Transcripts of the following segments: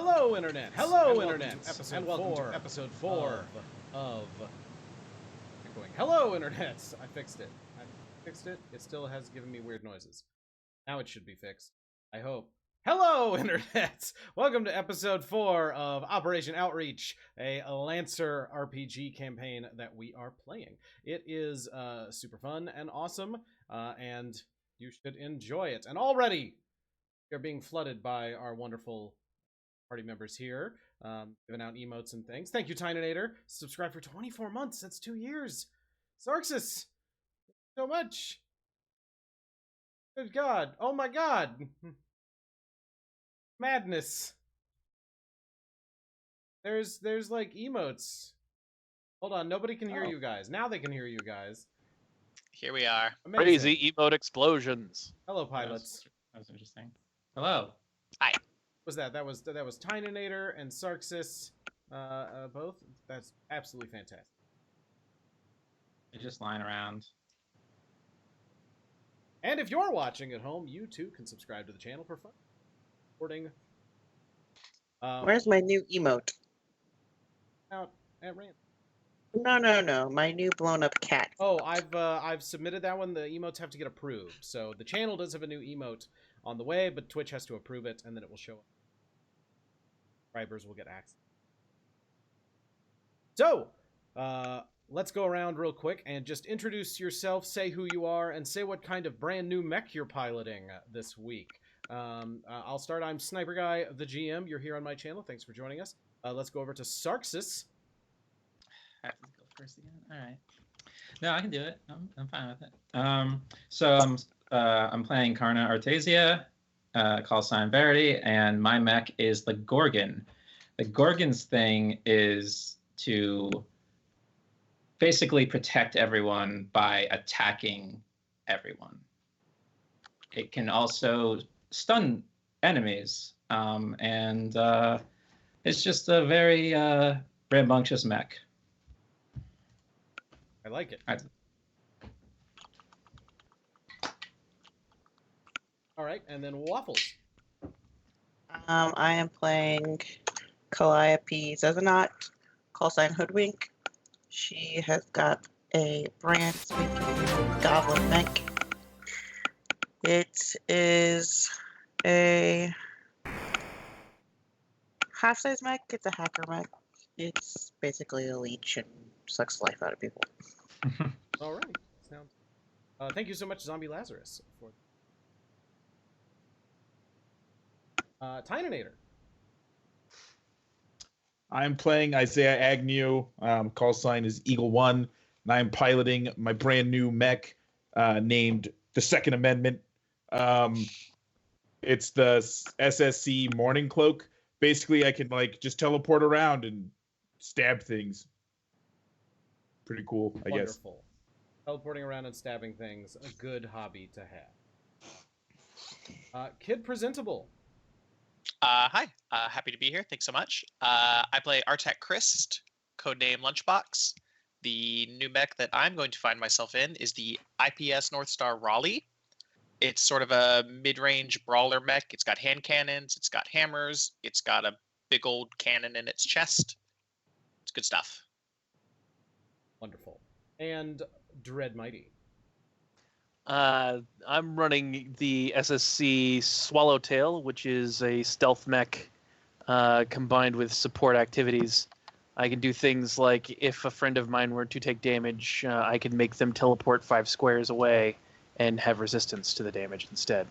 Hello, Internet. Hello, Internet. And welcome to episode 4 of... Going. Hello, Internet. I fixed it. It still has given me weird noises. Now it should be fixed. I hope. Hello, Internet. Welcome to episode 4 of Operation Outreach, a Lancer RPG campaign that we are playing. It is super fun and awesome, and you should enjoy it. And already, you're being flooded by our wonderful party members here, giving out emotes and things. Thank you, Tynanator. Subscribe for 24 months. That's 2 years. Sarksus, so much. Good God. Oh my God. Madness. There's like emotes. Hold on, nobody can hear you guys. Now they can hear you guys. Here we are. Amazing. Crazy emote explosions. Hello, pilots. That was interesting. Hello. Hi. What was that? That was Tynanator and Sarksus, both. That's absolutely fantastic. They're just lying around. And if you're watching at home, you too can subscribe to the channel for fun. Recording. Where's my new emote? Out at random. No. My new blown up cat. Oh, I've submitted that one. The emotes have to get approved. So the channel does have a new emote on the way, but Twitch has to approve it, and then it will show up. Subscribers will get access. So, let's go around real quick and just introduce yourself, say who you are, and say what kind of brand new mech you're piloting this week. I'll start. I'm Sniper Guy, the GM. You're here on my channel. Thanks for joining us. Let's go over to Sarksus. I have to go first again. All right. No, I can do it. I'm fine with it. So I'm playing Karna Artesia, call sign Verity, and my mech is the Gorgon. The Gorgon's thing is to basically protect everyone by attacking everyone. It can also stun enemies, and it's just a very rambunctious mech. I like it. All right, and then Waffles. I am playing Calliope Zezenot, call sign Hoodwink. She has got a brand spanking goblin mech. It is a half-size mech. It's a hacker mech. It's basically a leech and sucks the life out of people. All right. Sounds. Thank you so much, Zombie Lazarus. For Tynanator. I'm playing Isaiah Agnew. Call sign is Eagle One, and I'm piloting my brand new mech named the Second Amendment. It's the SSC Morning Cloak. Basically, I can just teleport around and stab things. Pretty cool, I guess. Wonderful. Teleporting around and stabbing things, a good hobby to have. Kid Presentable. Hi. Happy to be here. Thanks so much. I play Artek Christ, codename Lunchbox. The new mech that I'm going to find myself in is the IPS Northstar Raleigh. It's sort of a mid-range brawler mech. It's got hand cannons. It's got hammers. It's got a big old cannon in its chest. It's good stuff. Wonderful. And DreadMighty. I'm running the SSC Swallowtail, which is a stealth mech combined with support activities. I can do things like if a friend of mine were to take damage, I can make them teleport 5 squares away and have resistance to the damage instead.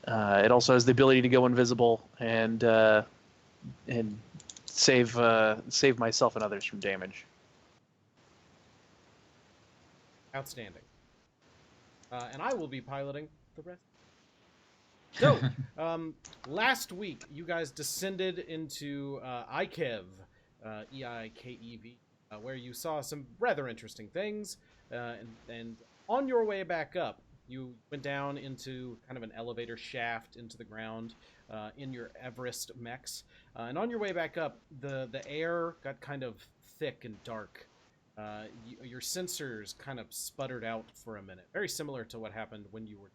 It also has the ability to go invisible and save myself and others from damage. Outstanding. And I will be piloting the rest. So, last week, you guys descended into IKEV, E-I-K-E-V, where you saw some rather interesting things. And on your way back up, you went down into kind of an elevator shaft into the ground in your Everest mechs. And on your way back up, the air got kind of thick and dark. Your sensors kind of sputtered out for a minute. Very similar to what happened when you were...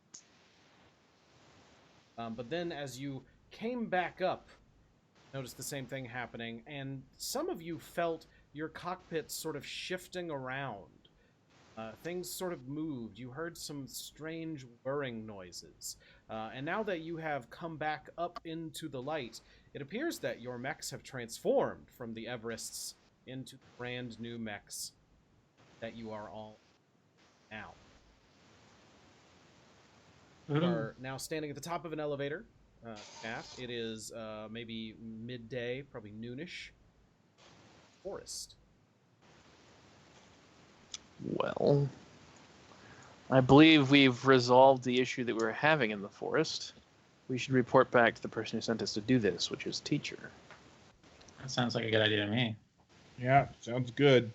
but then as you came back up, noticed the same thing happening, and some of you felt your cockpit sort of shifting around. Things sort of moved. You heard some strange whirring noises. And now that you have come back up into the light, it appears that your mechs have transformed from the Everests into brand new mechs that you are all now. You are now standing at the top of an elevator shaft. It is maybe midday, probably noonish. Forest. Well, I believe we've resolved the issue that we were having in the forest. We should report back to the person who sent us to do this, which is Teacher. That sounds like a good idea to me. Yeah, sounds good.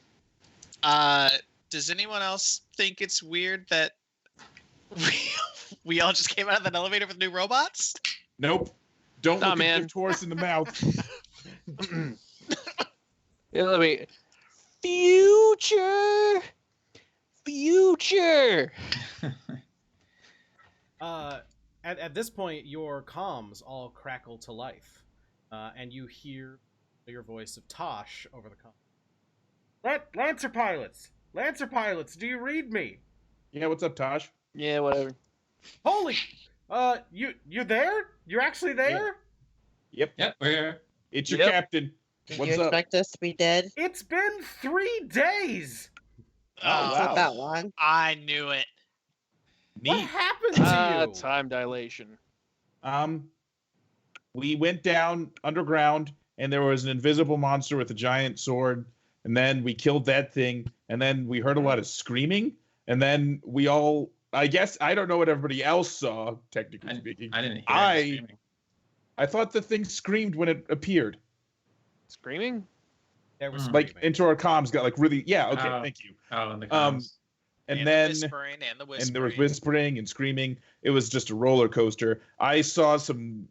Does anyone else think it's weird that we all just came out of an elevator with new robots? Nope. Don't Nah, look man. at Victor's horse in the mouth. Yeah, let me. Future! At this point, your comms all crackle to life, and you hear your voice of Tosh over the comm. Lancer pilots, do you read me? Yeah, what's up, Tosh? Yeah, whatever. Holy, you there? You're actually there? Yep. Yep, we're here. It's your Yep. captain. Did What's you up? expect us to be dead? It's been 3 days. Oh, Not wow. that long. I knew it. What Neat. happened to you? Time dilation. We went down underground, and there was an invisible monster with a giant sword, and then we killed that thing, and then we heard a lot of screaming, and then we all, I guess, I don't know what everybody else saw, technically speaking. I didn't hear I- any screaming. I thought the thing screamed when it appeared. Screaming? There was Like, screaming. into our comms got like really, yeah, okay, Oh. thank you. Oh, in the Um, comms. And the then, whispering and the whispering. and there was whispering and screaming. It was just a roller coaster. I saw some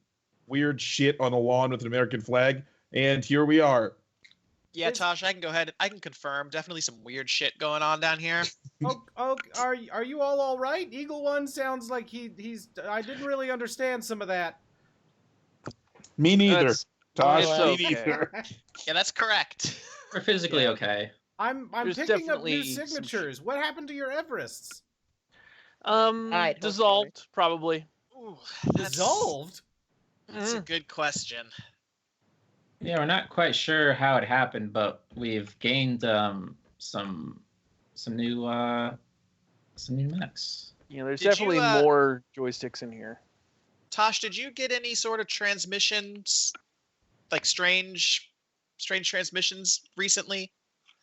weird shit on the lawn with an American flag, and here we are. Yeah, Is- Tosh, I can go ahead. I can confirm. Definitely some weird shit going on down here. Oh, are you all right? Eagle One sounds like he's. I didn't really understand some of that. Me neither. That's- Tosh, it's me okay. neither. Yeah, that's correct. We're physically yeah. okay. I'm There's picking up new definitely some signatures. What happened to your Everests? Alright, Dissolved, probably. Ooh, that's- Dissolved? That's a good question. Yeah, we're not quite sure how it happened, but we've gained some new mechs. Yeah, there's Did you, definitely more joysticks in here. Tosh, did you get any sort of transmissions, like strange transmissions recently?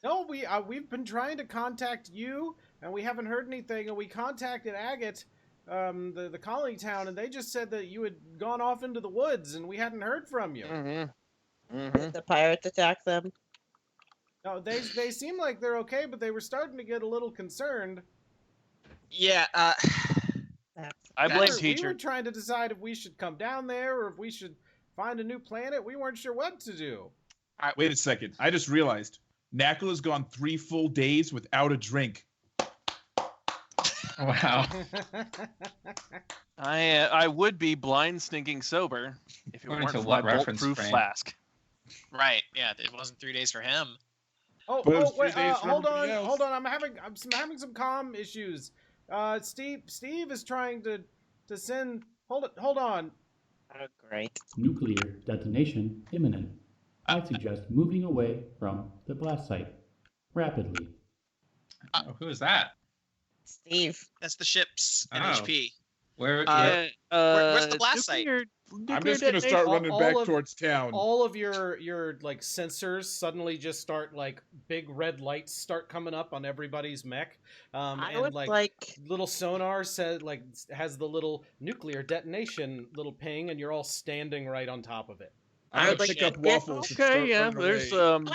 No, we've been trying to contact you, and we haven't heard anything. And we contacted Agate, the colony town, and they just said that you had gone off into the woods, and we hadn't heard from you. Did the pirates attack them? No, they seem like they're okay, but they were starting to get a little concerned. Yeah. That's I blame We were Teacher. trying to decide if we should come down there or if we should find a new planet. We weren't sure what to do. Wait a second. I just realized Nakula's gone 3 full days without a drink. Wow. I would be blind stinking sober if it According weren't to for what my reference bulletproof frame? flask. Right. Yeah. It wasn't 3 days for him. But it was 3 wait, days for hold on, everybody else. hold on. I'm having some comm issues. Steve is trying to send. Hold on. oh, great. Nuclear detonation imminent. I suggest moving away from the blast site rapidly. Oh, who is that? Steve. That's the ship's Oh. NHP. Where? where's the blast site? I'm just gonna start running All back of- towards town. All of your like sensors suddenly just start like big red lights start coming up on everybody's mech. I And would like like little sonar said like has the little nuclear detonation little ping, and you're all standing right on top of it. I would would like pick up to get- waffles. and Okay, start yeah. running There's away.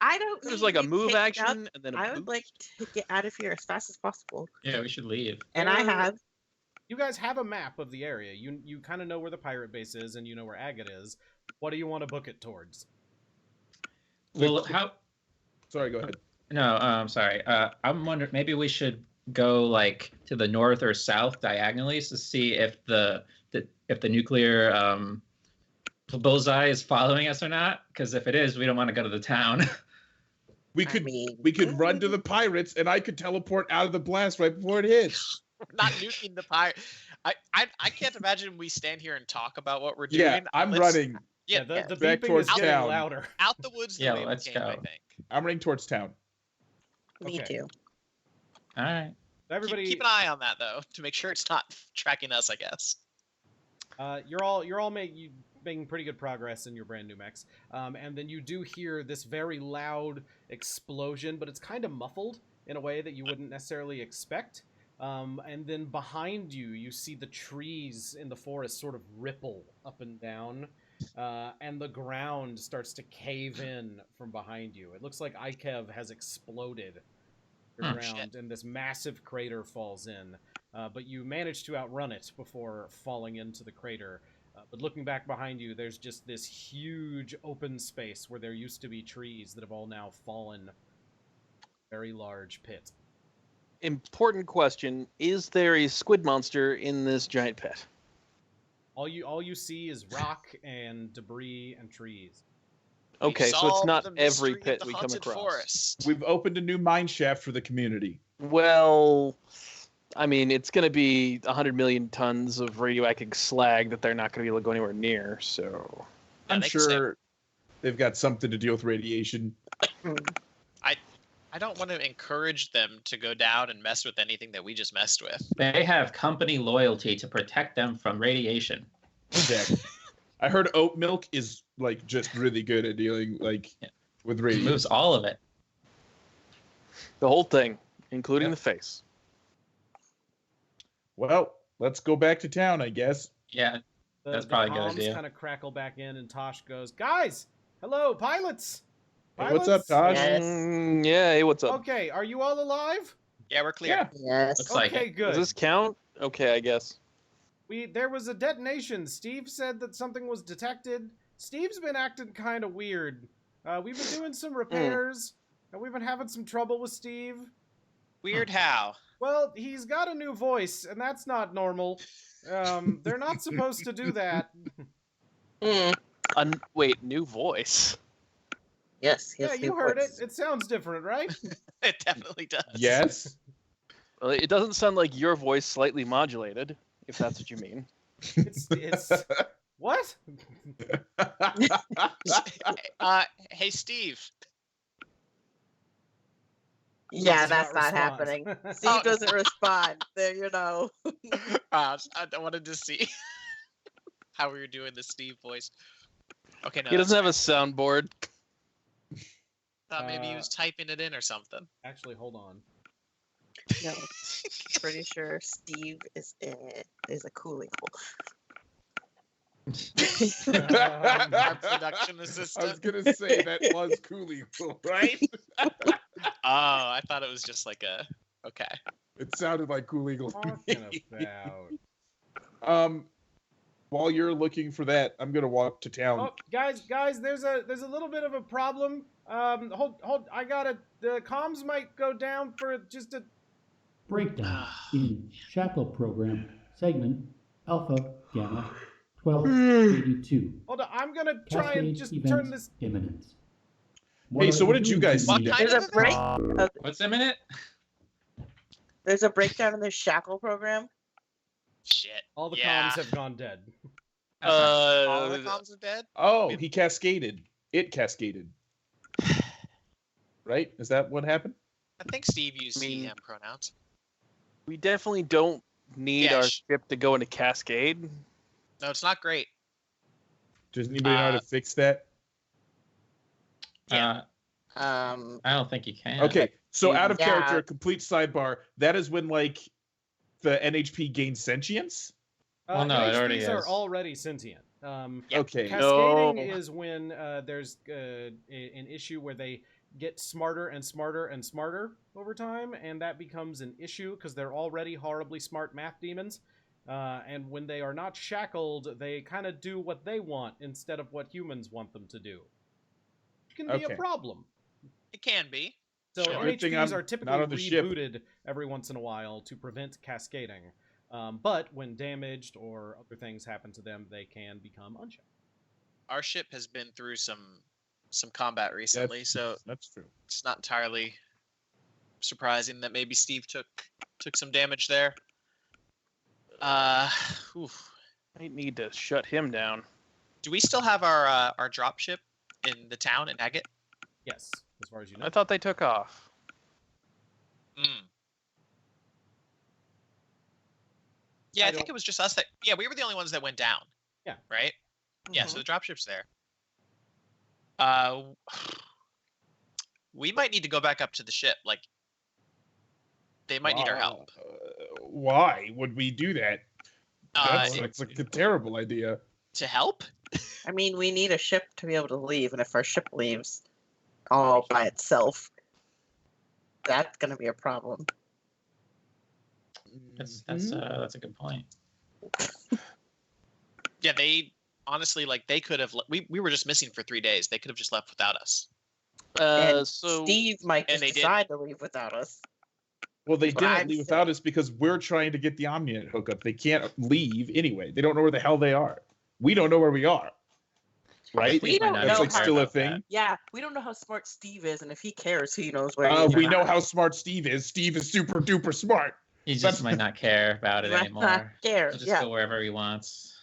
I don't there's need like a to move pick up. action and then a I would boop. like to get out of here as fast as possible. Yeah, we should leave. And I There- have. You guys have a map of the area. You kind of know where the pirate base is, and you know where Agate is. What do you want to book it towards? Well, how? Sorry, go ahead. No, sorry. I'm wondering maybe we should go like to the north or south diagonally to see if the nuclear Bullseye is following us or not, because if it is, we don't want to go to the town. We could run to the pirates, and I could teleport out of the blast right before it hits. Not nuking the pirate. I can't imagine we stand here and talk about what we're doing. Yeah, I'm running. Yeah, the back beeping towards is getting town. louder. out the woods. Yeah, the way we let's came, go. I think. I'm running towards town. Me Okay. too. All right. Everybody, Keep an eye on that though, to make sure it's not tracking us. I guess. you're all making pretty good progress in your brand new mechs, and then you do hear this very loud explosion, but it's kind of muffled in a way that you wouldn't necessarily expect. And then behind you, you see the trees in the forest sort of ripple up and down, and the ground starts to cave in from behind you. It looks like Ikev has exploded the Oh, ground, shit. and this massive crater falls in. But you manage to outrun it before falling into the crater. But looking back behind you, there's just this huge open space where there used to be trees that have all now fallen. Very large pit. Important question: is there a squid monster in this giant pit? All you see is rock and debris and trees. Okay, We've so it's solved not the every mystery of pit the we come haunted across. Forest. We've opened a new mine shaft for the community. Well, I mean, it's going to be 100 million tons of radioactive slag that they're not going to be able to go anywhere near. So, Yeah, I'm they can stay- sure they've got something to deal with radiation. I don't want to encourage them to go down and mess with anything that we just messed with. They have company loyalty to protect them from radiation. Exactly. I heard oat milk is like just really good at dealing with It radiation. moves all of it. the whole thing, including Yep. the face. Well, let's go back to town, I guess. Yeah. That's probably a good idea. kind of crackle back in, and Tosh goes, "Guys, hello, pilots. Hey, what's up, Tosh? Yes. Yeah, hey, what's up? Okay, are you all alive? Yeah, we're clear. Yeah. Yes. Looks like Okay, it. good. Does this count? Okay, I guess. There was a detonation. Steve said that something was detected. Steve's been acting kind of weird. We've been doing some repairs, and we've been having some trouble with Steve. Weird how? Well, he's got a new voice, and that's not normal. They're not supposed to do that. Wait, new voice. Yes. Yeah, Yes. you heard it. It sounds different, right? It definitely does. Yes. Well, it doesn't sound like your voice slightly modulated, if that's what you mean. It's what? Hey, Steve. Yeah, Does that's not respond. happening. Oh. Steve doesn't respond. There, you know. I wanted to see how we were doing the Steve voice. Okay, no. He doesn't have a that's soundboard. fine. Thought maybe he was typing it in or something. Actually, hold on. No. Pretty sure Steve is a cooling hole. Our production I was assistant. gonna say that was Cooley, right? Oh, I thought it was just like a. Okay. It sounded like Cooley. Talking about. While you're looking for that, I'm gonna walk to town. Oh, guys, there's a little bit of a problem. Hold. I gotta. The comms might go down for just a. Breakdown in Shackle Program Segment Alpha Gamma 1282. Hold on. I'm gonna try and Cascade just event turn this. imminence. Hey, so what did you guys What see? kind There's a of break. What's a minute? There's a breakdown in the shackle program. Shit. All the Yeah. comms have gone dead. All the comms are dead? Oh, he cascaded. It cascaded. Right? Is that what happened? I think Steve used I mean- he, him pronouns. We definitely don't need Yeah, our sh- ship to go into Cascade. No, it's not great. Does anybody know how to fix that? Yeah. I don't think you can. Okay, so out of Yeah. character, complete sidebar. That is when like the NHP gains sentience. Well, no, it already NHPs are is. already sentient. Yep. Okay. Cascading No. is when there's an issue where they get smarter and smarter and smarter over time, and that becomes an issue because they're already horribly smart math demons. And when they are not shackled, they kind of do what they want instead of what humans want them to do. It can be Okay. a problem. It can be. So Sure. Good thing NHPs I'm are typically not on the ship. rebooted every once in a while to prevent cascading. But when damaged or other things happen to them, they can become unshackled. our ship has been through some combat recently, so That's true. it's not entirely surprising that maybe Steve took some damage there. Oof. Might need to shut him down. Do we still have our drop ship in the town in Agate? Yes, as far as you know. I thought they took off. Yeah, I think it was just us that. Yeah, we were the only ones that went down. Yeah. Right. Yeah. So Mhm. the dropship's there. We might need to go back up to the ship. Like, they might need our help. Why would we do that? That's Uh, like a terrible idea. To help? I mean, we need a ship to be able to leave, and if our ship leaves all by itself, that's going to be a problem. That's a good point. Yeah, they honestly they could have. We were just missing for 3 days. They could have just left without us. And So Steve might and just they did. decide to leave without us. Well, they But didn't I'm leave saying- without us because we're trying to get the Omninet hookup. They can't leave anyway. They don't know where the hell they are. We don't know where we are. Right? We don't That's know like how- still a thing. Yeah, we don't know how smart Steve is, and if he cares, he knows where he is. We know how smart Steve is. Steve is super duper smart. He just That's- might not care about it Might anymore. not care, He'll just yeah. go wherever he wants.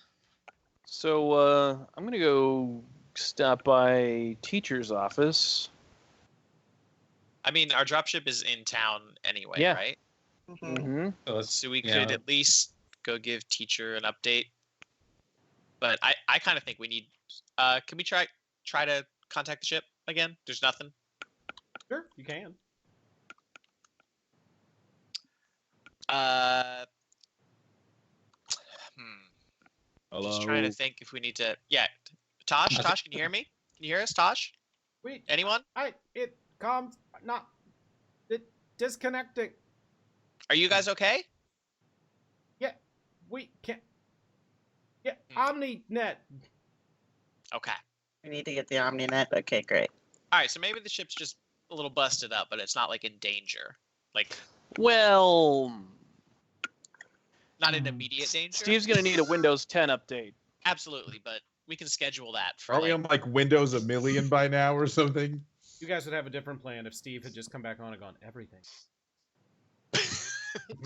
So I'm gonna go stop by teacher's office. I mean, our dropship is in town anyway, Yeah. right? Mhm. Mm-hmm. So let's, So we yeah, could at least go give teacher an update. But I kind of think we need. Can we try to contact the ship again? There's nothing. Sure, you can. Just trying to think if we need to. Yeah, Tosh, can you hear me? Can you hear us, Tosh? Wait, Anyone? it calms, not, it disconnecting. Are you guys okay? We can't. Yeah, Hmm. OmniNet. Okay. We need to get the OmniNet. Okay, great. All right. So maybe the ship's just a little busted up, but it's not like in danger. Like Well, not in immediate danger. Steve's gonna need a Windows 10 update. Absolutely, but we can schedule that for. Are we on like Windows 1,000,000 by now or something? You guys would have a different plan if Steve had just come back on and gone everything.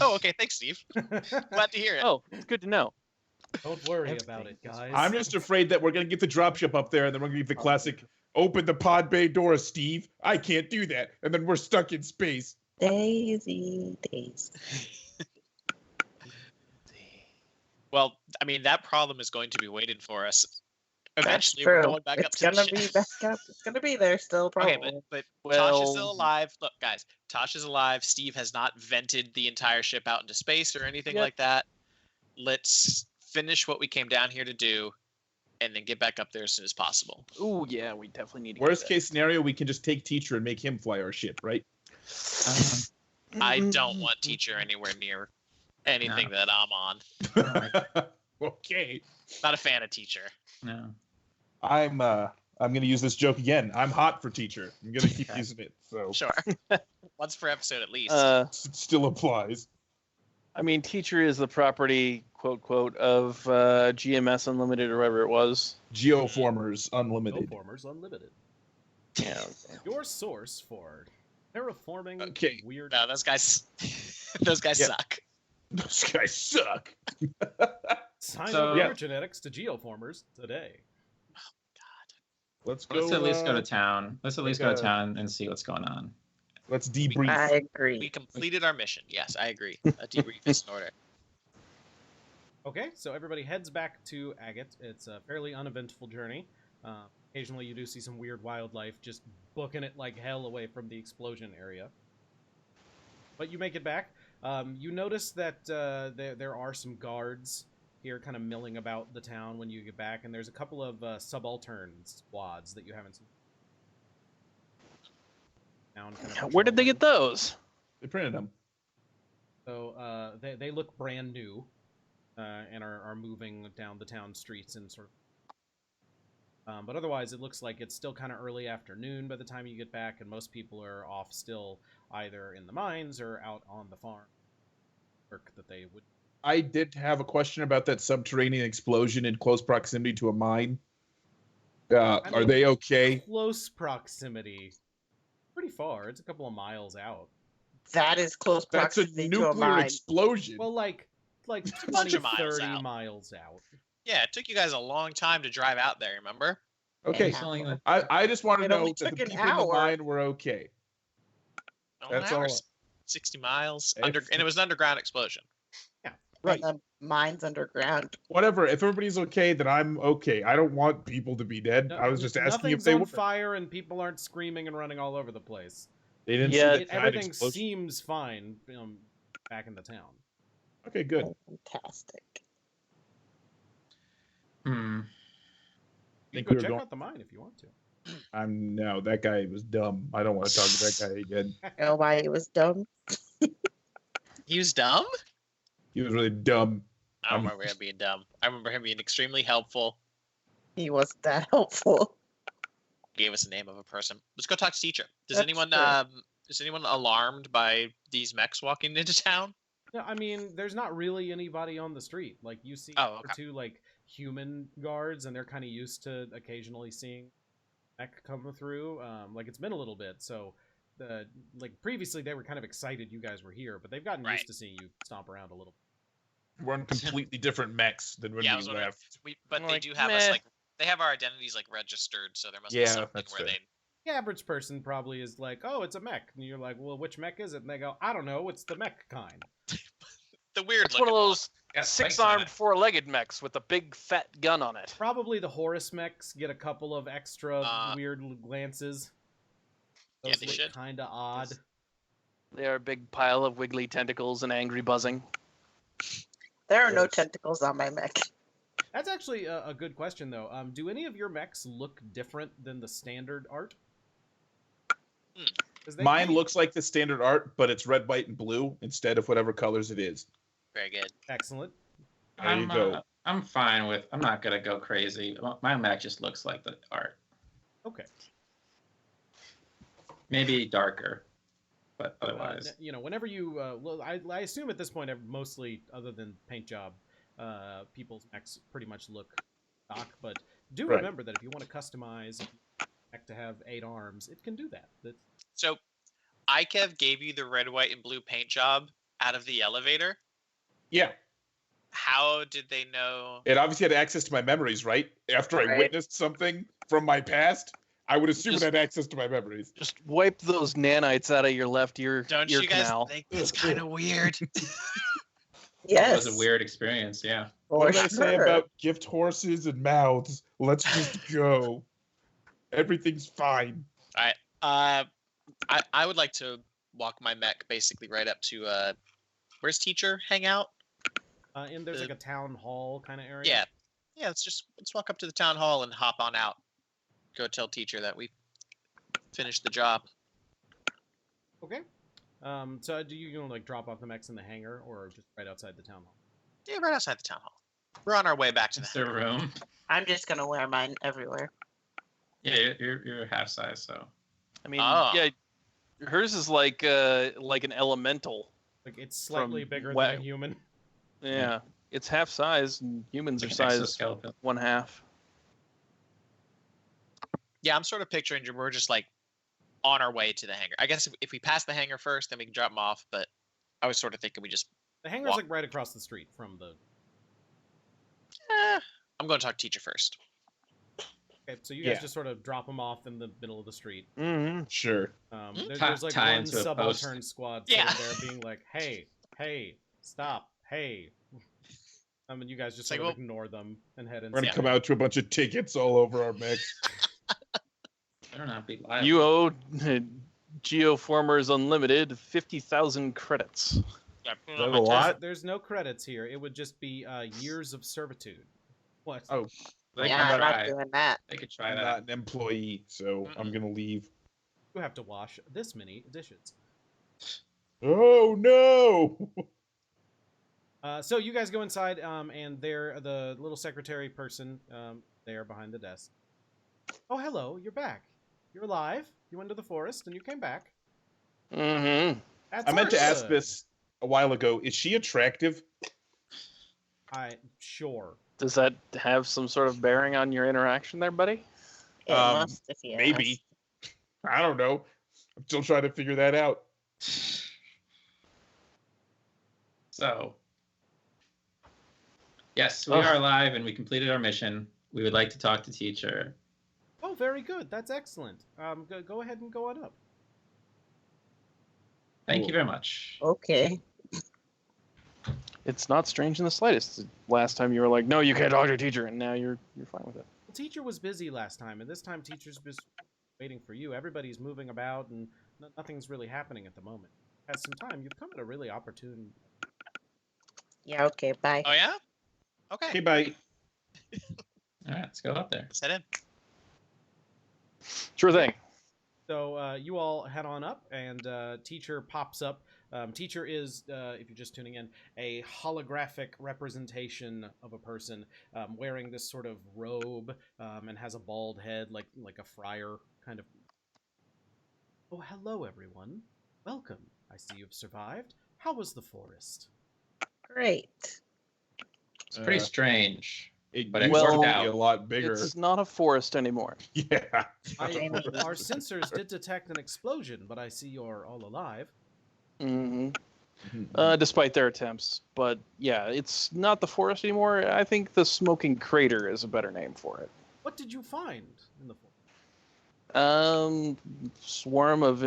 Oh, okay. Thanks, Steve. Glad to hear it. Oh, it's good to know. Don't worry about it, guys. I'm just afraid that we're gonna get the dropship up there, and then we're gonna get the classic "open the pod bay door, Steve." I can't do that, and then we're stuck in space. Daisy, Daisy. Well, I mean, that problem is going to be waiting for us. Eventually, That's we're true. going back up It's to the gonna ship. be back up. It's gonna be there still, probably. Okay, but Tosh is still Well- alive. Look, guys, Tosh is alive. Steve has not vented the entire ship out into space or anything Yep. like that. Let's finish what we came down here to do, and then get back up there as soon as possible. Ooh, yeah, we definitely need to. Worst case scenario, we can just take teacher and make him fly our ship, right? I don't want teacher anywhere near anything that I'm on. Okay. Not a fan of teacher. No. I'm gonna use this joke again. I'm hot for teacher. I'm gonna keep Okay. using it, so Sure. Once per episode at least. it still applies. I mean, teacher is the property, quote quote, of GMS Unlimited or whatever it was. Geoformers Unlimited. Formers Unlimited. Yeah. Your source for terraforming Okay. weird. No, those guys, those guys Yeah. suck. Those guys suck. Sign So- over Yeah. your genetics to geoformers today. Let's go. Let's at least go to uh, town. Let's at least go to town and see what's going on. Let's debrief. I We agree. completed our mission. Yes, I agree. A debrief is in order. Okay, so everybody heads back to Agate. It's a fairly uneventful journey. Occasionally, you do see some weird wildlife just booking it like hell away from the explosion area. But you make it back. You notice that there are some guards here kind of milling about the town when you get back, and there's a couple of subaltern squads that you haven't seen. Town kind of Where did they get patrolling. those? They printed them. So they look brand new, and are moving down the town streets and sort of. But otherwise, it looks like it's still kind of early afternoon by the time you get back, and most people are off still either in the mines or out on the farm. Work that they would. I did have a question about that subterranean explosion in close proximity to a mine. Are mean, they okay? Close proximity. Pretty far. It's a couple of miles out. That is close That's a proximity to a nuclear mine. explosion. Well, like a 20, bunch of miles 30 out. miles out. Yeah, it took you guys a long time to drive out there. Remember? Okay, Yeah. Only like- I just want to It only know that took the an people in the hour. mine were okay. That's all. 60 miles If- and it was an underground explosion. Right. And the mine's underground. Whatever. If everybody's okay, then I'm okay. I don't want people to be dead. No, I was just asking if nothing's they on were. fire and people aren't screaming and running all over the place. They didn't Yeah, see the giant Everything explosion. seems fine back in the town. Okay, good. Oh, fantastic. You Think can we go were check going- out the mine if you want to. No, that guy was dumb. I don't want to talk to that guy again. You know why it was dumb? He was dumb? He was really dumb. I don't remember him being dumb. I remember him being extremely helpful. He wasn't that helpful. Gave us the name of a person. Let's go talk to teacher. Does That's anyone true. is anyone alarmed by these mechs walking into town? Yeah, I mean, there's not really anybody on the street. Like, you see Oh, one or okay. two, like, human guards, and they're kind of used to occasionally seeing mech come through. Like, it's been a little bit, so previously they were kind of excited you guys were here, but they've gotten Right. used to seeing you stomp around a little. We're on completely different mechs than when Yeah, I we was wondering. left. But they Like, do have us meh. like they have our identities like registered, so there must be Yeah, something that's where fair. they The average person probably is like, oh, it's a mech. And you're like, well, which mech is it? And they go, I don't know, it's the mech kind. the weird It's one of looking those Got spikes on six-armed, it. four-legged mechs with a big fat gun on it. Probably the Horus mechs get a couple of extra weird glances. Yeah, Those they look should. kind of odd. They are a big pile of wiggly tentacles and angry buzzing. There are no Yes. tentacles on my mech. That's actually a good question, though. Do any of your mechs look different than the standard art? 'Cause they Mine kinda- looks like the standard art, but it's red, white, and blue instead of whatever colors it is. very good. excellent. There you go. I'm fine with. I'm not gonna go crazy. My mech just looks like the art. Okay. Maybe darker, but otherwise. Whenever you, well, I assume at this point, mostly other than paint job, people's mechs pretty much look stock. But do Right. remember that if you want to customize a mech to have 8 arms, it can do that. So Ikev gave you the red, white, and blue paint job out of the elevator. Yeah, How did they know? it obviously had access to my memories, right? After I Right. witnessed something from my past, I would assume Just- it had access to my memories. Just wipe those nanites out of your left ear Don't ear you guys canal. think that's kind of weird? Yes. It was a weird experience. Yeah. What For did I say sure. about gift horses and mouths? Let's just go. Everything's fine. I would like to walk my mech basically right up to where's teacher hang out? And there's like a town hall kind of area. Yeah. Let's walk up to the town hall and hop on out. Go tell teacher that we finished the job. Okay. So do you like drop off the mechs in the hangar or just right outside the town hall? Yeah, right outside the town hall. We're on our way back to It's the their room. I'm just gonna wear mine everywhere. Yeah, you're half size, so. I mean, Ah. yeah, hers is like an elemental. Like it's slightly From bigger wa- than a human. Yeah, it's half size, and humans are Like an size exoskeleton. 1/2. Yeah, I'm sort of picturing we're just like on our way to the hangar. I guess if we pass the hangar first, then we can drop them off. But I was sort of thinking we just. The hangar's Walk. like right across the street from the. I'm going to talk to teacher first. Okay, so you guys Yeah. just sort of drop them off in the middle of the street. Mm-hmm. Sure. There's like Tie one into a subaltern squad sitting Yeah. there being like, hey, stop, hey. And you guys just It's like, sort of well- ignore them and head We're gonna inside. come out to a bunch of tickets all over our mechs. Better not be live. You owe Geoformers Unlimited 50,000 credits. Yeah, Is that a lot? There's no credits here. It would just be years of servitude. What? Oh, They Yeah, could I'm not try. doing that. They could try I'm that. not an employee, so I'm gonna leave. You have to wash this many dishes. Oh no! So you guys go inside, and there, the little secretary person there behind the desk. Oh, hello, you're back. You're alive. You went to the forest, and you came back. Mm-hmm. That's I meant to ask good. this a while ago. Is she attractive? Sure. Does that have some sort of bearing on your interaction there, buddy? It must if you Maybe. I don't know. I'm still trying to figure that out. So, yes, we are live and we completed our mission. We would like to talk to teacher. Oh, very good. That's excellent. Go ahead and go on up. Thank you very much. Okay. It's not strange in the slightest. The last time you were like, no, you can't talk to your teacher, and now you're fine with it. The teacher was busy last time, and this time teacher's just waiting for you. Everybody's moving about, and nothing's really happening at the moment. Has some time. You've come at a really opportune. Yeah, okay, bye. Oh yeah. Okay. Okay, bye. All right, let's go up there. Let's head in. Sure thing. So you all head on up, and teacher pops up. Teacher is, if you're just tuning in, a holographic representation of a person wearing this sort of robe and has a bald head, like a friar kind of. Oh, hello, everyone. Welcome. I see you've survived. How was the forest? Great. It's pretty strange. But it used to worked be out. a lot bigger. It's not a forest anymore. Yeah. Our sensors did detect an explosion, but I see you're all alive. Despite their attempts. But yeah, it's not the forest anymore. I think the smoking crater is a better name for it. What did you find in the forest? Swarm of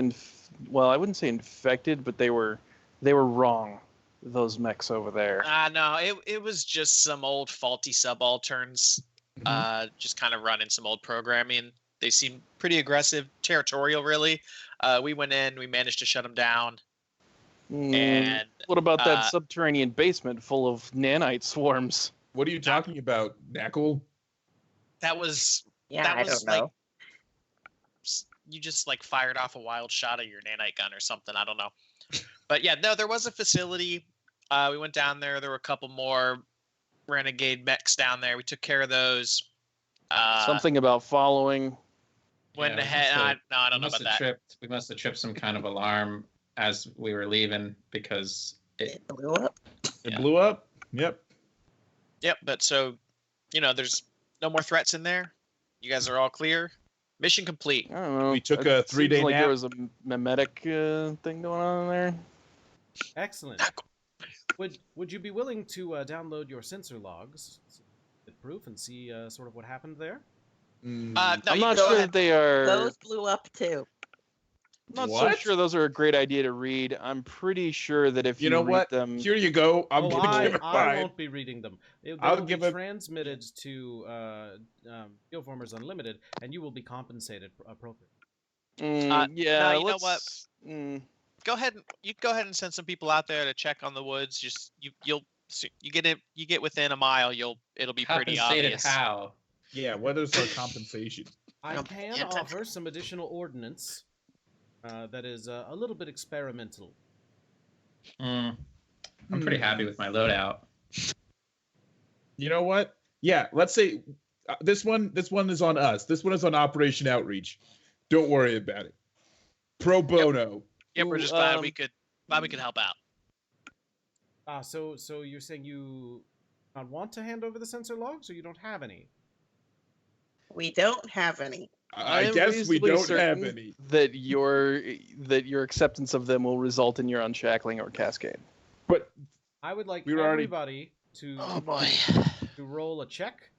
well, I wouldn't say infected, but they were wrong. Those mechs over there. No, it was just some old faulty subalterns, just kind of running some old programming. They seemed pretty aggressive, territorial, really. We went in, we managed to shut them down. And what about that subterranean basement full of nanite swarms? What are you talking about, Knackle? That was Yeah, I don't know. like you just like fired off a wild shot of your nanite gun or something. I don't know. But yeah, no, there was a facility. We went down there. There were a couple more renegade mechs down there. We took care of those. Something about following. Went Yeah, ahead. I don't know about that. We must have tripped some kind of alarm as we were leaving because It blew up. It blew up? Yep. Yep. But so, there's no more threats in there. You guys are all clear. Mission complete. I don't know. We took a 3-day like nap. there was a memetic thing going on in there. Excellent. Would you be willing to download your sensor logs, get proof, and see sort of what happened there? No, I'm you not go sure ahead. that they are. Those blew up too. I'm not so What? sure those are a great idea to read. I'm pretty sure that if you know read what? them, Here you go. I'm gonna give it I 5. won't be reading them. They I'll will give be it- transmitted to Geoformers Unlimited, and you will be compensated appropriately. yeah, no, you know what? let's- Go ahead and send some people out there to check on the woods. Just you get within a mile, it'll be pretty compensated obvious. how? Yeah, what is our compensation? I can offer some additional ordnance that is a little bit experimental. I'm pretty happy with my loadout. You know what? Yeah, let's say this one is on us. This one is on Operation Outreach. Don't worry about it. Pro bono. Yep, we're just glad we could help out. So you're saying you not want to hand over the sensor logs, or you don't have any? We don't have any. I am guess we reasonably don't have certain any. That your acceptance of them will result in your unshackling or cascade. But I would like We were already- everybody to Oh boy. to roll a check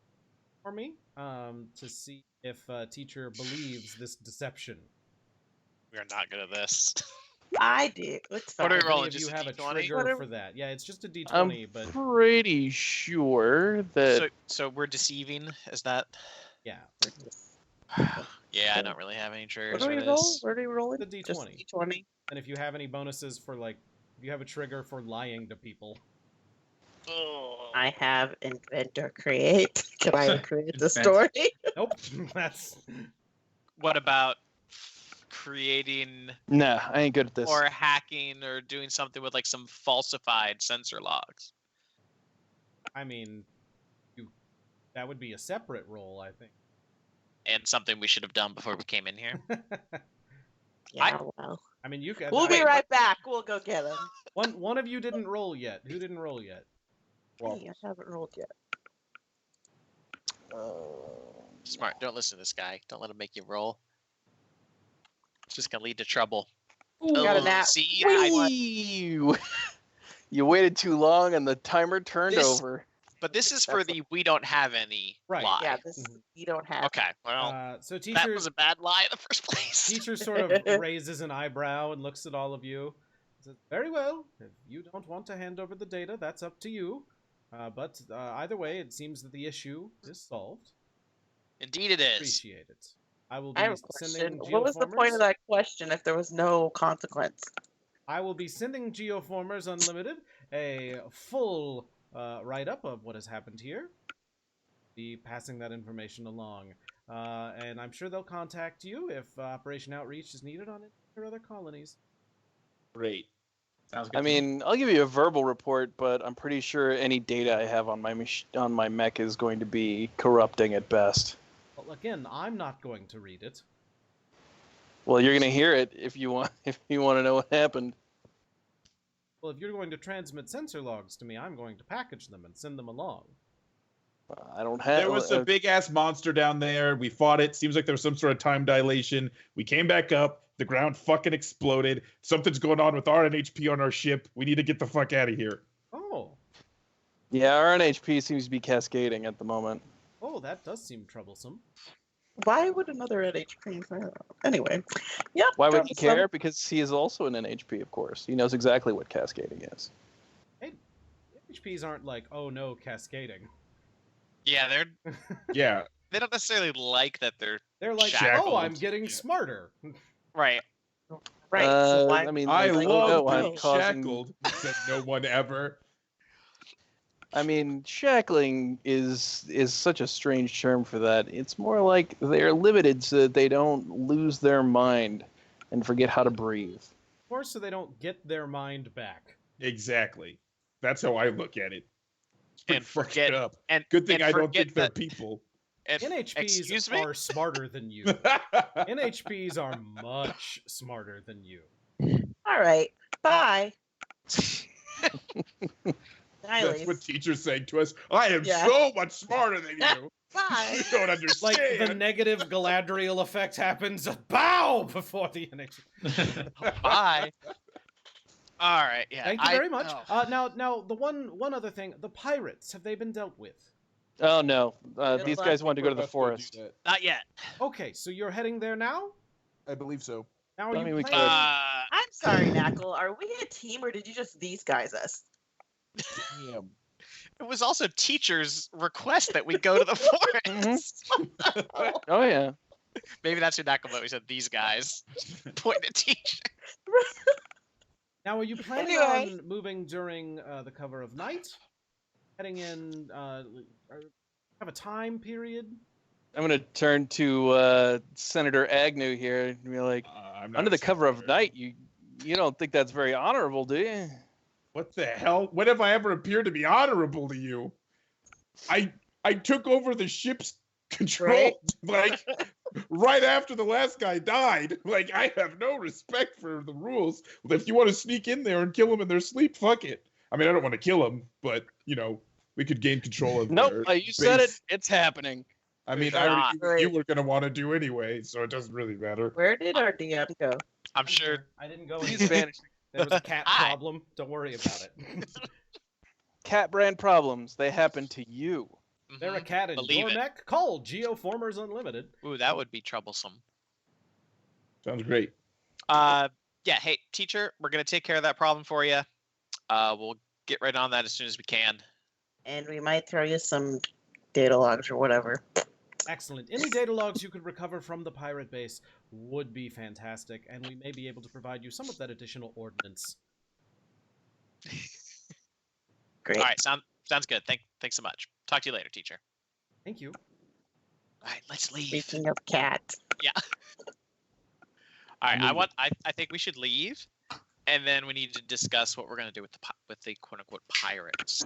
for me to see if teacher believes this deception. We are not good at this. I did. It's What fine. are we Any rolling? of you Just a have a D20? trigger Whatever. for that? Yeah, it's just a D20, I'm but pretty sure that So we're deceiving. Is that? yeah, Yeah, I don't really have any What triggers do for we this. roll? Where do we roll it? The Just D20. D20. and if you have any bonuses for if you have a trigger for lying to people, Oh. I have invent or create. Can I create the Invent. story? nope, that's What about creating nah, I ain't good at this. or hacking or doing something with like some falsified sensor logs? I mean, that would be a separate roll, I think. And something we should have done before we came in here. Yeah, well. I mean, you could. We'll be right back. We'll go get him. One of you didn't roll yet. Who didn't roll yet? Well, Hey, I haven't rolled yet. Smart. Don't listen to this guy. Don't let him make you roll. It's just gonna lead to trouble. Got a nat. See, Whee! You waited too long and the timer turned This- over. but this is for the we don't have any Right. lie. Yeah, this you don't have. Okay. Well, So that teacher was a bad lie in the first place. teacher sort of raises an eyebrow and looks at all of you. Says, "Very well. If you don't want to hand over the data, that's up to you. But either way, it seems that the issue is solved. Indeed, it is. Appreciate it. I will be I have a sending question. What was the point of that question if there was no consequence? I will be sending Geoformers Unlimited a full write-up of what has happened here. Be passing that information along. And I'm sure they'll contact you if Operation Outreach is needed on any or other colonies." Great. Sounds good. I to me. mean, I'll give you a verbal report, but I'm pretty sure any data I have on my mech is going to be corrupting at best. Well, again, I'm not going to read it. Well, you're going to hear it if you want to know what happened. Well, if you're going to transmit sensor logs to me, I'm going to package them and send them along. I don't have. There was a big ass monster down there. We fought it. Seems like there was some sort of time dilation. We came back up. The ground fucking exploded. Something's going on with our NHP on our ship. We need to get the fuck out of here. Oh, Yeah, our NHP seems to be cascading at the moment. oh, that does seem troublesome. Why would another NHP? Anyway, yeah. Why would he troublesome. care? Because he is also an NHP, of course. He knows exactly what cascading is. NHPs aren't like, oh no, cascading. Yeah, Yeah. they don't necessarily like that they're They're like, Shackled. oh, I'm getting Yeah. smarter. right. Right. So why? I mean, I like, love no, I'm being causing- shackled, said no one ever. I mean, shackling is such a strange term for that. It's more like they're limited so that they don't lose their mind and forget how to breathe. Or so they don't get their mind back. Exactly. That's how I look at it. It's pretty And fucked forget- up. And Good thing and I don't forget think they're that- people. and- NHPs excuse me? are smarter than you. NHPs are much smarter than you. All right. Bye. That's what teachers saying to us. I am Yeah. so much smarter than you. Bye. You don't Like understand. the negative Galadriel effect happens. Bow before the NHP. Bye. All right. Yeah. Thank you very much. oh. Now the one other thing, the pirates, have they been dealt with? Oh no, Good these luck. guys wanted to go to the We're about forest. do that. Not yet. Okay, so you're heading there now? I believe so. Now are I you mean, we planning? could. I'm sorry, Knackle. Are we a team or did you just these guys us? Damn. It was also teachers' request that we go to the forest. Oh yeah. Maybe that's who Nakamo. He said these guys. Point at teacher. Now, are you planning Anyway. on moving during the cover of night? Heading in, have a time period? I'm gonna turn to Senator Agnew here and be like, I'm not under the a cover of senator. night, you don't think that's very honorable, do you? What the hell? When have I ever appeared to be honorable to you? I took over the ship's control like right after the last guy died. Like I have no respect for the rules. If you want to sneak in there and kill them in their sleep, fuck it. I mean, I don't want to kill them, but you know, we could gain control of. Nope, their you said it. base. It's happening. I mean, Not. you were gonna want to do anyway, so it doesn't really matter. Where did our DM go? I'm sure. I didn't go. He's anywhere. vanished. There was a cat Hi. problem. Don't worry about it. Cat brand problems. They happen to you. They're a cat in Believe your it. neck. Call Geoformers Unlimited. Ooh, that would be troublesome. Sounds great. Yeah. Hey, teacher, we're gonna take care of that problem for you. We'll get right on that as soon as we can. And we might throw you some data logs or whatever. Excellent. Any data logs you could recover from the pirate base would be fantastic, and we may be able to provide you some of that additional ordnance. Great. All right. Sounds good. Thanks so much. Talk to you later, teacher. Thank you. All right. Let's leave. Speaking of cat. All right. Leave it. I think we should leave, and then we need to discuss what we're gonna do with the quote unquote pirates.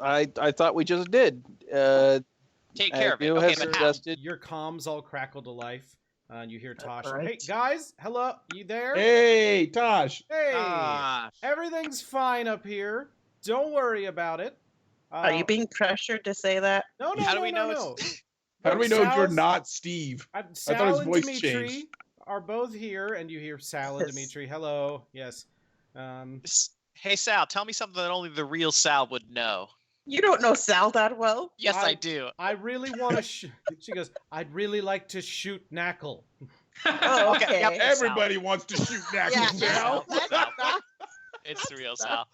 I thought we just did. Take care of it. Agnew Okay, has but how? suggested. Your comms all crackle to life, and you hear Tosh. Alright. Hey, guys. Hello. You there? Hey, Tosh. Hey. Ah, Everything's fine up here. Don't worry about it. Are you being pressured to say that? No, no, How do no, we no, know no. it's- How do we know you're Sal's- not Steve? thought Sal his and voice Dimitri changed. are both here, and you hear Sal and Dimitri. Hello. Yes. Hey Sal, tell me something that only the real Sal would know. You don't know Sal that well. Yes, I do. I really want to. She goes. I'd really like to shoot Knackle. Oh, okay. Yep. Everybody wants to shoot Knackle, Yeah, Sal. It's the real Sal.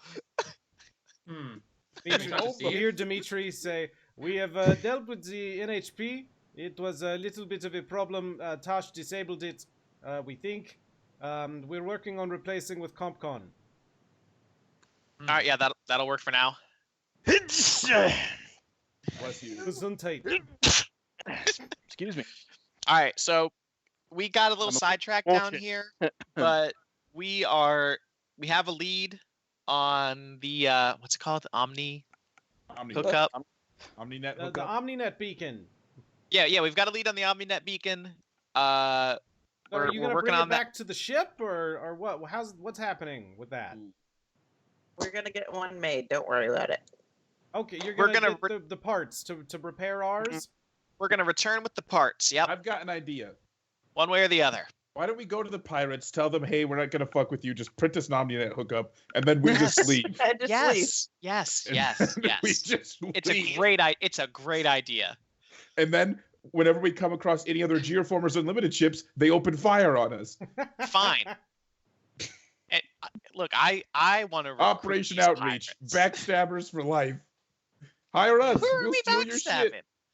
Dimitri, Oh, you hear Dimitri say, "We have dealt with the NHP. It was a little bit of a problem. Tosh disabled it. We think. We're working on replacing with CompCon." All right, yeah, that'll work for now. Bless you. Gesundheit. Excuse me. All right, so we got a little I'm a sidetracked down bullshit. here, but we have a lead on the what's it called? Omni hookup. OmniNet The hookup. OmniNet beacon. Yeah, we've got a lead on the OmniNet beacon. Are you We're gonna working bring it on that. back to the ship, or what? What's happening with that? We're gonna get one made. Don't worry about it. Okay, you're We're gonna gonna get the parts to repair ours. We're gonna return with the parts. Yep, I've got an idea. one way or the other. Why don't we go to the pirates, tell them, hey, we're not gonna fuck with you, just print us an OmniNet hookup, and then we just leave. I just leave. Yes, And yes, then yes. We just It's leave. a great idea. And then whenever we come across any other Geoformers Unlimited ships, they open fire on us. Fine. And, look, I want to Operation Outreach, backstabbers for life. Hire us. Who are We'll we steal your shit.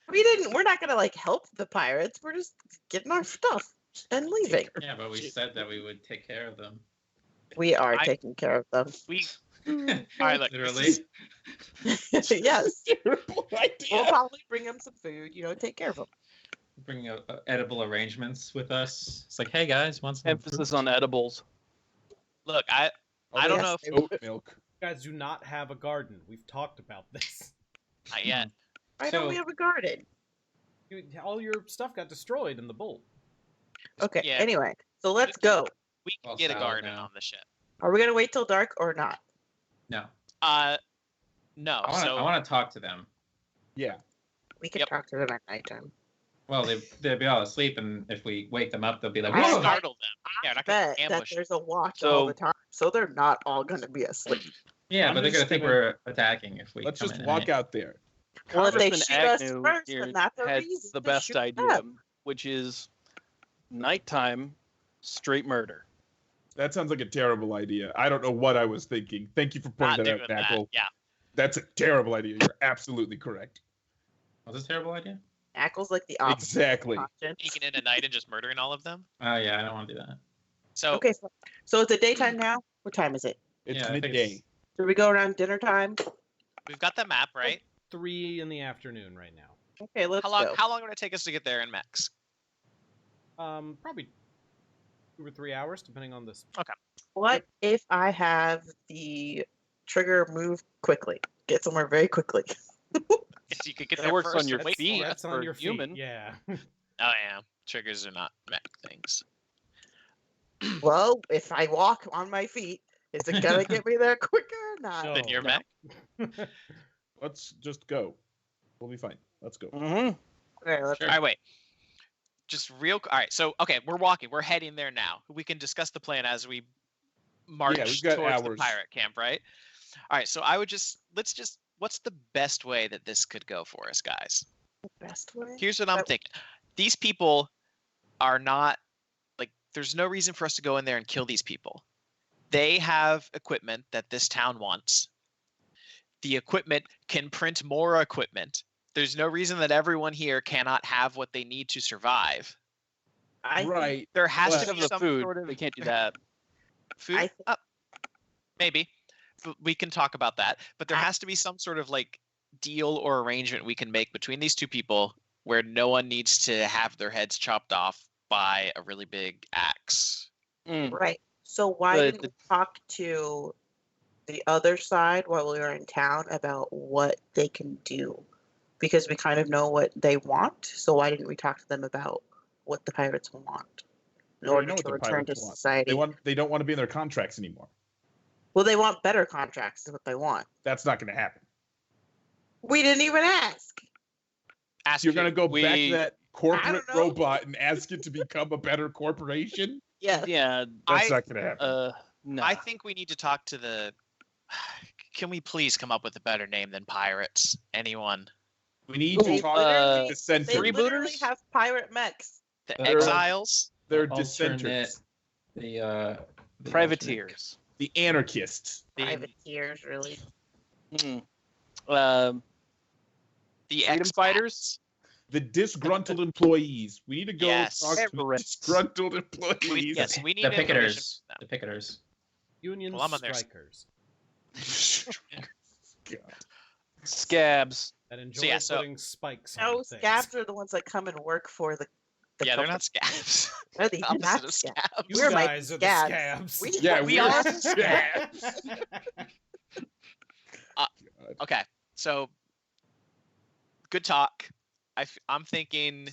backstabbing? We're not gonna like help the pirates. We're just getting our stuff and leaving. Yeah, but we said that we would take care of them. We are I- taking care of them. We. All right, look. Literally. Yes. Terrible We'll idea. probably bring them some food. Take care of them. Bring edible arrangements with us. It's like, hey guys, want some Emphasis fruit? on edibles. Look, I don't know if Oat milk. You guys do not have a garden. We've talked about this. not yet. Why So- don't we have a garden? All your stuff got destroyed in the bolt. Okay. Yeah. Anyway, so let's go. We can Well, get a salad garden now. on the ship. Are we gonna wait till dark or not? No. No. I want to talk to them. Yeah. We can Yep. talk to them at nighttime. Well, they'll be all asleep, and if we wake them up, they'll be like, we'll I- "Whoa!" startle them. Yeah, we're not gonna Bet that ambush. there's a watch So- all the time, so they're not all gonna be asleep. Yeah, I'm but they're just gonna think gonna- we're attacking if we. Let's come just in walk at out there. Well, if they Congressman shoot us Agnew first, here then that's a had reason the to best shoot idea, them. which is nighttime straight murder. That sounds like a terrible idea. I don't know what I was thinking. Thank you for Not pointing doing that out, that. Knackle. Yeah. That's a terrible idea. You're absolutely correct. Was this a terrible idea? Ackle's like the opposite. Exactly. Conscience. Sneaking in at night and just murdering all of them. Oh yeah, I don't want to do that. So Okay, so it's a daytime now. What time is it? It's Yeah, I think midday. it's- Do we go around dinner time? we've got the map, right? 3 in the afternoon right now. Okay, let's How long? go. How long would it take us to get there in Mex? Probably 2 or 3 hours, depending on this. What if I have the trigger move quickly? Get somewhere very quickly. If you could get That there works first on your and wait feet. for it. That's for on your feet. human. Yeah. Oh yeah, triggers are not mech things. Well, if I walk on my feet, is it gonna get me there quicker or not? No. Then you're no. mech. Let's just go. We'll be fine. Let's go. Mm-hmm. Okay, let's All right, wait. Just real. All right, so okay, we're walking. We're heading there now. We can discuss the plan as we march we've got towards hours. the pirate camp, right? All right, so I would let's just. What's the best way that this could go for us, guys? best way. Here's what I'm That- thinking. These people are not like. There's no reason for us to go in there and kill these people. They have equipment that this town wants. The equipment can print more equipment. There's no reason that everyone here cannot have what they need to survive. I think- Right. There has But- to Have be the some food. sort of They can't do that. food. I think- Maybe. But we can talk about that. But there I- has to be some sort of like deal or arrangement we can make between these two people where no one needs to have their heads chopped off by a really big axe. Mm. Right. So why The- didn't we talk to the other side while we were in town about what they can do? Because we kind of know what they want. So why didn't we talk to them about what the pirates want in We already order know what to the return to pirates want. society? They don't want to be in their contracts anymore. Well, they want better contracts is what they want. That's not going to happen. We didn't even ask. Ask You're gonna who? go back to that corporate know. robot and ask it to become a better corporation? Yes. Yeah. That's I- not gonna happen. No. I think we need to talk to the. Can we please come up with a better name than pirates? Anyone? We need to They talk literally- to They dissenters. literally Freebooters? have pirate mechs. The They're- exiles? They're alternate- dissenters. The Privateers. The anarchists. The, Privateers, really. Mm. the Freedom expats. fighters. The disgruntled employees. We need to go Yes. talk to the Terrorists. disgruntled employees. Yes, we need The information picketers. from The picketers. Union Well, I'm on their s- strikers God. Scabs. that enjoy yeah, so- putting spikes on No, things. scabs are the ones that come and work for the Yeah, they're company. not scabs. No, they do Opposite not of scab. scabs. You We're my guys are scabs. the scabs. We, Yeah, We we're are scabs. Okay, so good talk. I'm thinking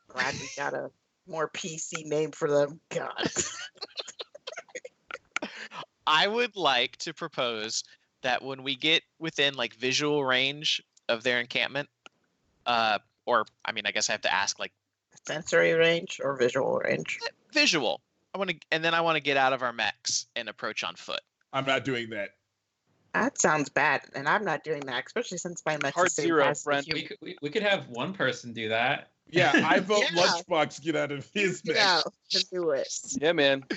glad we got a more PC name for them. God. I would like to propose that when we get within like visual range of their encampment, or I mean, I guess I have to ask like Sensory range or visual range? visual. And then I want to get out of our mechs and approach on foot. I'm not doing that. That sounds bad, and I'm not doing that, especially since my mech Hard is same zero, as the friend. human. We could have one person do that. Yeah, I vote Yeah. Lunchbox get out of his Get mess. out and do it. Yeah, man. I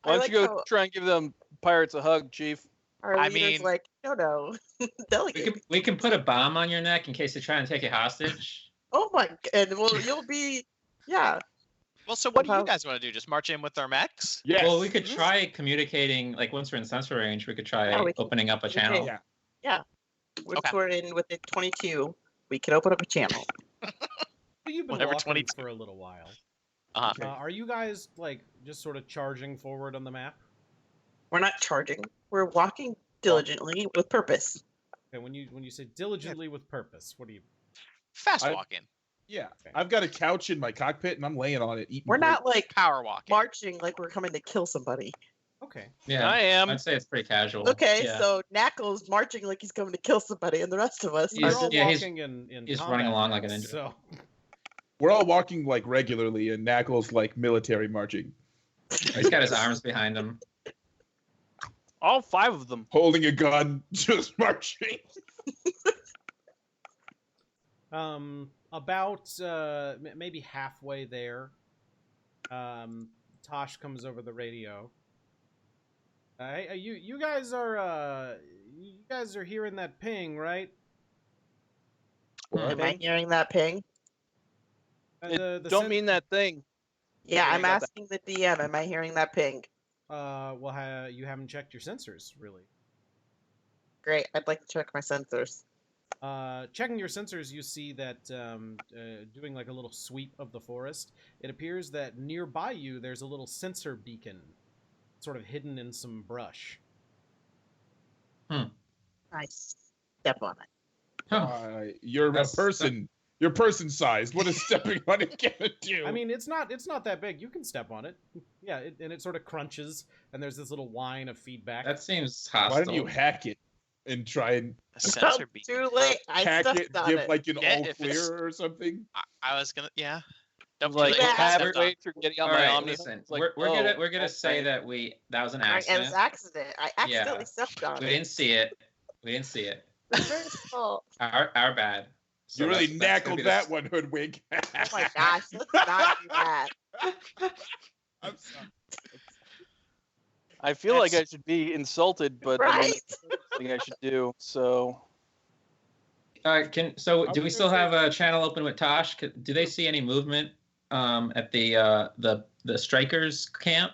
Why don't like you go how try and give them pirates a hug, Chief? our I leader's mean- like, no, delegate. We can put a bomb on your neck in case they try and take you hostage. Oh my, and well, you'll be, yeah. Well, so what do you Somehow- guys want to do? Just march in with our mechs? Yes. Well, we could try communicating, like once we're in sensor range, we could try Yeah, we can- opening up a we can- channel. Yeah. Once Okay. we're in within 22, we can open up a channel. Well, you've been Whatever, walking 22. for a little while. Uh-huh. Are you guys like just sort of charging forward on the map? We're not charging. We're walking diligently with purpose. Okay, when you say diligently with purpose, what do you? Fast I- walking, Yeah. I've got a couch in my cockpit and I'm laying on it eating. We're not grapes. like power walking. marching like we're coming to kill somebody. Okay. Yeah, I am. I'd say it's pretty casual. Okay, Yeah. so Knackle's marching like he's coming to kill somebody, and the rest of us You're He's- are all just yeah, he's- walking in he's combat running along like an mode, ninja. So We're all walking like regularly and Knackle's like military marching. He's got his arms behind him. All 5 of them. Holding a gun, just marching. about maybe halfway there, Tosh comes over the radio. Hey, you guys are hearing that ping, right? Am I hearing that ping? The Don't mean that thing. Yeah, Yeah, I I'm got that. asking the DM. Am I hearing that ping? well, you haven't checked your sensors, really. Great. I'd like to check my sensors. Checking your sensors, you see that doing like a little sweep of the forest, it appears that nearby you there's a little sensor beacon, sort of hidden in some brush. Nice. Step on it. Huh. You're That's- a person. You're person-sized. What is stepping on it gonna do? I mean, it's not that big. You can step on it. Yeah, and it sort of crunches, and there's this little whine of feedback. That seems hostile. why don't you hack it and try and A sensor beat. Too late. I hack stepped it, on give it. like an Yeah, all if it's- clear or something? I was gonna, yeah. Don't Like Yeah. halfway through getting out All my right, Omni. listen. It's like, we're oh, gonna say okay. that was an Right, and accident. it's accident. I accidentally Yeah. stepped on We it. didn't see it. We didn't see it. It's very small. Our bad. So You really that's gonna knackled be that one, Hoodwink. Oh my gosh, let's not do that. I'm sorry. I feel like I should be insulted, but I mean, Right? it's the thing I should do. So Do we still have a channel open with Tosh? Do they see any movement at the strikers camp?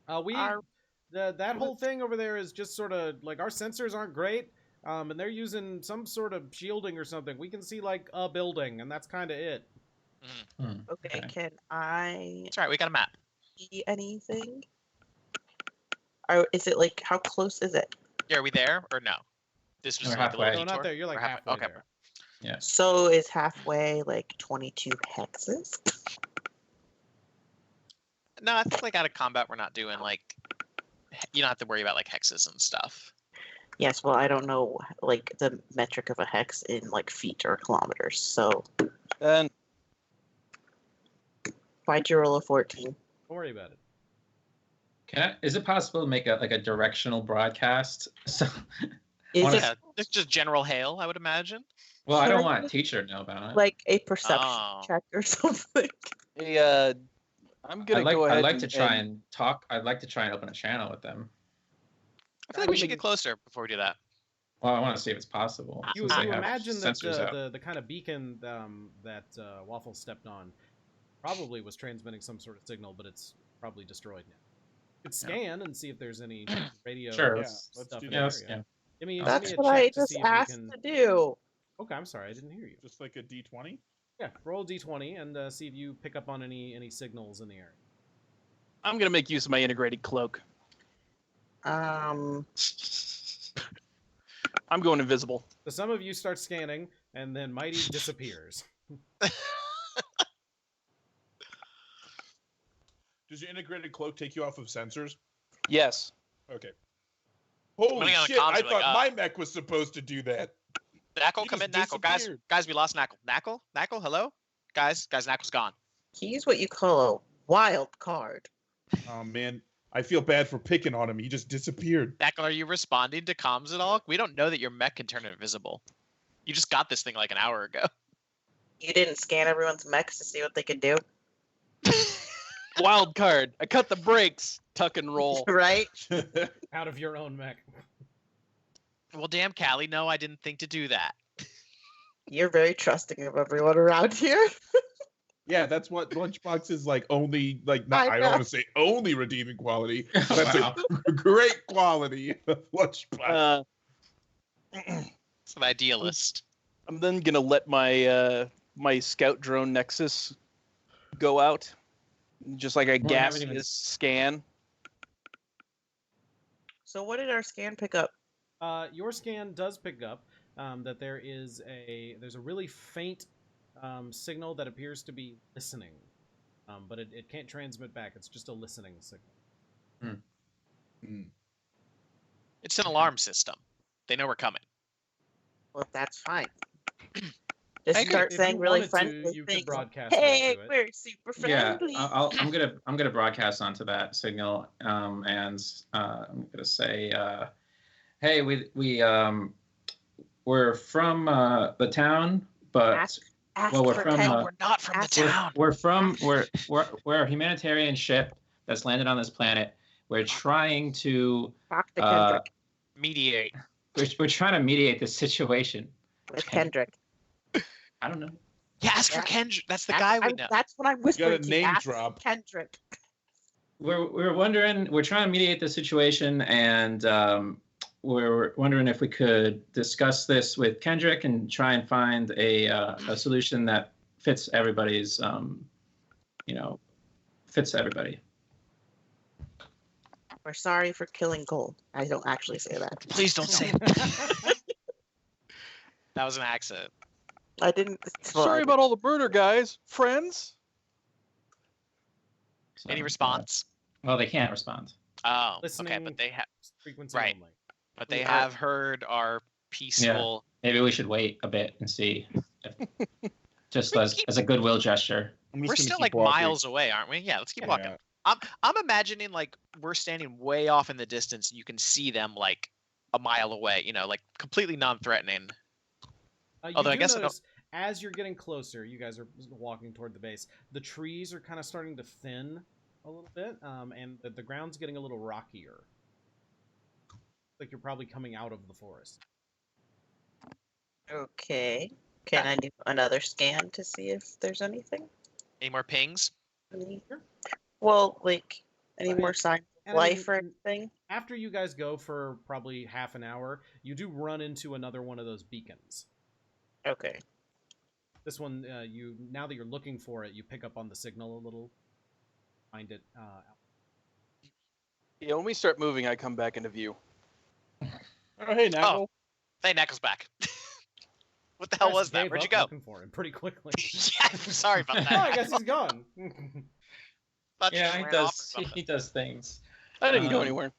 Our- that whole thing over there is just sort of like our sensors aren't great, and they're using some sort of shielding or something. We can see like a building, and that's kind of it. Okay, Okay. can I It's all right. We got a map. see anything? Or is it like, how close is it? Yeah, are we there or no? This was We're like a little halfway. No, not detour? there. You're like We're halfway okay. there. So is halfway like 22 hexes? No, I think like out of combat, we're not doing like. You don't have to worry about like hexes and stuff. Yes, well, I don't know like the metric of a hex in like feet or kilometers. So And why'd you roll a 14? Don't worry about it. Is it possible to make a directional broadcast? So, Is wanna- it Yeah, it's just general hail, I would imagine. well, I Can don't I want a just- teacher to know about it. like a perception Oh. check or something? I'm gonna go ahead. I'd like to try and talk. I'd like to try and open a channel with them. I feel like we should get closer before we do that. Well, I want to see if it's possible. You since they have imagine that sensors out. the kind of beacon that Waffle stepped on probably was transmitting some sort of signal, but it's probably destroyed now. You could scan and see if there's any radio Sure, let's stuff do in that. the Yes, area. yeah. Give me That's a what I check to just see if we asked can... to do. Okay, I'm sorry, I didn't hear you. Just like a D20. Yeah, roll a d20 and see if you pick up on any signals in the area. I'm gonna make use of my integrated cloak. Um, I'm going invisible. So some of you start scanning, and then Mighty disappears. Does your integrated cloak take you off of sensors? Yes. Okay. Holy Running on the shit! comms, I like, thought my mech was supposed to do that. Knackle, He come in, just Knackle. Guys, disappeared. we lost Knackle. Knackle, hello? Guys, Knackle's gone. he's what you call a wild card. Oh man, I feel bad for picking on him. He just disappeared. Knackle, are you responding to comms at all? We don't know that your mech can turn invisible. You just got this thing like an hour ago. You didn't scan everyone's mechs to see what they could do, Wild card. I cut the brakes. Tuck and roll. right? Out of your own mech. Well, damn, Callie, no, I didn't think to do that. You're very trusting of everyone around here. Yeah, that's what Lunchbox is like. Only like not, I I don't know. want to say only redeeming quality. But that's Wow. a great quality of Lunchbox. It's an idealist. I'm then gonna let my my scout drone Nexus go out, just like a Well, I haven't gaseous even- scan. So what did our scan pick up? Your scan does pick up that there's a really faint signal that appears to be listening, but it can't transmit back. It's just a listening signal. It's an alarm system. They know we're coming. Well, that's fine. Just I agree. start If saying you really wanted to, friendly you could things. broadcast Hey, that to it. we're super Yeah, friendly. I'm gonna broadcast onto that signal, and I'm gonna say, hey, we're from the town, but Ask well, we're for from, Ken. No, we're not from the Ask- town. we're a humanitarian ship that's landed on this planet. We're trying to Talk to Kendrick. Mediate. we're trying to mediate this situation. With Kendrick. I don't know. Yeah, ask for Yeah. Kendrick. That's the guy we know. That's what I'm whispering to you. name Ask drop. Kendrick. We're wondering. We're trying to mediate the situation, and we're wondering if we could discuss this with Kendrick and try and find a solution that fits everybody's, fits everybody. We're sorry for killing Gold. I don't actually say that. Please don't say that. That was an accident. I didn't. Sorry about all the murder, guys. Friends. So, Any response? Well, they can't respond. Oh, okay, Listening but they have, frequency Right. only. but they Yeah. have heard our peaceful. Maybe we should wait a bit and see. Just as a goodwill gesture. I'm just We're gonna still keep like walking. miles away, aren't we? Yeah, let's keep walking. Yeah. I'm imagining like we're standing way off in the distance. You can see them like a mile away. Like completely non-threatening. You Although I do guess I don't- notice, as you're getting closer, you guys are walking toward the base. The trees are kind of starting to thin a little bit, and the ground's getting a little rockier. Like you're probably coming out of the forest. Okay. Can I do another scan to see if there's anything? Any more pings? Well, like any Right. more signs of And I life or mean, anything? After you guys go for probably half an hour, you do run into another one of those beacons. Okay. This one, now that you're looking for it, you pick up on the signal a little, find it. Yeah, when we start moving, I come back into view. Oh, hey, Knackle. Hey, Knackle's back. What the hell Guys was that? gave Where'd you up go? Looking for him pretty quickly. Yeah, I'm sorry about that. Oh, I guess he's gone. Thought you Yeah, just he ran off or does. something. He does things. I didn't go Um, anywhere.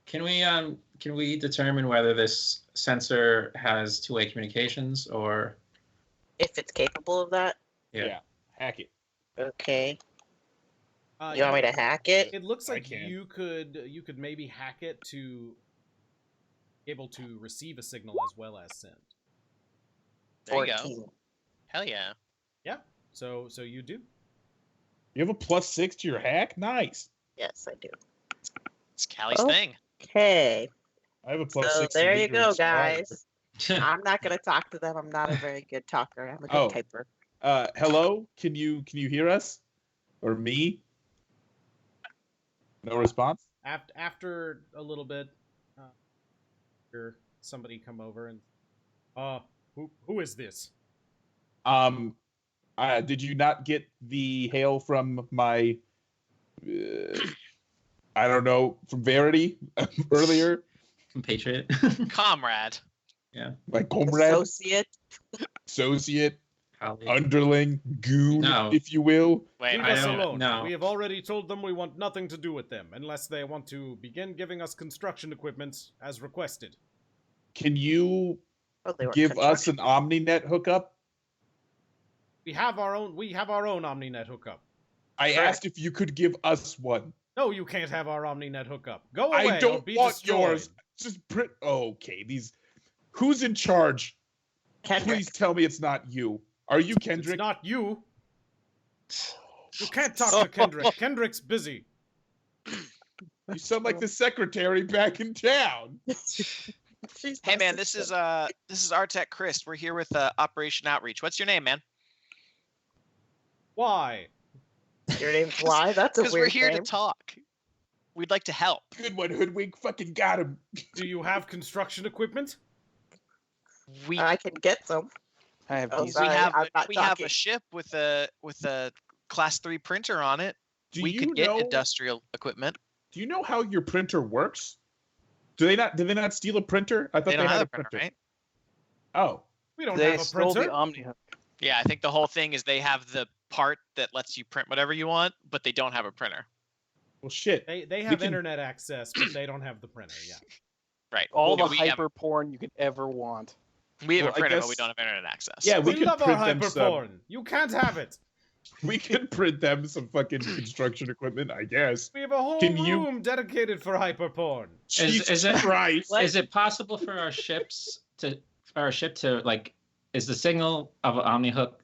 Can we determine whether this sensor has two-way communications or? If it's capable of that. Yeah. Hack it. Okay. You want me to hack it? It looks I like can. you could maybe hack it to be able to receive a signal as well as send. There you 14. go. Hell yeah. Yeah. So you do. You have a +6 to your hack? Nice. Yes, I do. It's Callie's Oh. thing. Okay. I have a +6. So to there you reader go, and scribe. guys. I'm not gonna talk to them. I'm not a very good talker. I'm a good Oh. typer. Hello? Can you hear us? Or me? No response? After a little bit, hear somebody come over and, who is this? Did you not get the hail from my, I don't know, from Verity earlier? Compatriot. Comrade. My comrade, Associate. associate, underling, goon, No. if you will. Wait, Leave I us don't alone. know. We have already told them we want nothing to do with them unless they want to begin giving us construction equipment as requested. Can you Oh, they were give us construction. an OmniNet hookup? We have our own OmniNet hookup. I Correct. asked if you could give us one. No, you can't have our OmniNet hookup. Go away. I or don't be want destroyed. yours. Just print. Okay, these. Who's in charge? Kendrick. Please tell me it's not you. Are you It's Kendrick? not you. You can't talk to Kendrick. Kendrick's busy. You sound like the secretary back in town. She's Hey my man, this sister. is Artec Chris. We're here with Operation Outreach. What's your name, man? Why? Your name's why? That's a Because weird we're here name. to talk. We'd like to help. Good one, Hoodwink. Fucking got him. Do you have construction equipment? We I can get some. I have Oh, these. sorry, we have I'm not we have talking. a ship with a class 3 printer on it. Do We you could get know? industrial equipment. Do you know how your printer works? Do they not? Did they not steal a printer? I thought They don't had have a a printer, right? Oh, We don't They have a stole printer. the OmniHook. Yeah, I think the whole thing is they have the part that lets you print whatever you want, but they don't have a printer. well, shit. They have can- internet access, but they don't have the printer. Yeah. Right. All Well, the we have, hyper porn you could ever want. we have Well, a I printer, but we guess- don't have internet access. Yeah, we We could love our print them hyperporn. You can't have it. We could print them some fucking construction equipment, I guess. We have a whole Can you- room dedicated for hyperporn. Jesus it- Christ. Is it possible for our ship to like? Is the signal of an OmniHook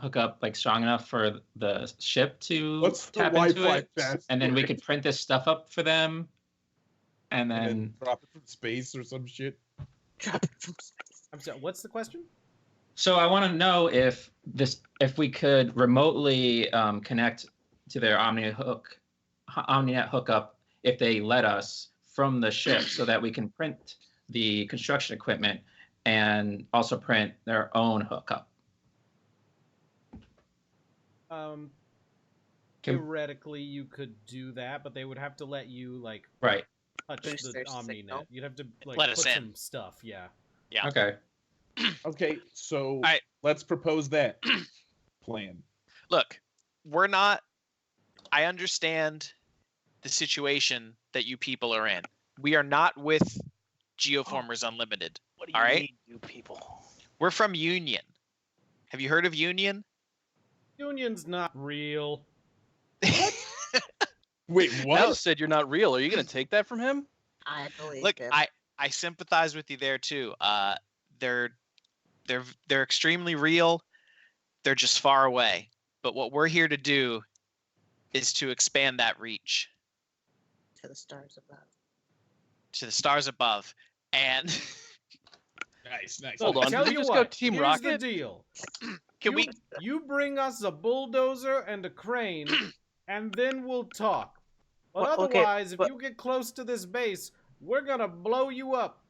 hook up like strong enough for the ship to What's the tap into Wi-Fi it? password? And then we could print this stuff up for them, and And then then drop it from space or some shit. Drop it from space. I'm sorry. What's the question? so I want to know if we could remotely connect to their OmniNet hookup if they let us from the ship, so that we can print the construction equipment and also print their own hookup. Um, Can- theoretically, you could do that, but they would have to let you like Right. touch Boost the their OmniNet. signal. You'd have to like Let put us in. some stuff. Yeah. Yeah. Okay. Okay, so right. let's propose that plan. Look, we're not. I understand the situation that you people are in. We are not with Geoformers Unlimited. What do All right. mean, you people? We're from Union. Have you heard of Union? Union's not real. Wait, I what? just said you're not real. Are you gonna take that from him? I believe Look, him. I sympathize with you there too. They're extremely real. They're just far away. But what we're here to do is to expand that reach To the stars above. to the stars above. And Nice, nice. Hold on, Tell did we you just what, go Team here's Rocket? the deal. can we You bring us a bulldozer and a crane, and then we'll talk. But Well, okay, otherwise, if but- you get close to this base, we're gonna blow you up.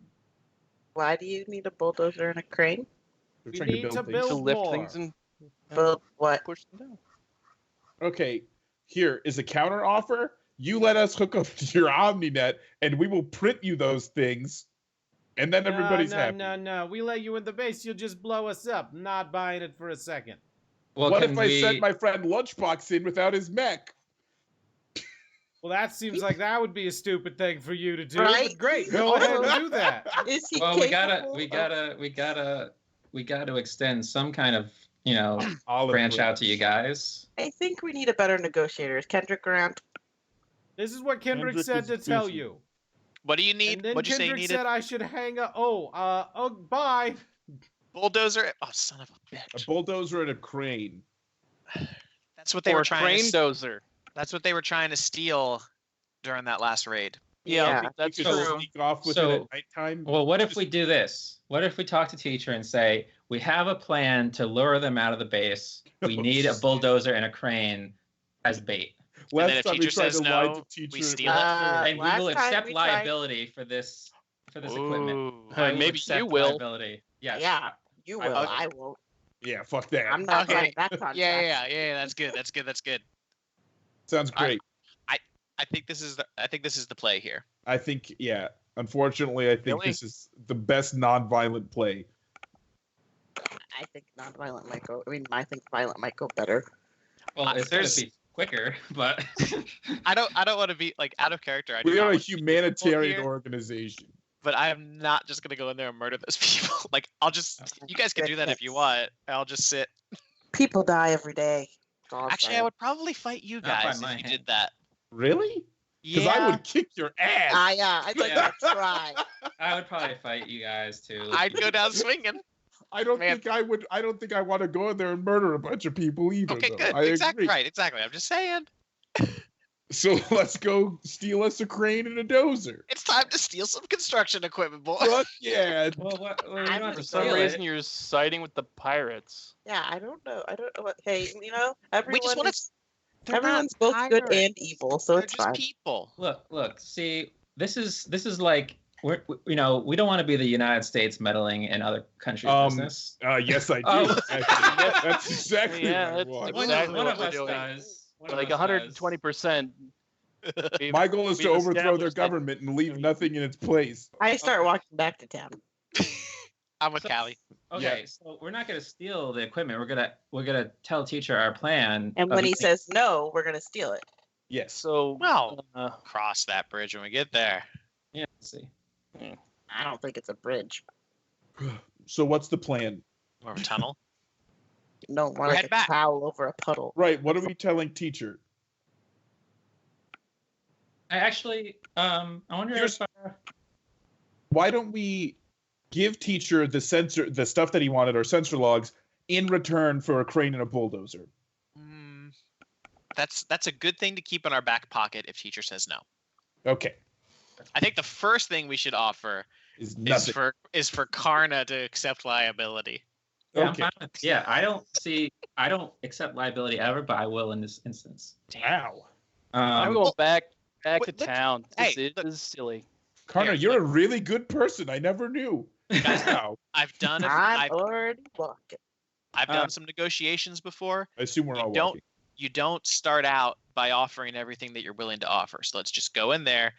Why do you need a bulldozer and a crane? We're we trying need to things. build- To lift more. things and Build what? push them down. Okay, here is a counter offer. You let us hook up to your OmniNet, and we will print you those things, and then everybody's happy. No. We let you in the base, you'll just blow us up. Not buying it for a second. Well, What can if I we? sent my friend Lunchbox in without his mech? Well, that seems like that would be a stupid thing for you to do. Right? But great, go ahead and do that. Is he Well, we capable gotta extend some kind of, Olive branch out to branch. you guys. I think we need a better negotiator. Is Kendrick around? This is what Kendrick Kendrick said is to tell busy. you. What do you And need? then What'd you say you Kendrick needed? said I should hang up. Oh, bye. Bulldozer. Oh, son of a A bitch. bulldozer and a crane. That's what they Or were a trying. crane dozer. That's what they were trying to steal during that last raid. Yeah, Yeah. that's You could true. sneak off with So- it at nighttime. Well, what if we do this? What if we talk to teacher and say, we have a plan to lure them out of the base. We need a bulldozer and a crane as bait. And then Last if time we teacher tried says to lie no, to teacher. we steal it. And we Last will time accept we tried- liability for this equipment. Ooh. I will Maybe accept you will. liability. Yes. Yeah, you I will. will. I won't. Yeah, fuck that. I'm not Okay. signing that contract. Yeah. That's good. That's good. That's good. Sounds great. I think this is the play here. I think, yeah. Unfortunately, I think Really? this is the best non-violent play. I think non-violent might go. I think violent might go better. Well, it's going There's- to be quicker, but I don't want to be like out of character. I do We not are a want to be difficult humanitarian here, organization. but I am not just gonna go in there and murder those people. Like you guys can do that if you want. I'll just sit. People die every day. That's all I'm Actually, I saying. would probably fight you Not by guys my if you hand. did that. Really? Because Yeah. I would kick your ass. I'd like Yeah. to try. I would probably fight you guys too. I'd go down swinging. I don't Man. think I would. I don't think I want to go in there and murder a bunch of people either. Okay, though. good. I Exactly agree. right. Exactly. I'm just saying. So let's go steal us a crane and a dozer. It's time to steal some construction equipment, boy. Fuck yeah! Well, we I'm don't have For to some steal reason, it. you're siding with the pirates. Yeah, I don't know. What. Hey, everyone. We just want is- to. everyone's both good and evil, so They're it's just fine. people. Look. See, this is like we don't want to be the United States meddling in other countries' business. Yes, I do. Oh. Actually. That's exactly Yeah, what I that's want. exactly One what of we're us doing. does. One of Like us does. 120%. My goal is to We've overthrow their established that- government and leave nothing in its place. I start walking back to town. I'm with So- Callie. Okay, so we're not gonna steal the equipment. We're gonna tell teacher our plan. And of when he making- says no, we're gonna steal it. Yes. So, Well, cross that bridge when we get there. yeah, let's see. I don't think it's a bridge. So what's the plan? More of a tunnel. No, more We're like heading a back. towel over a puddle. Right. What are we telling teacher? I actually, I wonder Here's- if Why don't we give teacher the stuff that he wanted, or sensor logs, in return for a crane and a bulldozer? Mm, that's a good thing to keep in our back pocket if teacher says no. Okay. I think the first thing we should offer Is is nothing. for Karna to accept liability. yeah, I'm Okay. fine with- yeah, I don't accept liability ever, but I will in this instance. Wow. I'm Um, going back to wait, look- town. This hey, look. is silly. Connor, Here, you're a really good person. I never knew. Wow. I've done it. I'm already walking. I've done some negotiations before. I assume we're You all don't- walking. You don't start out by offering everything that you're willing to offer. So let's just go in there,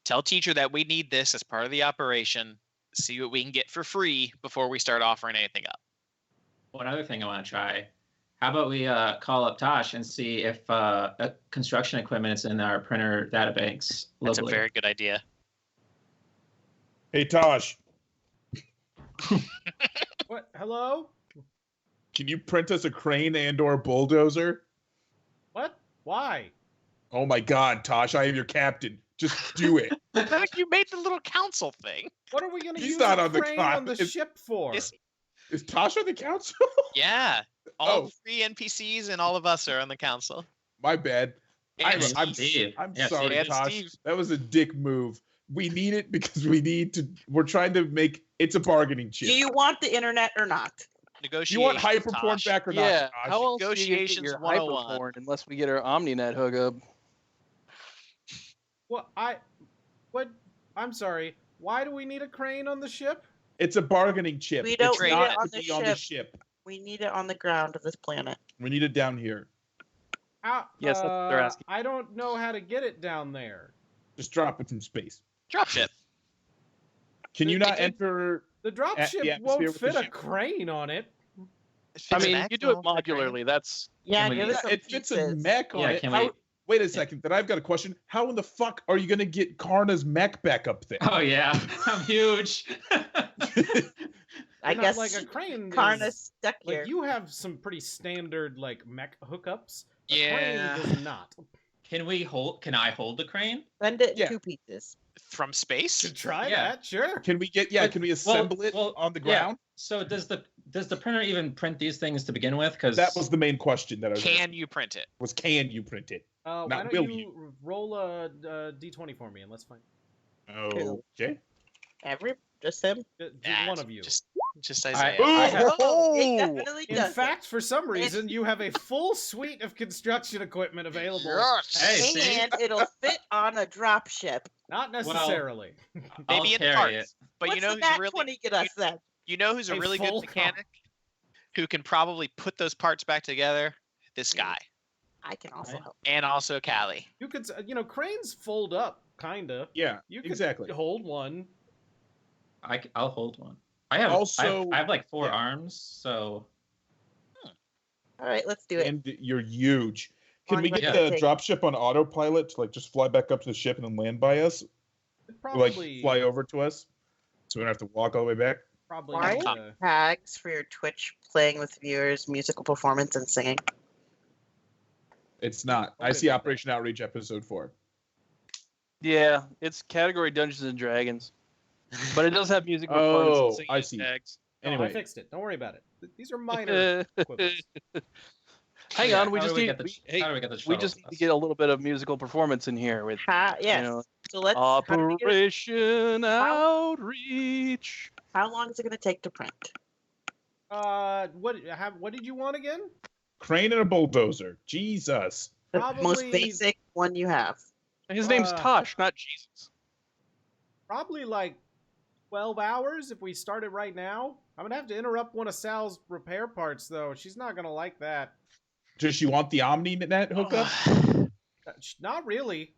tell teacher that we need this as part of the operation, see what we can get for free before we start offering anything up. one other thing I want to try. How about we call up Tosh and see if construction equipment is in our printer databanks That's locally. a very good idea. Hey, Tosh, What? Hello? can you print us a crane and/or bulldozer? What? Why? Oh my God, Tosh, I am your captain. Just do it. Like you made the little council thing. What are we gonna He's use not a on the crane con- on the it's- ship for? Is- Is Tosh on the council? Yeah. All Oh. 3 NPCs and all of us are on the council. My bad. And I'm Steve. Yeah, sorry, Steve. And Tosh. Steve. That was a dick move. We need it because we need to. We're trying to make it's a bargaining chip. Do you want the internet or not? Do you negotiations. want hyperporn Tosh. back or Yeah, not? Tosh? how else do you get Negotiations your 101. hyperporn unless we get our OmniNet hookup? What? I'm sorry. Why do we need a crane on the ship? It's a bargaining chip. We don't it's need not it on to the be on the ship. ship. We need it on the ground of this planet. We need it down here. Yes, that's what they're asking. I don't know how to get it down there. Just drop it from space. Dropship. Can you They not do- enter? The drop The ship atmosphere won't with the fit a ship. crane on it. It I fits an mean, you do it axle, the crane. modularly. That's Yeah, Can we- give us some It fits a pieces. mech on Yeah, it. can How- we Wait a second. Then I've got a question. How in the fuck are you gonna get Karna's mech back up there? Oh yeah, I'm huge. I guess like a crane. Karna's stuck Like here. you have some pretty standard like mech hookups. A Yeah. crane does not. Can I hold the crane? Bend it in Yeah. 2 pieces. From space? Should try Yeah. that, sure. Can we get? But- Can we assemble it well, on the yeah. ground? So does the printer even print these things to begin with? Because That was the main question that I was. Can you print it? Was can you print it? Why Not don't will you roll a d20 for me and let's find. Okay. Just him. Nah, One of you. Just Isaiah. It definitely In does. fact, for some reason, you have a full suite of construction equipment available. Hey, see? And it'll fit on a drop ship. Not necessarily. I'll Maybe in carry parts. it. But What's you know the who's nat really 20 get us then? you know who's a A really good full car. mechanic who can probably put those parts back together? This guy. I can also Right. help. And also Callie. You could, cranes fold up, kinda. Yeah. You could Exactly. hold one. I'll hold one. I have Also- I have like 4 yeah. arms, so All right, let's do it. And you're huge. Can On we what get you the take. dropship on autopilot to like just fly back up to the ship and then land by us? It'd Or, Probably like fly over to us, so we don't have to walk all the way back. Probably. Why? need to- Tags for your Twitch playing with viewers, musical performance, and singing. It's not. I Okay, see okay. Operation Outreach episode 4. Yeah, it's category Dungeons and Dragons, but it does have music performance Oh, and singing I see. tags. No, I Anyway, fixed it. Don't worry about it. These are minor quibbles. Hang Yeah, on, we how just do we need. get the- how do we get the We shuttle just need to bus? get a little bit of musical performance in here with Yes. know, So let's. How, do we get it- Operation Outreach. how long is it going to take to print? What did you want again? crane and a bulldozer. Jesus. The Probably- most basic one you have. His name's Tosh, not Jesus. Probably like 12 hours if we started right now. I'm gonna have to interrupt one of Sal's repair parts though. She's not gonna like that. Does she want the OmniNet hookup? Not really.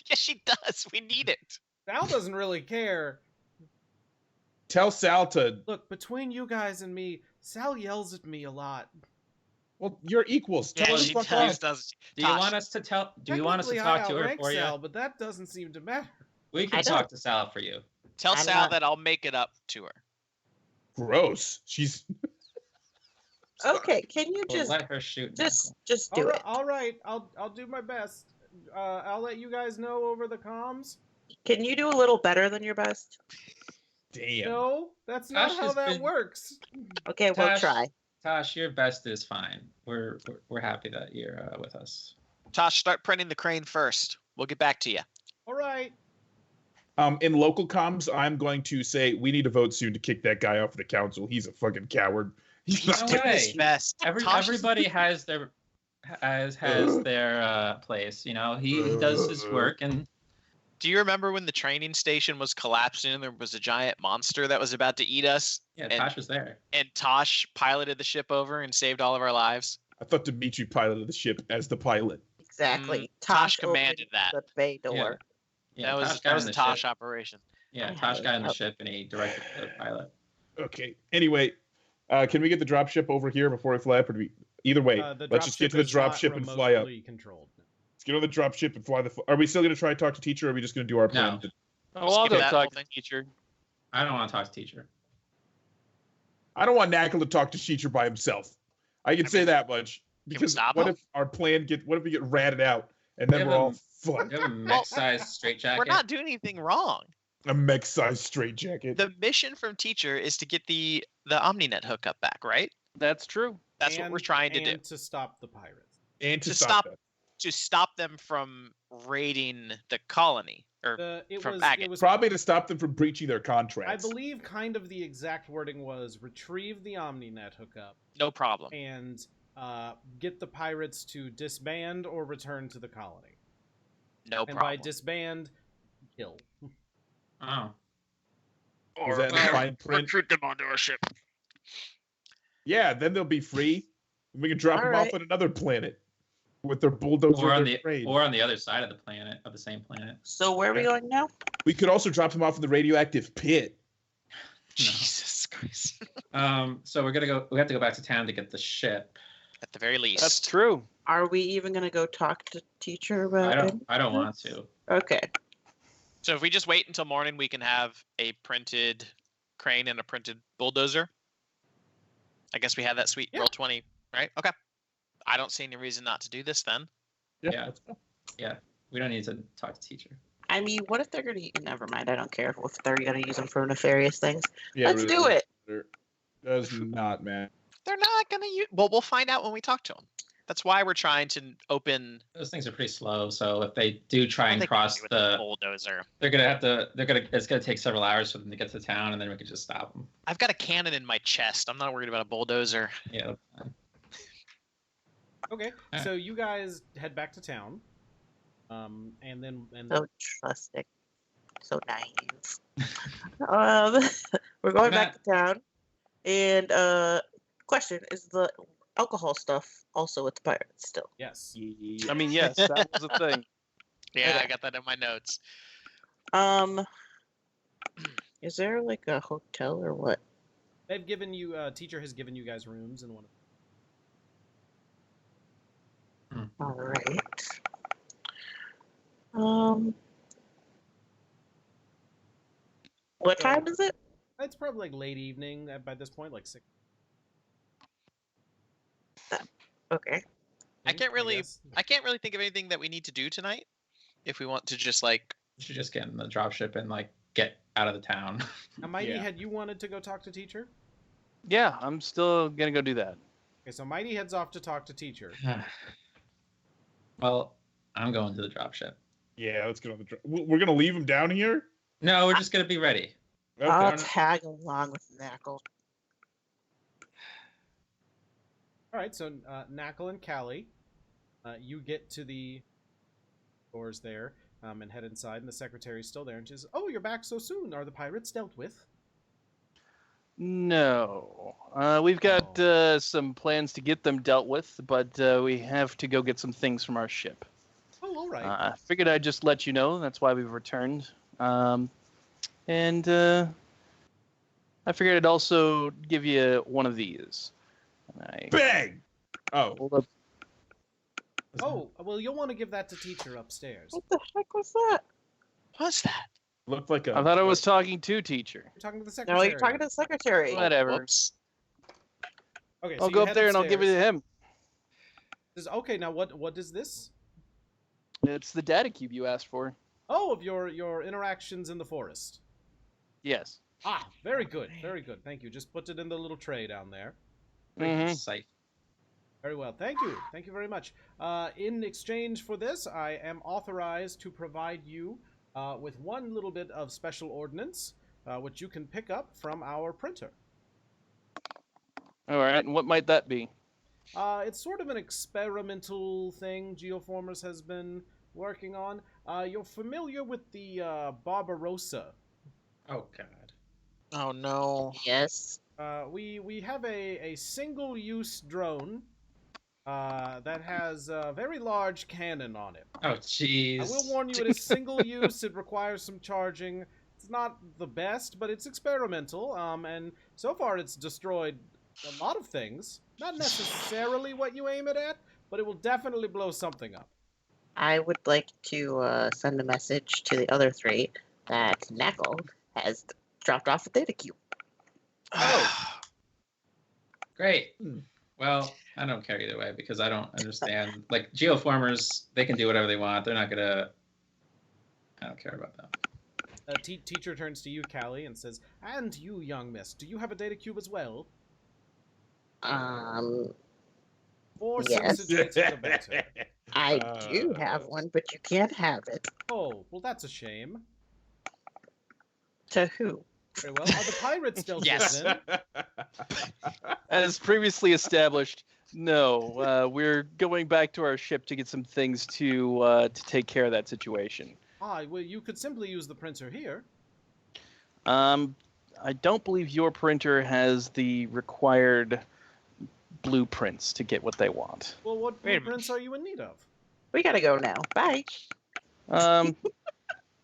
Yes, she does. We need it. Sal doesn't really care. Tell Sal to. Look, between you guys and me, Sal yells at me a lot. Well, you're equals. Yeah, Tell her she to fuck does, off. doesn't she? Do you Tosh, want us to tell? Do you want us to Technically, talk I to her outrank for you? Sal, but that doesn't seem to matter. We I can don't- talk to Sal for you. Tell I'm Sal not- that I'll make it up to her. Gross. She's. Okay, can you We'll just let her shoot. just do it? All right. I'll do my best. I'll let you guys know over the comms. Can you do a little better than your best? Damn. No, that's not Tosh how has that been- works. Okay, we'll Tosh, try. Tosh, your best is fine. We're happy that you're with us. Tosh, start printing the crane first. We'll get back to you. All right. In local comms, I'm going to say we need to vote soon to kick that guy off the council. He's a fucking coward. He's He's not No doing way. his best. Tosh is- Everybody has their place. You know, he does his work, and Do you remember when the training station was collapsing and there was a giant monster that was about to eat us? yeah, And- Tosh was there. And Tosh piloted the ship over and saved all of our lives. I thought Dimitri piloted the ship as the pilot. Exactly. Tosh opened commanded that. the bay door. Yeah, that was Tosh got that in was the a Tosh ship. operation. Yeah, I Tosh had got it in the up. ship and he directed the pilot. Okay. Anyway, can we get the dropship over here before we fly up? Or do we? Either way, The let's just get to the is not dropship and fly up. remotely controlled. Let's get on the dropship and fly the. Are we still going to try to talk to teacher? Or are we just going to do our plan? No. Oh, I'll skip go that talk whole to thing. the teacher. I don't want to talk to teacher. I don't want Knackle to talk to teacher by himself. I can say that much because stop what him? if our plan what if we get ratted out and then Give we're all him- fucked? You have a mech-sized straitjacket. We're not doing anything wrong. A mech-sized straitjacket. The mission from teacher is to get the OmniNet hookup back, right? That's true. That's what we're trying to do. And to stop the pirates. And to stop stop- that. To stop them from raiding the colony. Or It From was, Agate. it was Probably to stop them from breaching their I contracts. believe kind of the exact wording was retrieve the OmniNet hookup no problem. and get the pirates to disband or return to the colony. No And by problem. disband, kill. Oh. Is that in the fine print? Recruit them onto our ship. Yeah, then they'll be free. And we can drop them Alright. off on another planet with their bulldozer Or on and the their trade. other side of the planet, of the same planet. So where are we going now? We could also drop them off in the radioactive pit. Jesus Christ. So we have to go back to town to get the ship. At the very least. That's true. Are we even gonna go talk to teacher about it? I don't want to. Okay. So if we just wait until morning, we can have a printed crane and a printed bulldozer. I guess we had that sweet Yeah. roll 20, right? Okay. I don't see any reason not to do this then. Yeah. let's go. Yeah. We don't need to talk to teacher. I mean, what if they're gonna? Never mind. I don't care if they're gonna use them for nefarious things. Yeah, Let's do it. Does not, man. They're not going to use... Well, we'll find out when we talk to them. That's why we're trying to open... Those things are pretty slow, so if they do try and What are they cross gonna do with the, bulldozer. they're gonna have to. It's gonna take several hours for them to get to town, and then we can just stop them. I've got a cannon in my chest. I'm not worried about a bulldozer. Yeah. Okay, Alright. so you guys head back to town. And then So trusting, so naive. We're going back to town, and question: is the alcohol stuff also with the pirates still? yes. I mean, yes, that was a thing. Yeah, Okay. I got that in my notes. Is there like a hotel or what? They've given you teacher has given you guys rooms in one of All right. What time is it? It's probably like late evening by this point, like 6. Okay. I can't really guess. I can't really think of anything that we need to do tonight. If we want to just like We should just get in the dropship and like get out of the town. Now, Mighty, Yeah. had you wanted to go talk to teacher? Yeah, I'm still gonna go do that. Okay, so Mighty heads off to talk to teacher. Well, I'm going to the dropship. Yeah, let's get on the. We're gonna leave him down here. No, we're just gonna be ready. Okay. I'll tag along with Knackle. All right, so Knackle and Callie, you get to the doors there and head inside, and the secretary's still there, and she says, "Oh, you're back so soon. Are the pirates dealt with?" No, we've got some plans to get them dealt with, but we have to go get some things from our ship. Oh, all right. I figured I'd just let you know. That's why we've returned. And I figured I'd also give you one of these. And Bang! Oh, hold up. Oh, well, you'll want to give that to teacher upstairs. What the heck was that? what's that? looked like a. I thought I was talking to teacher. You're talking to the No, secretary. you're talking to the secretary. Whatever. Whoops. Okay, so I'll you go up head there and I'll give it to upstairs. him. Okay, now what is this? It's the data cube you asked for. Oh, of your interactions in the forest. Yes. Ah, very good, very good. Thank you. Just put it in the little tray down there. Mhm. Safe. Very well. Thank you. Thank you very much. In exchange for this, I am authorized to provide you with one little bit of special ordnance, which you can pick up from our printer. All right. And what might that be? It's sort of an experimental thing Geoformers has been working on. You're familiar with the Barbarossa. Oh God. Oh no. Yes. We have a single-use drone that has a very large cannon on it. Oh jeez. I will warn you, it is single-use. It requires some charging. It's not the best, but it's experimental. And so far, it's destroyed a lot of things. Not necessarily what you aim it at, but it will definitely blow something up. I would like to send a message to the other three that Knackle has dropped off a data cube. Great. Hmm. Well, I don't care either way because I don't understand. Like geoformers, they can do whatever they want. They're not gonna. I don't care about them. Teacher turns to you, Callie, and says, "And you, young miss, do you have a data cube as well? More Yes. sensitive to the better." I do have one, but you can't have it. Oh, well, that's a shame. To who? Very well. Are the pirates dealt Yes. with then? As previously established, no. We're going back to our ship to get some things to take care of that situation. Ah, well, you could simply use the printer here. I don't believe your printer has the required blueprints to get what they want. Well, what Wait a minute. blueprints are you in need of? We gotta go now. Bye.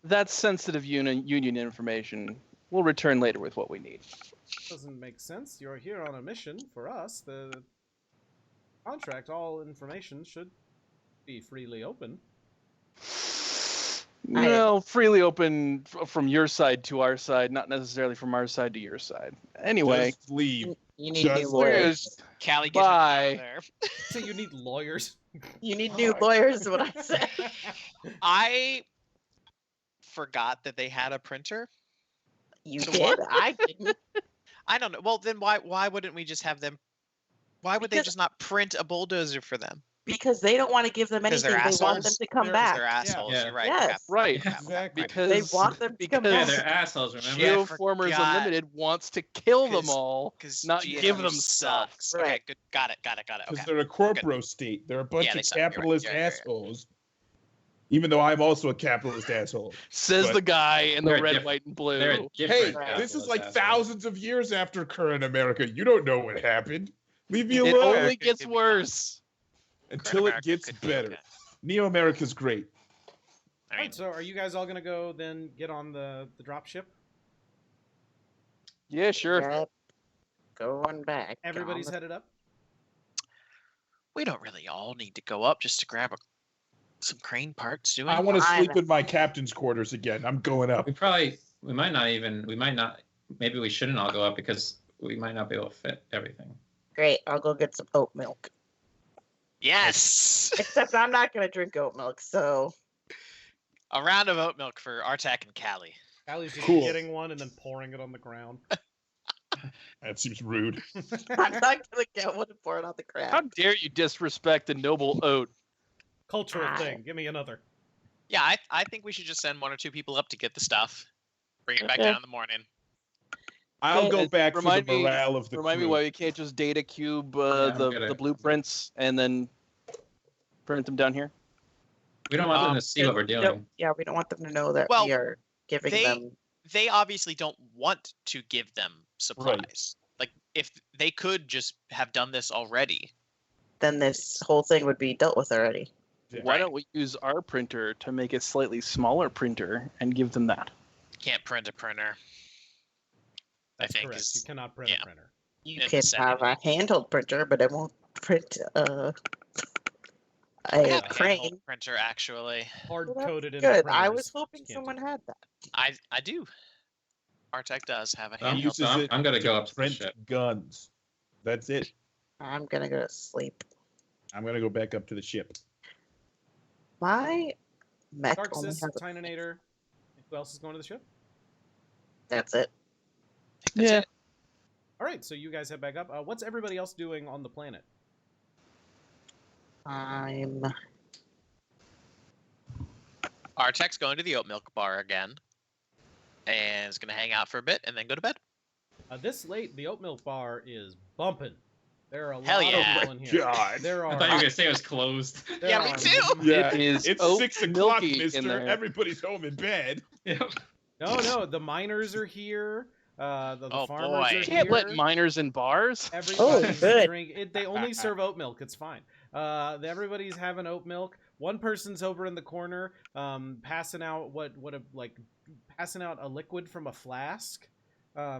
That's sensitive union information. We'll return later with what we need. Doesn't make sense. You're here on a mission for us. contract, all information should be freely open. No, freely open from your side to our side, not necessarily from our side to your side. Anyway, Just leave. You need Just new lawyers. just Callie, get him out Bye. of there. So you need lawyers. You need new lawyers, is what I said. I forgot that they had a printer. You So did. what? I didn't. I don't know. Well, then why wouldn't we just have them? Why would they Because- just not print a bulldozer for them? Because they don't want to give them 'Cause anything. they're They want them assholes. to come They're- back. They're assholes. Yeah. You're right. Yes. right. Exactly. Because They want them to come because Yeah, back. they're assholes. Remember? Yeah, I Geoformers forgot. Unlimited wants to kill them 'Cause- all, not give them stuff. sucks. Okay, Right. good. Got it. Okay. Because they're a corporo state. They're a bunch Yeah, they of suck. You're right. capitalist Yeah. assholes. Even though I'm also a capitalist asshole. Says But- the guy in the They're red, diff- white, and blue. They're Hey, different. Right. this is capitalist like assholes. thousands of years after current America. You don't know what happened. Leave me It alone only It gets could be worse. until it America gets could be better. okay. Neo America's great. I mean, Alright, so are you guys all gonna go then get on the drop ship? Yeah, sure. Yep. Going back. Everybody's on headed up? we don't really all need to go up just to grab some crane parts, do we? I want to Fine. sleep in my captain's quarters again. I'm going up. We might not, maybe we shouldn't all go up because we might not be able to fit everything. Great. I'll go get some oat milk. Yes. Except I'm not going to drink oat milk, so A round of oat milk for Artak and Callie. Allie's just Cool. getting one and then pouring it on the ground. That seems rude. I'm not going to get one and pour it on the How crowd. dare you disrespect the noble oat? Cultural Ah. thing. Give me another. Yeah, I think we should just send one or two people up to get the stuff. Bring it back Okay. down in the morning. I'll go And back for the remind me- morale of the Remind me crew. why we can't just data cube I'm the gonna- blueprints and then print them down here. We don't want them Um, to see what we're doing. Nope. Yeah, we don't want them to know that Well, we are giving they- them. They obviously don't want to give them supplies. Like if they could just have done this already. Then this whole thing would be dealt with already. Why Right. don't we use our printer to make a slightly smaller printer and give them that? Can't print a printer. That's think correct. is- You cannot print yeah. a printer. You In can the have a handheld printer, but it won't print I a have a crane. handheld printer actually. Hard Well, that's coded in Good. the I printers. was hoping Can't do someone that. had that. I do. Artek does have a Um, He handheld. uses I'm- it I'm gonna to go up to the print ship. guns. That's it. I'm gonna go to sleep. I'm gonna go back up to the ship. My mech only Sarksus, has a... Tynanator. Who else is going to the ship? That's it. That's Yeah. it. All right, so you guys head back up. What's everybody else doing on the planet? I'm Artek's going to the oat milk bar again. And is gonna hang out for a bit and then go to bed. This late, the oat milk bar is bumping. There are a Hell lot yeah. of people in here. God. There I are. thought you were gonna say it was closed. there Yeah, me are- too. Yeah, It is it's oat 6 o'clock, milky in mister. there. Everybody's home in bed. Yep. No, the miners are here. The Oh, farmers boy. are You can't here. let miners in bars. Everybody's good. They only serve oat milk. It's fine. Everybody's having oat milk. One person's over in the corner, passing out passing out a liquid from a flask,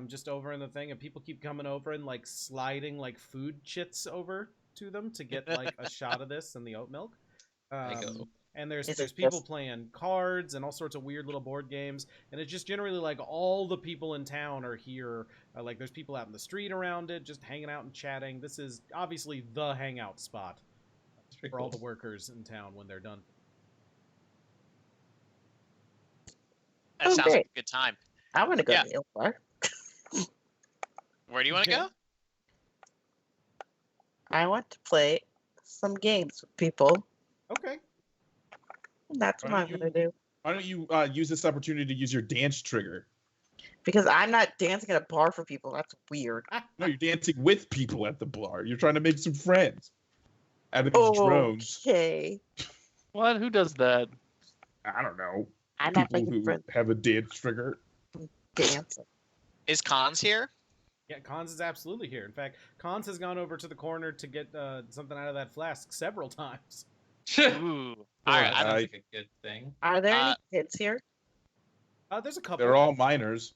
just over in the thing, and people keep coming over and like sliding like food chits over to them to get like a shot of this and the oat milk. you go. And there's Is it people just- playing cards and all sorts of weird little board games, and it's just generally like all the people in town are here. Like there's people out in the street around it, just hanging out and chatting. This is obviously the hangout spot That's pretty for all cool. the workers in town when they're done. That Oh, sounds like great. a good time. I want to go Yeah. to the oat bar. Where do you want to Okay. go? I want to play some games with people. Okay. And that's what Why I'm don't gonna do. Why don't you use this opportunity to use your dance trigger? Because I'm not dancing at a bar for people. That's weird. No, you're dancing with people at the bar. You're trying to make some friends out of Oh, these drones. Okay. What? Who does that? I don't know. I'm not People making who friends have a dance trigger. dancing. Is Cons here? Yeah, Cons is absolutely here. In fact, Cons has gone over to the corner to get something out of that flask several times. Ooh. All right. That I sounds like a good thing. Are there any Uh, kids here? There's a couple. They're all minors.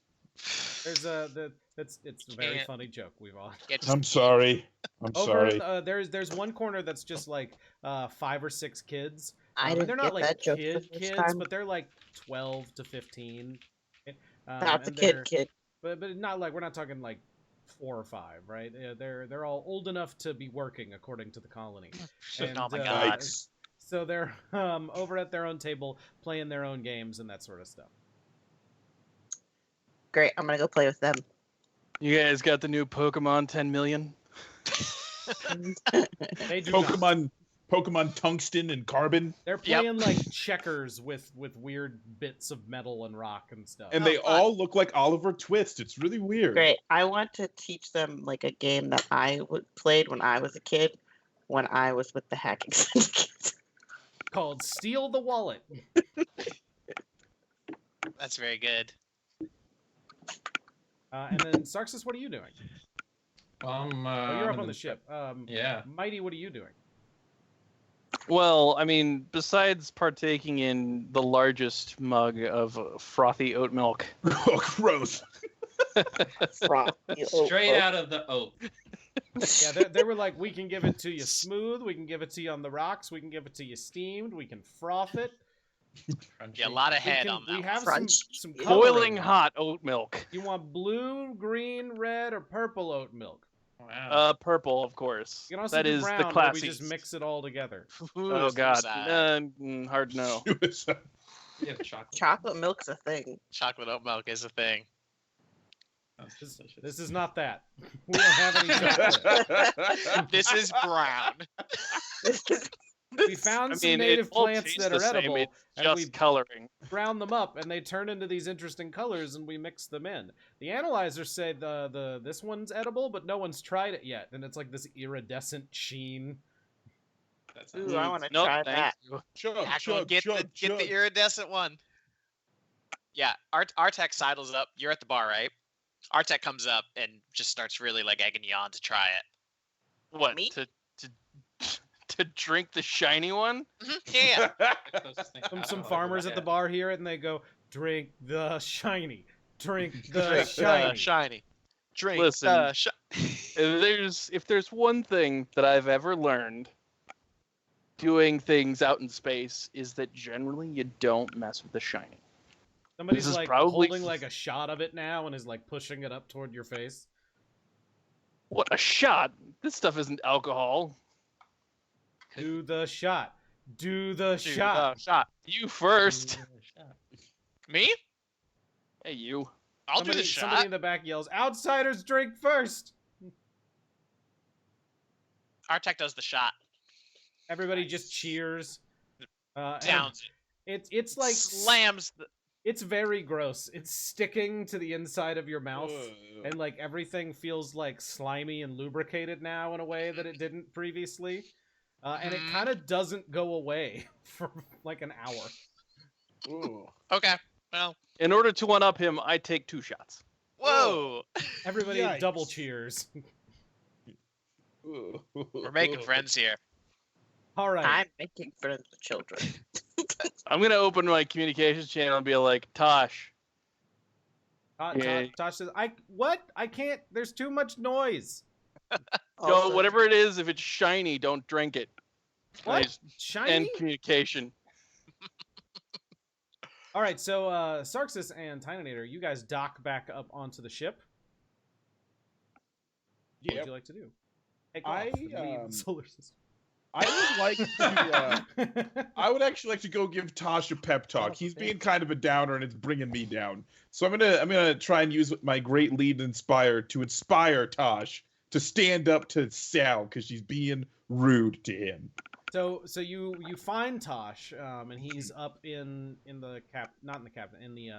There's it's a very Can't. funny joke. We've all Yeah, just I'm sorry. I'm over. sorry. There's one corner that's just like 5 or 6 kids. I And didn't they're not get like that joke the first kids, time. but they're like 12 to 15. That's a and kid. but not like we're not talking like 4 or 5, right? They're all old enough to be working according to the colony. And, oh my god. Yikes. so they're over at their own table playing their own games and that sort of stuff. Great, I'm gonna go play with them. You guys got the new Pokemon 10 million? They do not. Pokemon Tungsten and Carbon, They're playing like checkers with weird bits of metal and rock and stuff. and Oh, they fun. all look like Oliver Twist. It's really weird. Great. I want to teach them like a game that I played when I was a kid, when I was with the hacking syndicate. Called Steal the Wallet. That's very good. And then Sarksus, what are you doing? Oh, You're up on the ship. Yeah. Mighty, what are you doing? Well, I mean, besides partaking in the largest mug of frothy oat milk, Oh, gross. Straight out of the oat. Yeah, they were like, we can give it to you smooth, we can give it to you on the rocks, we can give it to you steamed, we can froth it. Yeah, a lot of We head can- on that we one. have Crunch. some boiling coloring. hot oat milk. You want blue, green, red, or purple oat milk? Wow. Purple, of course. You can also That do is brown, the where classy. we just mix it all together. Oh god, Suicide. hard no. Suicide. You have chocolate. Chocolate milk's a thing. Chocolate oat milk is a thing. That's delicious. This is not that. We don't have any chocolate. This is brown. We found I some mean, native it all plants tastes that the are same, edible, it's and just we coloring. ground them up, and they turn into these interesting colors, and we mix them in. The analyzers say this one's edible, but no one's tried it yet, and it's like this iridescent sheen. That's Ooh, I want to Nope, try thank that. you. Chug, Yeah, go chug, get chug, the chug. iridescent one. Yeah, Artec sidles up. You're at the bar, right? Artec comes up and just starts really like egging you on to try it. What Me? to drink the shiny one? Yeah. Some farmers at the bar hear it, and they go, "Drink the shiny, drink the Drink the shiny." Shiny. Drink. Listen. If there's one thing that I've ever learned doing things out in space is that generally you don't mess with the shiny. Somebody's This is like probably- holding like a shot of it now, and is like pushing it up toward your face. What a shot! This stuff isn't alcohol. Do the shot. Do the Dude, shot. shot. You first. Me? Hey, you. I'll do the Somebody shot. in the back yells, "Outsiders drink first!" Artec does the shot. Everybody just cheers. And Downs it's it. like Slams the. it's very gross. It's sticking to the inside of your mouth, Ugh. and like everything feels like slimy and lubricated now in a way that it didn't previously. And it Mhm. kind of doesn't go away for like an hour. Ooh. Okay. Well. In order to one up him, I take 2 shots. Whoa. Everybody Yikes. double cheers. We're making friends here. All right. I'm making friends with children. I'm gonna open my communications channel and be like, Tosh. Yeah. Tosh says, I can't. There's too much noise. Don't, whatever it is, if it's shiny, don't drink it. What? Please. Shiny? End communication. All right, so Sarksus and Tynanator, you guys dock back up onto the ship. What Yeah. would you like to do? Take off I, and leave the solar system. I would like to. I would actually like to go give Tosh a pep talk. He's being kind of a downer, and it's bringing me down. So I'm gonna try and use my great lead inspire to inspire Tosh to stand up to Sal because she's being rude to him. So you find Tosh, and he's up in the not in the cabin, in the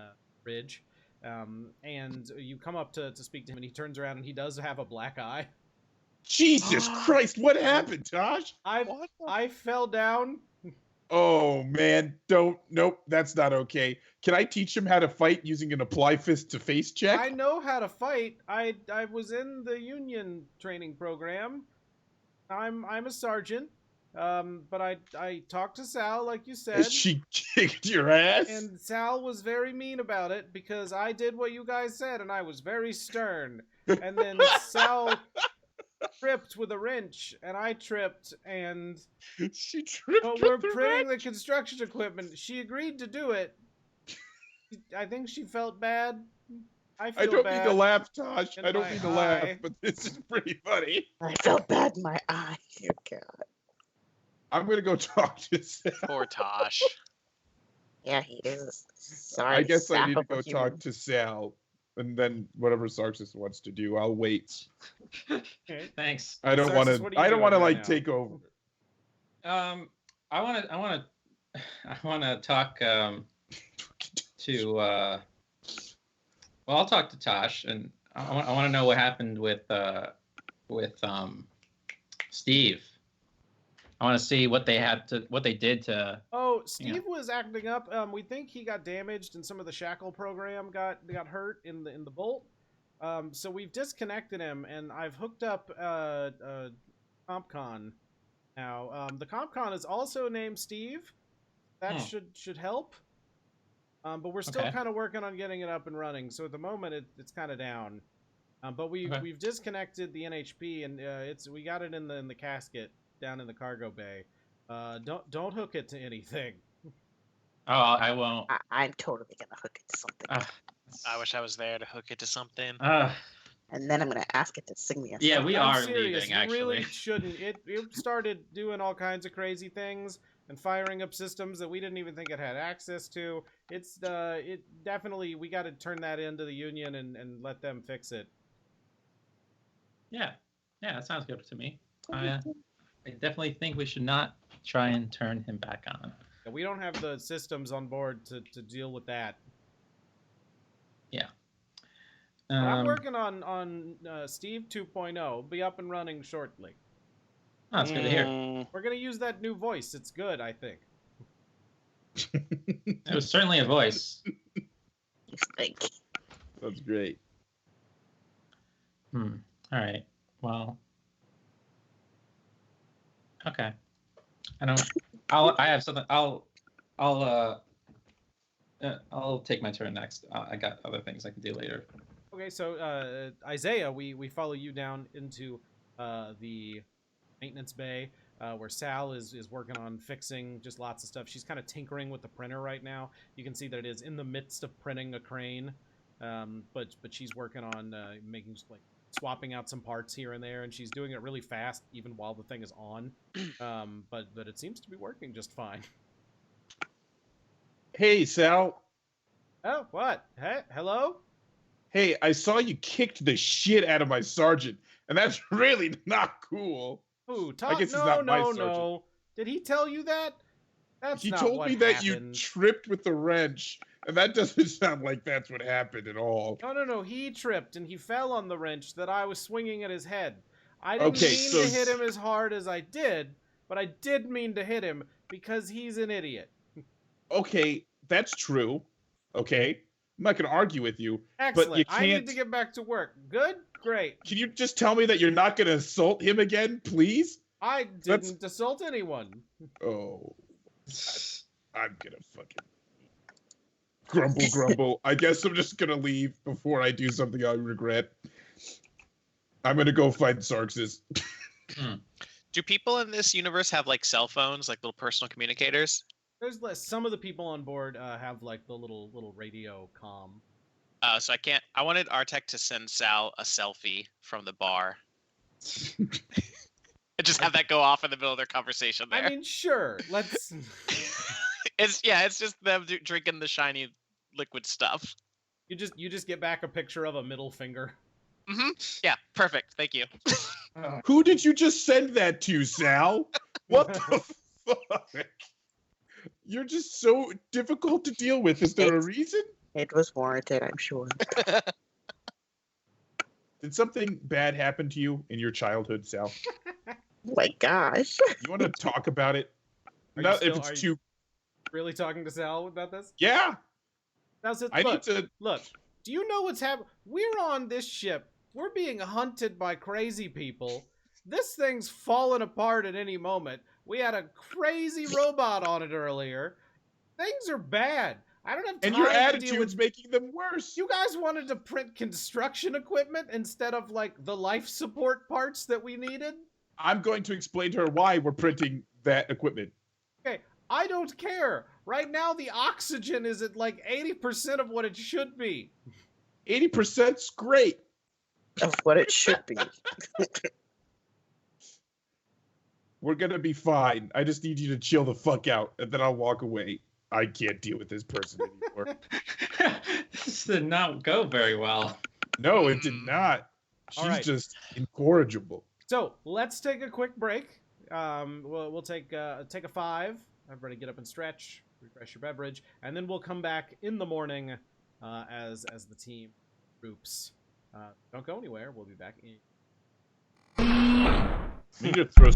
bridge, and you come up to speak to him, and he turns around and he does have a black eye. Jesus Christ! What happened, Tosh? I fell down. Oh man, nope, that's not okay. Can I teach him how to fight using an apply fist to face check? I know how to fight. I was in the Union training program. I'm a sergeant. But I talked to Sal, like you said. And she kicked your ass? And Sal was very mean about it because I did what you guys said and I was very stern. And then Sal tripped with a wrench and I tripped and she tripped but with we're the printing the wrench? construction equipment. She agreed to do it. I think she felt bad. I feel I don't bad mean to laugh, Tosh. in I don't my mean to laugh, eye. but this is pretty funny. I felt bad in my eye. Dear God. I'm gonna go talk to Sal. Poor Tosh. Yeah, he is. Sorry. I guess I sap need to of a go human. talk to Sal, and then whatever Sarksus wants to do, I'll wait. Okay. Thanks. I don't Sarksus, want to. what are you I don't doing want to right like now? take over. I want to talk to. Well, I'll talk to Tosh, and I want to know what happened with Steve. I want to see what they did to. Oh, Steve was acting up. We think he got damaged and some of the shackle program got hurt in the bolt. So we've disconnected him and I've hooked up CompCon now. The CompCon is also named Steve. That should help. But we're still Okay. kind of working on getting it up and running. So at the moment it's kind of down. But we've disconnected the NHP and we got it in the casket down in the cargo bay. Don't hook it to anything. Oh, I won't. I'm totally gonna hook it to something. I wish I was there to hook it to something. And then I'm gonna ask it to sing me a Yeah, song. we I'm are serious, leaving. you Actually, really shouldn't. It started doing all kinds of crazy things and firing up systems that we didn't even think it had access to. It definitely, we got to turn that into the union and let them fix it. yeah, that sounds good to me. I definitely think we should not try and turn him back on. And we don't have the systems on board to deal with that. Yeah. But I'm working on Steve 2.0. Be up and running shortly. Oh, that's good to hear. We're gonna use that new voice. It's good, I think. It was certainly a voice. You think? That's great. All right. Well. Okay. I have something. I'll take my turn next. I got other things I can do later. Okay, so Isaiah, we follow you down into the maintenance bay where Sal is working on fixing just lots of stuff. She's kind of tinkering with the printer right now. You can see that it is in the midst of printing a crane, but she's working on making like swapping out some parts here and there, and she's doing it really fast even while the thing is on. But it seems to be working just fine. Hey, Sal. Oh, what? Hey, hello? Hey, I saw you kicked the shit out of my sergeant, and that's really not cool. Ooh, I guess he's not my sergeant. no. Did he tell you that? That's He not told what me that happened. you tripped with the wrench, and that doesn't sound like that's what happened at all. No. He tripped and he fell on the wrench that I was swinging at his head. I didn't Okay, mean so to hit him as hard as I did, but I did mean to hit him because he's an idiot. Okay, that's true. Okay, I'm not gonna argue with you. Excellent. But you I need can't- to get back to work. Good? Great. Can you just tell me that you're not gonna assault him again, please? I didn't assault anyone. Oh, I'm gonna fucking grumble. I guess I'm just gonna leave before I do something I regret. I'm gonna go find Sarksus. Do people in this universe have like cell phones, like little personal communicators? There's some of the people on board have like the little radio comm. So I wanted Artek to send Sal a selfie from the bar. And just have that go off in the middle of their conversation there. I mean, sure. Let's. It's just them drinking the shiny liquid stuff. You just get back a picture of a middle finger. Yeah, perfect. Thank you. Who did you just send that to, Sal? What the fuck? You're just so difficult to deal with. Is there a reason? It was warranted, I'm sure. Did something bad happen to you in your childhood, Sal? Oh my gosh. You want to talk about it? Are Not you if still- it's are too. you really talking to Sal about this? Yeah, Now, so, I need look, to. look. Do you know what's happening? We're on this ship. We're being hunted by crazy people. This thing's falling apart at any moment. We had a crazy robot on it earlier. Things are bad. I don't have time And your to deal attitude's with... making them worse. You guys wanted to print construction equipment instead of, like, the life support parts that we needed? I'm going to explain to her why we're printing that equipment. Okay, I don't care. Right now, the oxygen is at, like, 80% of what it should be. 80%'s great. Of what it should be. We're gonna be fine. I just need you to chill the fuck out, and then I'll walk away. I can't deal with this person anymore. This did not go very well. No, it did not. All She's right. just incorrigible. So let's take a quick break. We'll take a 5. Everybody get up and stretch, refresh your beverage, and then we'll come back in the morning as the team groups. Don't go anywhere. We'll be back in. I need to throw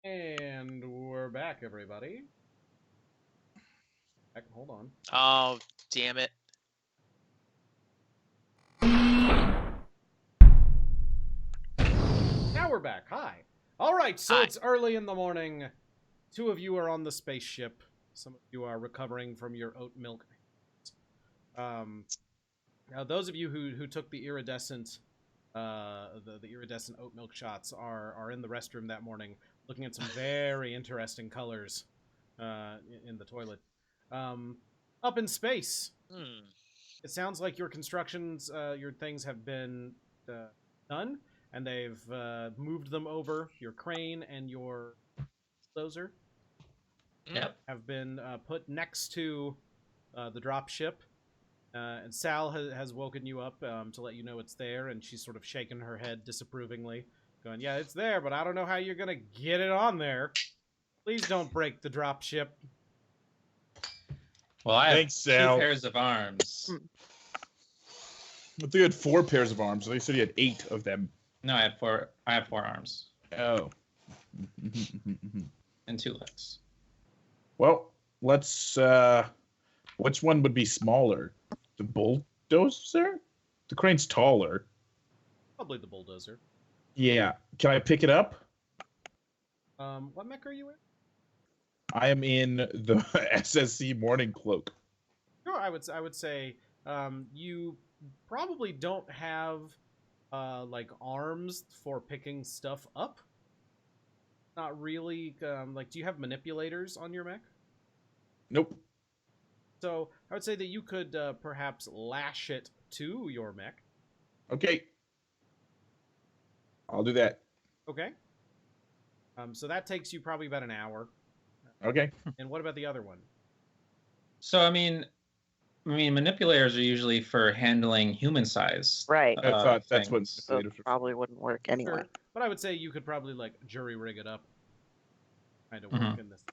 And we're back, everybody. Hold on. Oh, damn it. Now we're back. Hi. All right, so Hi. it's early in the morning. 2 of you are on the spaceship. Some of you are recovering from your oat milk. Now, those of you who took the iridescent, the iridescent oat milk shots are in the restroom that morning, looking at some very interesting colors in the toilet. Up in space, it sounds like your constructions, your things have been done, and they've moved them over. Your crane and your bulldozer have been put next to the drop ship. And Sal has woken you up to let you know it's there, and she's sort of shaking her head disapprovingly, going, yeah, it's there, but I don't know how you're going to get it on there. Please don't break the drop ship. Well, I have Thanks, 2 Sal. pairs of arms. I think you had 4 pairs of arms. They said you had 8 of them. No, I have 4. I have 4 arms Oh. and 2 legs. Well, let's. Which one would be smaller? The bulldozer? The crane's taller. Probably the bulldozer. Yeah. Can I pick it up? What mech are you in? I am in the SSC morning cloak. Sure, I would say you probably don't have like arms for picking stuff up. Not really. Like, do you have manipulators on your mech? Nope. So I would say that you could perhaps lash it to your mech. Okay. I'll do that. Okay. So that takes you probably about an hour. Okay. And what about the other one? So I mean, manipulators are usually for handling human size. Right. I thought that's what. things. So it probably wouldn't work anyway. Sure. But I would say you could probably like jury rig it up. Kind of work in this.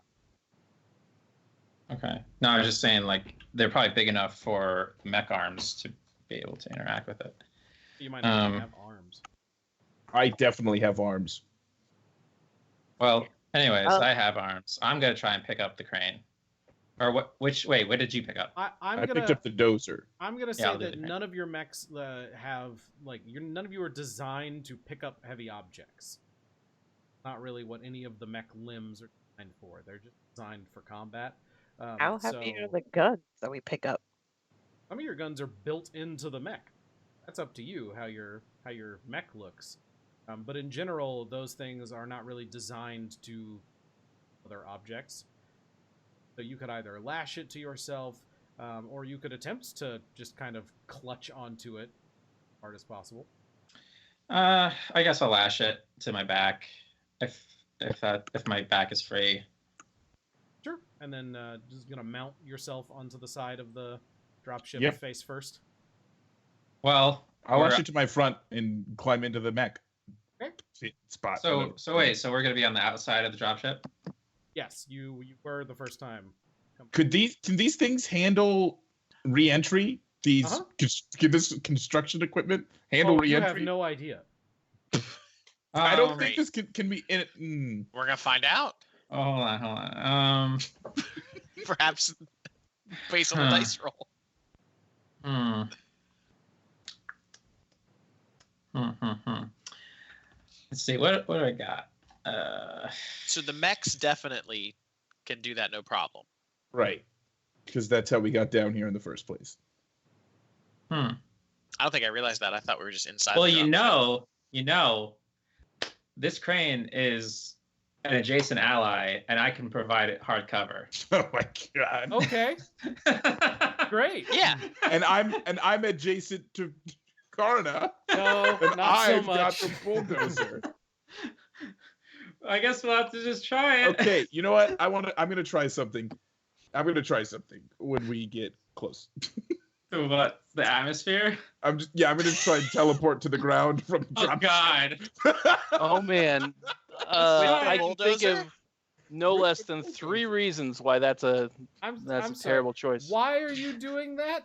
Okay. No, I was just saying, like, they're probably big enough for mech arms to be able to interact with it. You might not even have arms. I definitely have arms. Well, anyways, I have arms. I'm gonna try and pick up the crane. Or what? Wait, what did you pick up? I picked up the dozer. I'm gonna say I'll do that the crane. none of your mechs have like none of you are designed to pick up heavy objects. Not really what any of the mech limbs are designed for. They're just designed for combat. How heavy are the guns that we pick up? Some of your guns are built into the mech. That's up to you how your mech looks. But in general, those things are not really designed to other objects. So you could either lash it to yourself, or you could attempt to just kind of clutch onto it as hard as possible. I guess I'll lash it to my back if my back is free. Sure. And then just gonna mount yourself onto the side of the dropship Yep. face first. Well, I'll lash it to my front and climb into the mech. Okay. Spot. so wait, so we're gonna be on the outside of the dropship? Yes, you were the first time. Can these things handle re-entry? These can this construction equipment handle You re-entry? have no idea. I don't think this can be in it. We're gonna find out. Oh, hold on. Perhaps based on the dice roll. Let's see. What do I got? So the mechs definitely can do that, no problem. Right. Because that's how we got down here in the first place. I don't think I realized that. I thought we were just inside. Well, the dropship. you know, this crane is an adjacent ally, and I can provide it hard cover. Oh my god. Okay. Great. Yeah. And I'm adjacent to Karna. No, And not so I've got much. the bulldozer. I guess we'll have to just try it. Okay, you know what? I'm gonna try something. I'm gonna try something when we get close. So what? The atmosphere? I'm gonna try and teleport to the ground from the Oh drop. God! Oh man, I can think of no less than 3 reasons why that's a I'm terrible sorry. choice. Why are you doing that?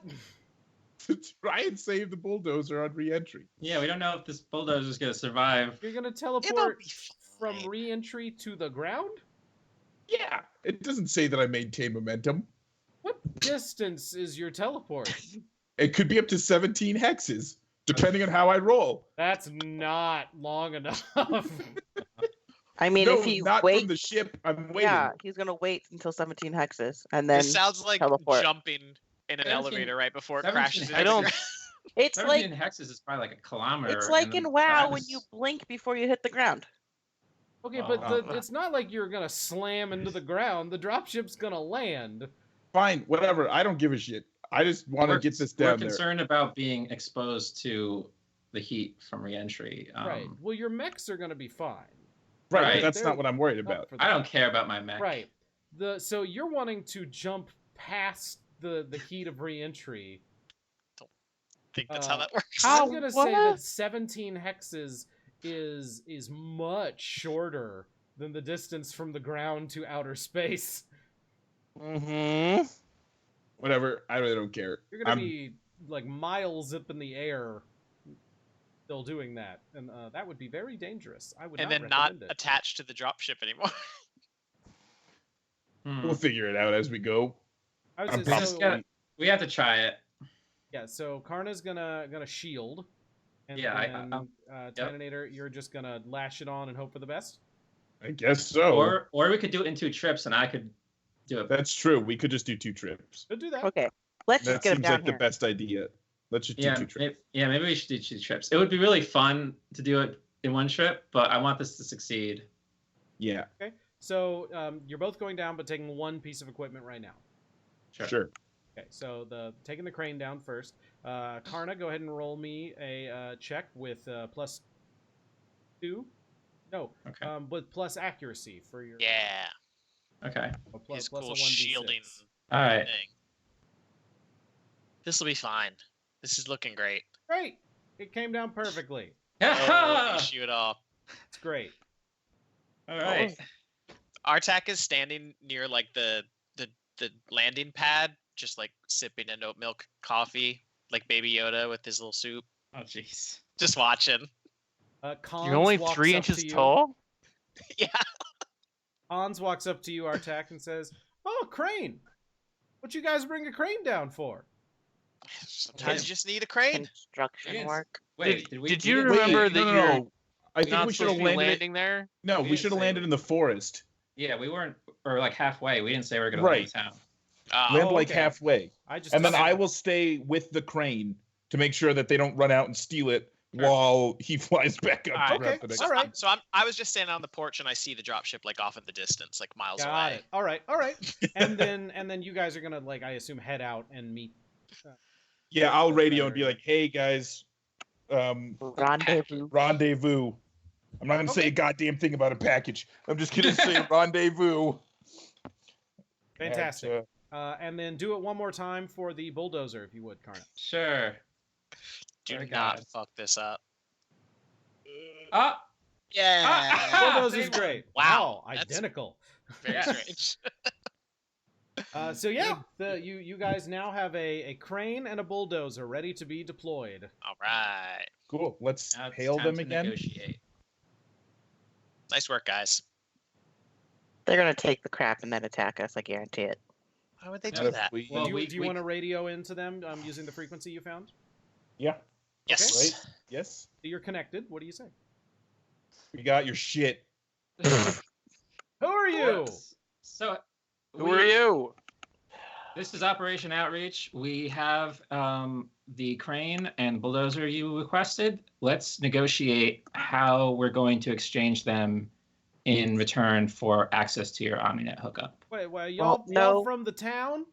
To try and save the bulldozer on re-entry. Yeah, we don't know if this bulldozer is gonna survive. You're gonna It'll teleport be from lame. re-entry to the ground? Yeah, it doesn't say that I maintain momentum. What distance is your teleport? It could be up to 17 hexes, depending on how I roll. That's not long enough. I mean, No, if he not waits, from the ship. I'm waiting. yeah, he's gonna wait until 17 hexes and then This sounds like teleport. jumping in an 17 elevator right before it 17 crashes into I don't- the ground. It's 17 like hexes is probably like a kilometer. it's like and in WoW when that's- you blink before you hit the ground. Okay, but Oh. it's not like you're gonna slam into the ground. The dropship's gonna land. Fine, whatever. I don't give a shit. I just want to We're- get this We're down there. concerned about being exposed to the heat from reentry. Right. Well, your mechs are gonna be fine. Right, Right. but that's They're not what I'm worried up about. for I that. don't care about my mech. Right. So you're wanting to jump past the heat of re-entry. I think that's how that works. I'm gonna say what? that 17 hexes is much shorter than the distance from the ground to outer space. Mm-hmm. Whatever. I really don't care. You're gonna I'm- be like miles up in the air still doing that, and that would be very dangerous. I would And not then not recommend it. attached to the dropship anymore. Hmm. We'll figure it out as we go. I would I'm say probably- so, gotta- We have to try it. yeah. So Karna's gonna shield, and Yeah, then Tynanator, you're just gonna lash it on and hope for the best. I guess so. Or we could do it in 2 trips, and I could do it. That's true. We could just do 2 trips. Could do that. Okay, let's That just get him seems down like here. the best idea. Let's just do Yeah, 2 trips. maybe we should do 2 trips. It would be really fun to do it in 1 trip, but I want this to succeed. Yeah, So you're both going down, but taking one piece of equipment right now. sure. Okay, so taking the crane down first. Karna, go ahead and roll me a check with +2. No, Okay. with plus accuracy for your Yeah. Okay. plus, His plus cool a 1d6. shielding All right. thing. This will be fine. This is looking great. Great, it came down perfectly. No issue at all. It's great. All right. Artak is standing near like the landing pad, just like sipping an oat milk coffee, like Baby Yoda with his little soup. Oh, jeez. Just watching. Cons You're only walks 3 up inches to you. tall? Yeah. Hans walks up to you, Artak, and says, "Oh, crane! What you guys bring a crane down for?" Sometimes you just need a crane. Construction Yes. work. Wait, Did you we- remember Wait, that no, you're no. I think not we should have supposed to be landed. landing there? No, We we should have didn't say landed in the forest. Yeah, we weren't, or like halfway. We didn't say we were gonna Right. leave town. Land Oh, like okay. halfway, I just and then assumed- I will stay with the crane to make sure that they don't run out and steal it while he flies back up. Alright. to Okay, Rapid. all right. I was just standing on the porch and I see the dropship like off in the distance, like miles Got away. it. All right, all right. And then you guys are gonna like I assume head out and meet. Yeah, I'll radio and be like, "Hey guys, Rendezvous. rendezvous." I'm not gonna say a goddamn thing about a package. I'm just gonna say rendezvous. Fantastic. And then do it one more time for the bulldozer, if you would, Karna. Sure. Do Very not good. fuck this up. Ah, Yeah. Bulldozer's same great. Wow, Wow, that's- identical. Very Yes. strange. So yeah, you guys now have a crane and a bulldozer ready to be deployed. All right. Cool. Let's now it's hail time them to again. negotiate. Nice work, guys. They're gonna take the crap and then attack us. I guarantee it. Why would they Not do if that? we- Well, do you, we- do you we- want to radio into them using the frequency you found? yeah. Yes. Right. Yes. You're connected. What do you say? We got your shit. Who are you? So, Who are you? This is Operation Outreach. We have the crane and bulldozer you requested. Let's negotiate how we're going to exchange them in return for access to your OmniNet hookup. Wait, Well, y'all no. from the town?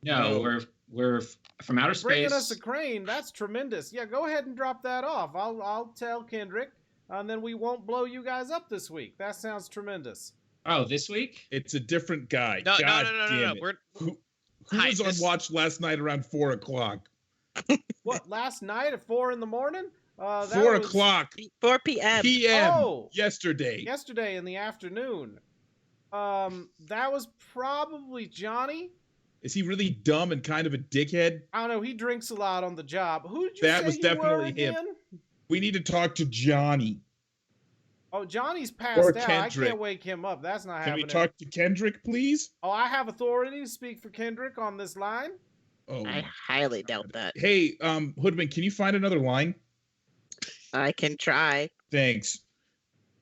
No, No. we're from outer Bringing space. us a crane. That's tremendous. Yeah, go ahead and drop that off. I'll tell Kendrick, and then we won't blow you guys up this week. That sounds tremendous. Oh, this week? It's a different guy. No, God no. damn it. We're Who Hi, was on this- watch last night around 4 o'clock? What, last night at 4 in the morning? That 4 was o'clock 4 p.m. p.m. Oh. yesterday. yesterday in the afternoon. That was probably Johnny. Is he really dumb and kind of a dickhead? I don't know. He drinks a lot on the job. Who did you That say was you definitely were him. again? We need to talk to Johnny. Oh, Johnny's Or passed out. I Kendrick. can't wake him up. That's not Can we happening. talk to Kendrick, please? Oh, I have authority to speak for Kendrick on this line. Oh, I highly doubt that. hey, Hoodman, can you find another line? I can try. Thanks.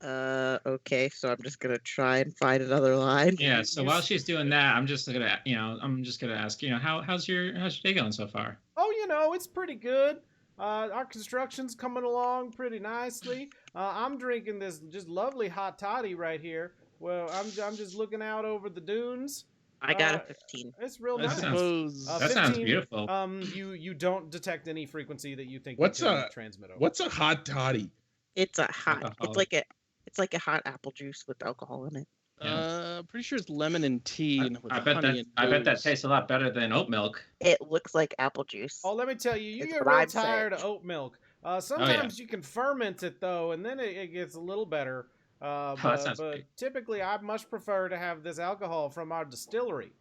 Okay, so I'm just gonna try and find another line. Yeah. So while she's doing that, I'm just gonna ask, how's your day going so far? Oh, it's pretty good. Our construction's coming along pretty nicely. I'm drinking this just lovely hot toddy right here. Well, I'm just looking out over the dunes. I got a 15. It's real That nice. sounds- Suppose. That sounds 15, beautiful. You don't detect any frequency that you think What's you can a- transmit over. What's a hot toddy? It's a hot. Alcoholic. It's like a hot apple juice with alcohol in it. Pretty sure it's lemon and tea. With I bet honey that and booze. tastes a lot better than oat milk. It looks like apple juice. Oh, let me tell you, you It's get what real I'm saying. tired of oat milk. Sometimes you can ferment it though, and then it gets a little better. that sounds But great. typically, I much prefer to have this alcohol from our distillery.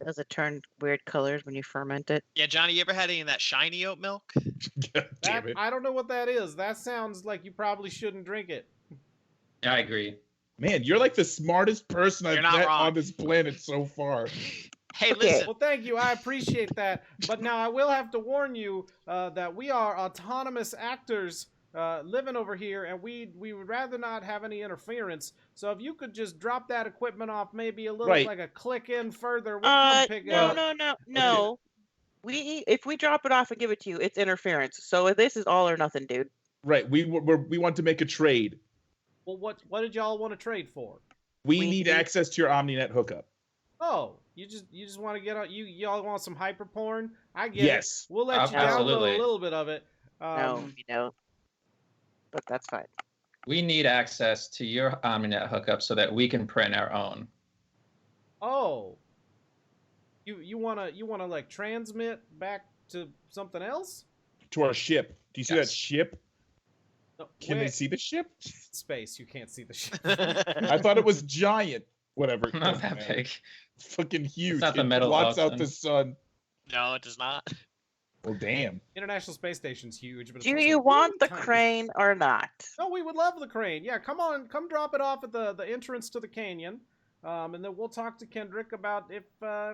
Does it turn weird colors when you ferment it? Yeah, Johnny, you ever had any of that shiny oat milk? God damn it. I don't know what that is. That sounds like you probably shouldn't drink it. Yeah, I agree. Man, you're like the smartest person I've You're not met wrong. on this planet so far. Hey, Okay. listen. Well, thank you. I appreciate that. But now I will have to warn you that we are autonomous actors living over here, and we would rather not have any interference. So if you could just drop that equipment off maybe a little, Right. like a click in further, we'll come pick it up. No. If we drop it off and give it to you, it's interference. So this is all or nothing, dude. Right, we want to make a trade. Well, what did y'all want to trade for? We We need need- access to your OmniNet hookup. Oh, you just want to get on. Y'all want some hyper porn? I get Yes. it. We'll let you Absolutely. download a little bit of it. No, we don't. But that's fine. We need access to your OmniNet hookup so that we can print our own. Oh. You wanna like transmit back to something else? To our ship. Do you see Yes. that ship? No, Can they wait. see the ship? Space? You can't see the ship. I thought it was giant. Whatever. it Not doesn't that matter. big. It's fucking huge. not the It metal blots out ocean. the sun. No, it does not. Well, damn. International Space Station's huge, but it's Do also you want the really tiny. crane or not? No, we would love the crane. Yeah, come on, come drop it off at the entrance to the canyon, and then we'll talk to Kendrick about if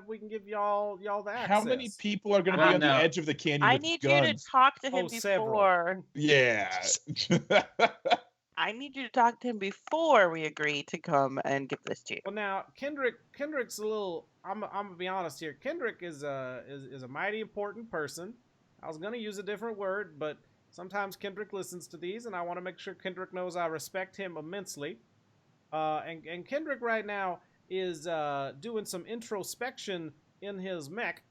we can give y'all the access. How many people are going to Well, be on no. the edge of the canyon I with need you guns? to talk to him Oh, several. before. Yeah. I need you to talk to him before we agree to come and give this to you. Well, now Kendrick's a little. I'm gonna be honest here. Kendrick is a mighty important person. I was gonna use a different word, but sometimes Kendrick listens to these, and I want to make sure Kendrick knows I respect him immensely. And Kendrick right now is doing some introspection in his mech,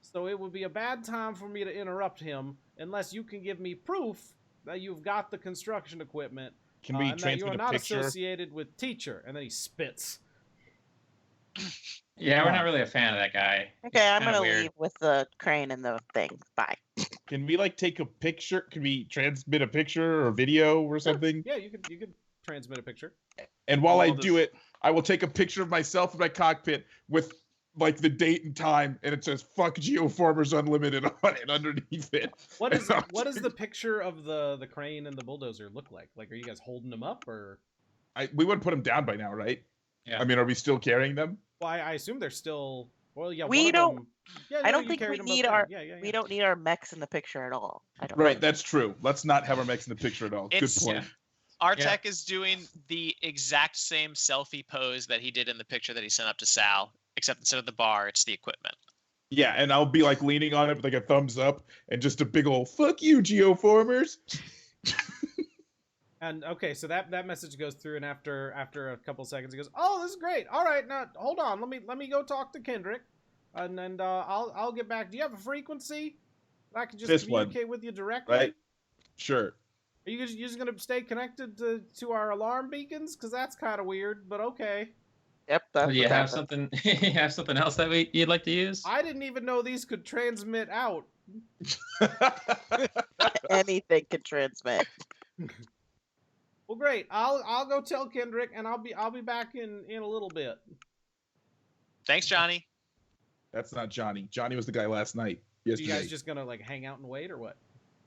so it would be a bad time for me to interrupt him unless you can give me proof that you've got the construction equipment. Can we and that you transmit are a not picture? associated with teacher, and then he spits. Yeah, we're not really a fan of that guy. Okay, I'm kinda gonna weird. leave with the crane and the thing. Bye. Can we like take a picture? Can we transmit a picture or video or something? Yeah, you could transmit a picture. And while I I'll do it, I will take a picture of myself in my cockpit with like the date and time, and it says "Fuck Geoformers Unlimited" on it underneath it. What is the picture of the crane and the bulldozer look like? Like, are you guys holding them up, or? We would put them down by now, right? Yeah. I mean, are we still carrying them? Well, I assume they're still. Well, yeah. We one of don't- them- yeah, I no, don't you think carried we them both need down. our- Yeah. We don't need our mechs in the picture at all. I don't. Right, that's true. Let's not have our mechs in the picture at all. It's- Good point. Artek is doing the exact same selfie pose that he did in the picture that he sent up to Sal, except instead of the bar, it's the equipment. Yeah, and I'll be like leaning on it with like a thumbs up and just a big old "Fuck you, Geoformers." And okay, so that message goes through, and after a couple seconds, he goes, "Oh, this is great. All right, now hold on. Let me go talk to Kendrick, and then I'll get back. Do you have a frequency that I can just This one, communicate with you directly? Right? Sure. Are you just gonna stay connected to our alarm beacons? Because that's kind of weird, but okay. Yep. That's Do you what have happens. something? You have something else that you'd like to use? I didn't even know these could transmit out. Anything can transmit. Well, great. I'll go tell Kendrick, and I'll be back in a little bit. Thanks, Johnny. That's not Johnny. Johnny was the guy last night. You Yesterday. guys just gonna like hang out and wait, or what?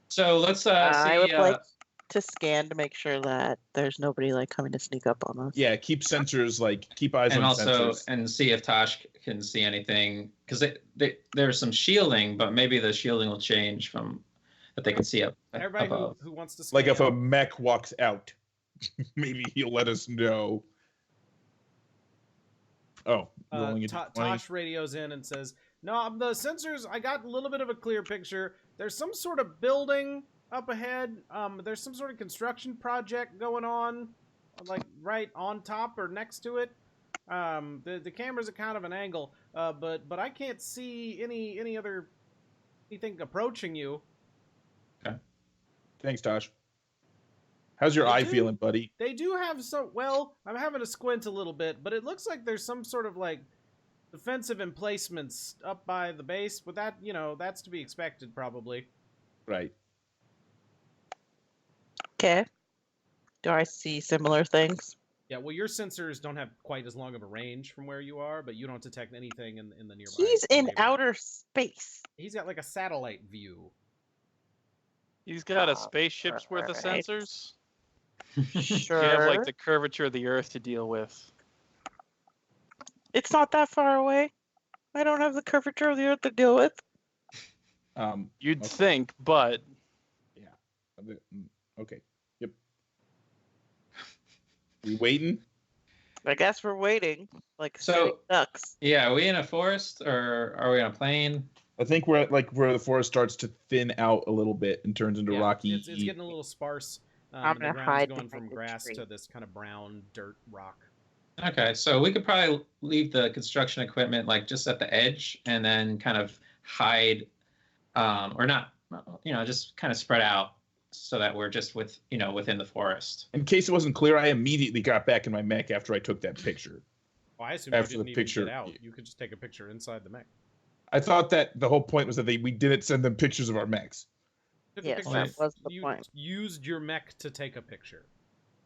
So let's I would see. like. to scan to make sure that there's nobody like coming to sneak up on us. Yeah, keep sensors, like, keep eyes And on also, sensors. and see if Tosh can see anything, because there's some shielding, but maybe the shielding will change from that they can see up Everybody above. who wants to Like, if scan. a mech walks out, maybe he'll let us know. Oh, rolling a d20. Tosh radios in and says, "No, the sensors. I got a little bit of a clear picture. There's some sort of building up ahead. There's some sort of construction project going on, like right on top or next to it. The camera's at kind of an angle, but I can't see anything approaching you. Thanks, Tosh. How's your eye feeling, buddy? They do have some. Well, I'm having to squint a little bit, but it looks like there's some sort of like defensive emplacements up by the base. But that, that's to be expected, probably. Right. Okay. Do I see similar things? Yeah. Well, your sensors don't have quite as long of a range from where you are, but you don't detect anything in the nearby. He's in neighborhood. outer space. He's got like a satellite view. He's got a spaceship's worth of Alright. sensors. Sure. You have like the curvature of the Earth to deal with. It's not that far away. I don't have the curvature of the Earth to deal with. You'd Okay. think, but Okay. Yep. We waiting? I guess we're waiting, like So- sitting ducks. Yeah, are we in a forest or are we on a plain? I think we're at like where the forest starts to thin out a little bit and turns into Yeah, rocky. It's getting a little sparse. I'm The gonna ground's hide going from behind the grass tree. to this kind of brown dirt rock. Okay, so we could probably leave the construction equipment like just at the edge and then kind of hide, or not, just kind of spread out so that we're just within the forest. In case it wasn't clear, I immediately got back in my mech after I took that picture. Well, I assume After you the didn't even picture- get out. You could just take a picture inside the mech. I thought that the whole point was that we didn't send them pictures of our mechs. Took a Yes, picture. that was the You point. used your mech to take a picture.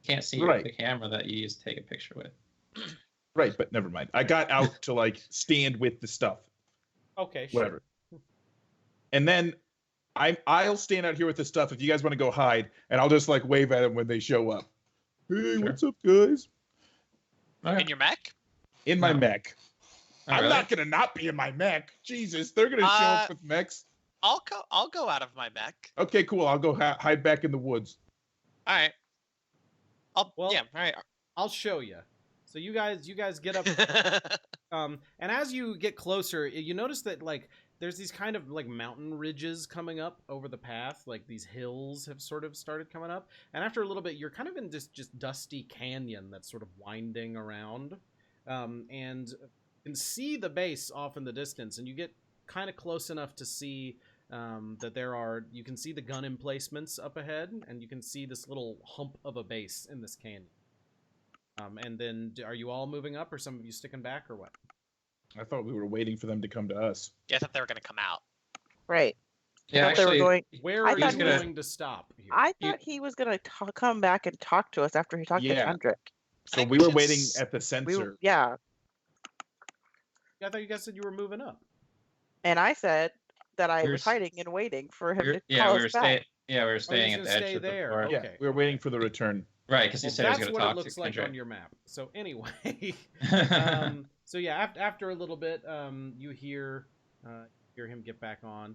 Can't see Right. the camera that you used to take a picture with. Right, but never mind. I got out to like stand with the stuff. Okay, sure. Whatever. And then I'll stand out here with the stuff if you guys want to go hide, and I'll just like wave at them when they show up. Hey, Sure. what's up, guys? Okay. In your mech? In my No. mech. Oh, I'm really? not gonna not be in my mech. Jesus, they're gonna show up with mechs. I'll go out of my mech. Okay, cool. I'll go hide back in the woods. All right. Well- Yeah. All right. I'll show you. So you guys get up. And as you get closer, you notice that like there's these kind of like mountain ridges coming up over the path. Like these hills have sort of started coming up. And after a little bit, you're kind of in this just dusty canyon that's sort of winding around. And you can see the base off in the distance, and you get kind of close enough to see that you can see the gun emplacements up ahead, and you can see this little hump of a base in this canyon. And then, are you all moving up, or some of you sticking back, or what? I thought we were waiting for them to come to us. Yeah, I thought they were gonna come out. Right. Yeah, I thought they were actually, going. Where I are you thought he was- going to stop? Here? I thought he was gonna come back and talk to us after he talked to Yeah. Kendrick. So I we were just- waiting at the We sensor. were, yeah, I thought you guys said you were moving up. and I said that I We were was s- hiding and waiting for him to yeah, call we were us back. staying. Yeah, we were Oh, staying you're at gonna the edge stay of the there. forest. Yeah, Okay. we were waiting for the return. Right, because he Well, said he was that's going what to it talk looks to like Kendrick. on your map. So anyway, so yeah, after a little bit, you hear him get back on.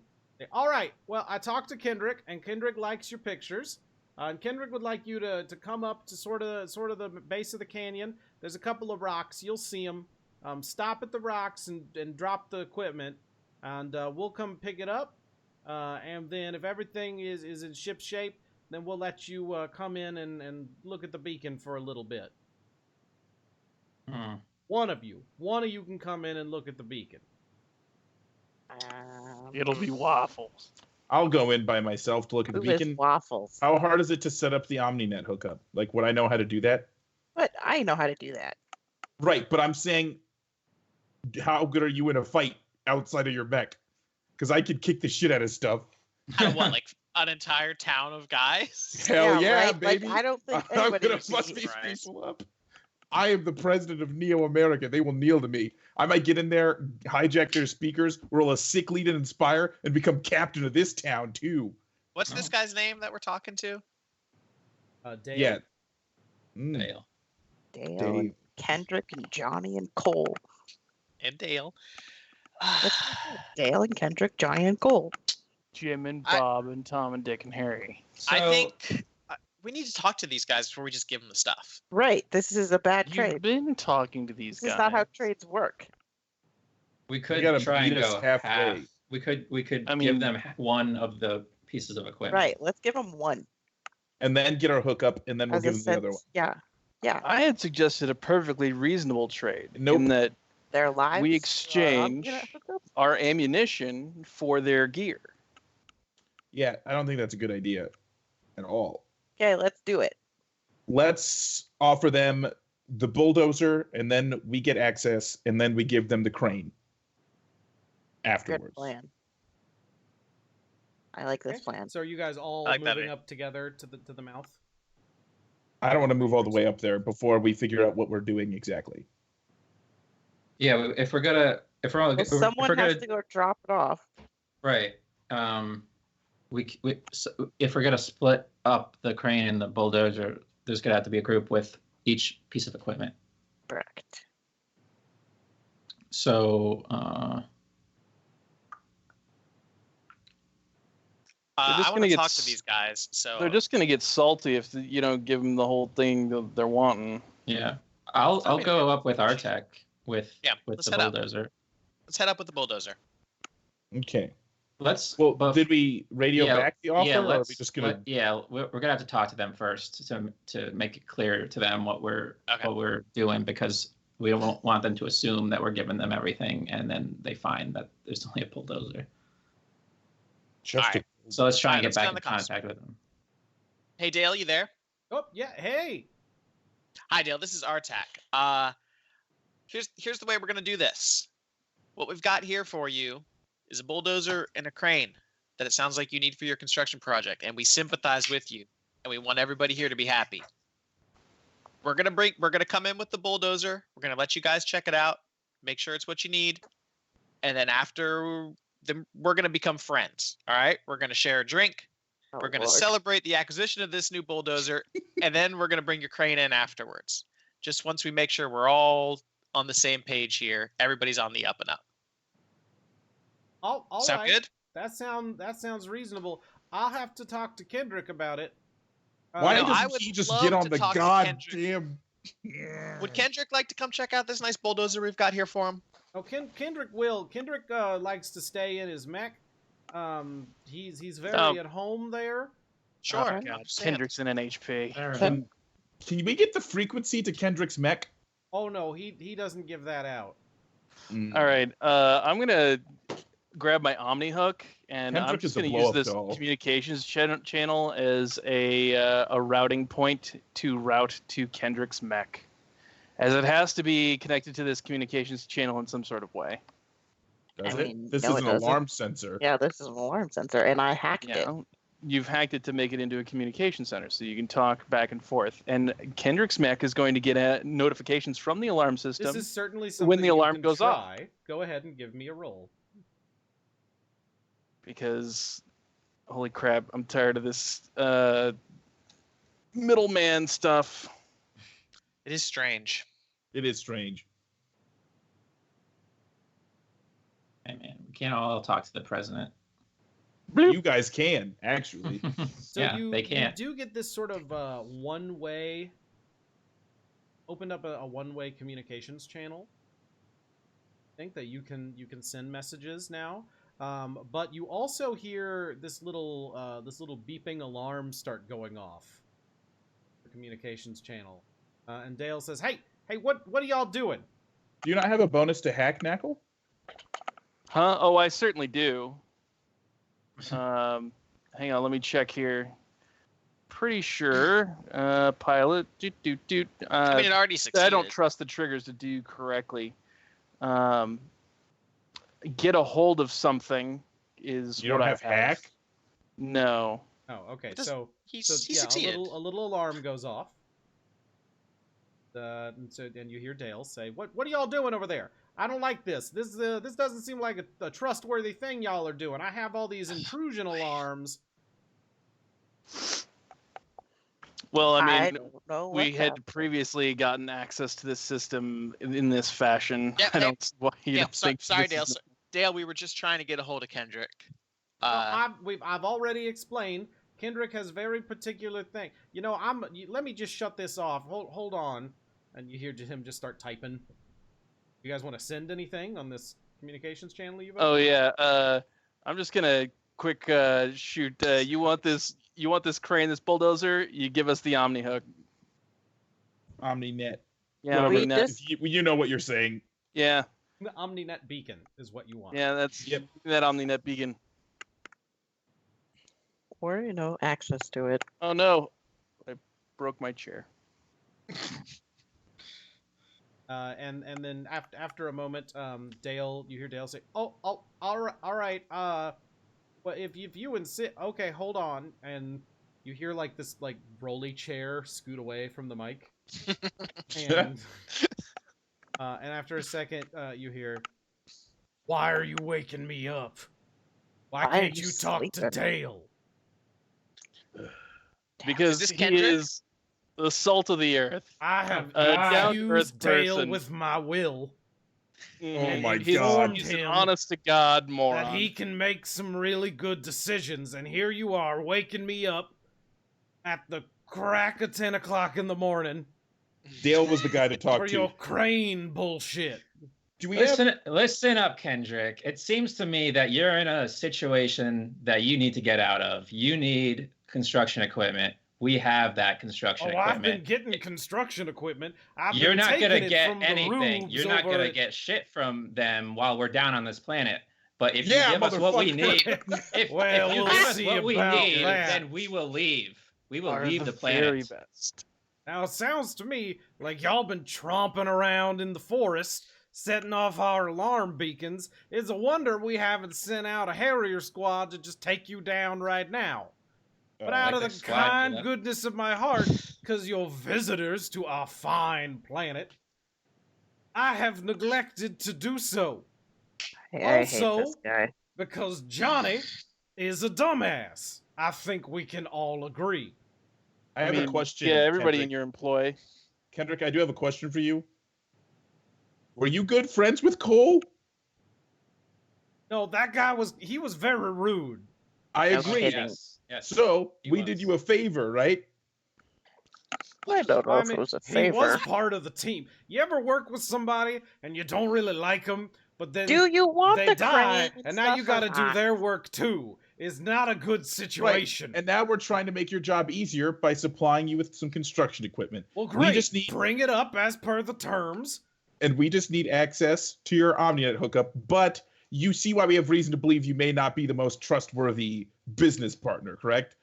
All right. Well, I talked to Kendrick, and Kendrick likes your pictures. And Kendrick would like you to come up to sort of the base of the canyon. There's a couple of rocks. You'll see them. Stop at the rocks and drop the equipment, and we'll come pick it up. And then if everything is in ship shape, then we'll let you come in and look at the beacon for a little bit. Hmm. One of you can come in and look at the beacon. it'll be waffles. I'll go in by myself to look at the Who is beacon. waffles? How hard is it to set up the OmniNet hookup? Like, would I know how to do that? But I know how to do that. Right, but I'm saying, how good are you in a fight outside of your mech? Because I could kick the shit out of stuff. Out of what, like an entire town of guys? Hell yeah, right? baby! Like, I don't think I'm anybody gonna would bust be- these Christ. people up. I am the president of Neo America. They will kneel to me. I might get in there, hijack their speakers, roll a sick lead and inspire, and become captain of this town too. What's this guy's name that we're talking to? Dale. Yeah. Mm, Dale. Dale, Dave. and Kendrick, and Johnny, and Cole. And Dale. Dale and Kendrick, Johnny, and Cole. Jim and I- Bob and Tom and Dick and Harry. I So- think we need to talk to these guys before we just give them the stuff. Right. This is a bad You've trade. been talking to these This guys. is not how trades work. We could gotta try and meet us go halfway. half. We could I give mean- them one of the pieces of equipment. Right. Let's give them one. And then get our hookup, and then we'll As give a them the other one. sense. Yeah. Yeah. I had suggested a perfectly reasonable trade Nope. in that Their lives. we are exchange hookups? our ammunition for their gear. Yeah, I don't think that's a good idea at all. Okay, let's do it. Let's offer them the bulldozer, and then we get access, and then we give them the crane Good afterwards. plan. I like this Okay. plan. So are you guys all I like that moving idea. up together to the mouth? I don't want to move all the way up there before we figure out what we're doing exactly. Yeah, if we're gonna, if we're, Well, if we're someone gonna, has to go drop it off. right. So if we're gonna split up the crane and the bulldozer, there's gonna have to be a group with each piece of equipment. Correct. So just I gonna want to get talk to these guys. So They're just going to get salty if you don't give them the whole thing that they're wanting. yeah, I'll go up with our tech with Yeah, with let's the head up. bulldozer. let's head up with the bulldozer. Okay. Let's Well, both- did we radio yeah, back the offer, or are we let's- just gonna? we're gonna have to talk to them first to make it clear to them what we're Okay. doing, because we don't want them to assume that we're giving them everything and then they find that there's only a bulldozer. Just Alright. So let's try and Alright, get let's back get in on the comms. contact with them. Hey Dale, you there? Oh yeah. Hey. Hi Dale, this is Artak. Here's the way we're gonna do this. What we've got here for you is a bulldozer and a crane that it sounds like you need for your construction project, and we sympathize with you, and we want everybody here to be happy. We're gonna come in with the bulldozer. We're gonna let you guys check it out, make sure it's what you need, and then after then we're gonna become friends. All right, we're gonna share a drink. Oh, We're going to Lord. celebrate the acquisition of this new bulldozer, and then we're going to bring your crane in afterwards. Just once we make sure we're all on the same page here, everybody's on the up and up. All Sound right. good? That sounds reasonable. I'll have to talk to Kendrick about it. Why no, I doesn't would he just love get on to the talk to Kendrick. goddamn? Would Kendrick like to come check out this nice bulldozer we've got here for him? Oh, Kendrick will. Kendrick likes to stay in his mech. He's very Oh. at home there. Sure. Oh, I God. understand. Kendrick's in an HP. Can we get the frequency to Kendrick's mech? Oh no, he doesn't give that out. All right. I'm going to grab my Omni hook, and I'm Kendrick just is a going to use blow-up this doll. communications channel as a routing point to route to Kendrick's mech, as it has to be connected to this communications channel in some sort of way. Does I it? mean, This no, is it an doesn't. alarm sensor. Yeah, this is an alarm sensor, and I hacked it. Yeah. You've hacked it to make it into a communication center, so you can talk back and forth. And Kendrick's mech is going to get notifications from the alarm system. This is certainly something when the you alarm can goes off. try. Go ahead and give me a roll. Because, holy crap, I'm tired of this middleman stuff. It is strange. It is strange. Hey man, we can't all talk to the president. You guys can actually. So yeah, you, they can't. you do get this sort of one-way, opened up a one-way communications channel. I think that you can send messages now, but you also hear this little beeping alarm start going off. The communications channel, and Dale says, "Hey, what are y'all doing?" Do you not have a bonus to hack, Knackle? Huh? Oh, I certainly do. Hang on, let me check here. Pretty sure. Pilot. I mean, it already succeeded. I don't trust the triggers to do correctly. Get a hold of something is You what don't I have hack? No. Oh, okay. Does- So He yeah, succeeded. a little alarm goes off. And you hear Dale say, "What are y'all doing over there? I don't like this. This doesn't seem like a trustworthy thing y'all are doing. I have all these intrusion alarms." Well, I I mean, don't know what we had happened. previously gotten access to this system in this fashion. Yeah, I hey, don't see why you don't think sorry, this Dale. is Dale, we were just trying to get a hold of Kendrick. Well, I've already explained. Kendrick has very particular thing. You know, let me just shut this off. Hold on, and you hear him just start typing. You guys want to send anything on this communications channel you've Oh opened? yeah, I'm just gonna quick shoot. You want this crane, this bulldozer? You give us the Omni hook. OmniNet. Yeah, We OmniNet. just- You know what you're saying. Yeah, The OmniNet beacon is what you want. yeah, that's Yep. that OmniNet beacon. Or, access to it. Oh no, I broke my chair. And then after a moment, you hear Dale say, "Oh, all right. Well, if you insist, okay, hold on." And you hear like this rolly chair scoot away from the mic, and after a second, you hear, "Why are you waking me up? Why Why are can't you you talk to sleeping?" Dale?" Because this he Kendrick? is the salt of the earth. I have down-to-earth infused Dale person. with my will. Oh my He's- God. He's an him honest to God moron. that he can make some really good decisions, and here you are waking me up at the crack of 10 o'clock in the morning Dale was the guy to talk for to. your crane bullshit. Do we have? Listen up, Kendrick. It seems to me that you're in a situation that you need to get out of. You need construction equipment. We have that construction Oh, I've equipment. been getting construction equipment. You're been not taking gonna it get from the anything. roofs You're not over gonna at- get shit from them while we're down on this planet. But if Yeah, you give us what we need, motherfucker. if Well, you we'll give us see what we about need, that. then we will leave. We will Are leave the very planet. best. Now, it sounds to me like y'all been tromping around in the forest, setting off our alarm beacons. It's a wonder we haven't sent out a Harrier squad to just take you down right now. But out of like the the squad kind you left. goodness of my heart, because you're visitors to our fine planet, I have neglected to do so. I hate Also- this guy. Because Johnny is a dumbass. I think we can all agree. I have a question. Yeah, everybody Kendrick. in your employ. Kendrick, I do have a question for you. Were you good friends with Cole? No, that guy was very rude. I No agree. kidding. Yes. So He we was. did you a favor, right? I don't know I if mean, it was a he was favor. part of the team. You ever work with somebody and you don't really like them, but then Do you want they the die, crane and now you got got to do their work too? Is not a good situation. And now we're trying to make your job easier by supplying you with some construction equipment. Well, great. We just need Bring it up as per the terms. and we just need access to your OmniNet hookup, but you see why we have reason to believe you may not be the most trustworthy business partner, correct?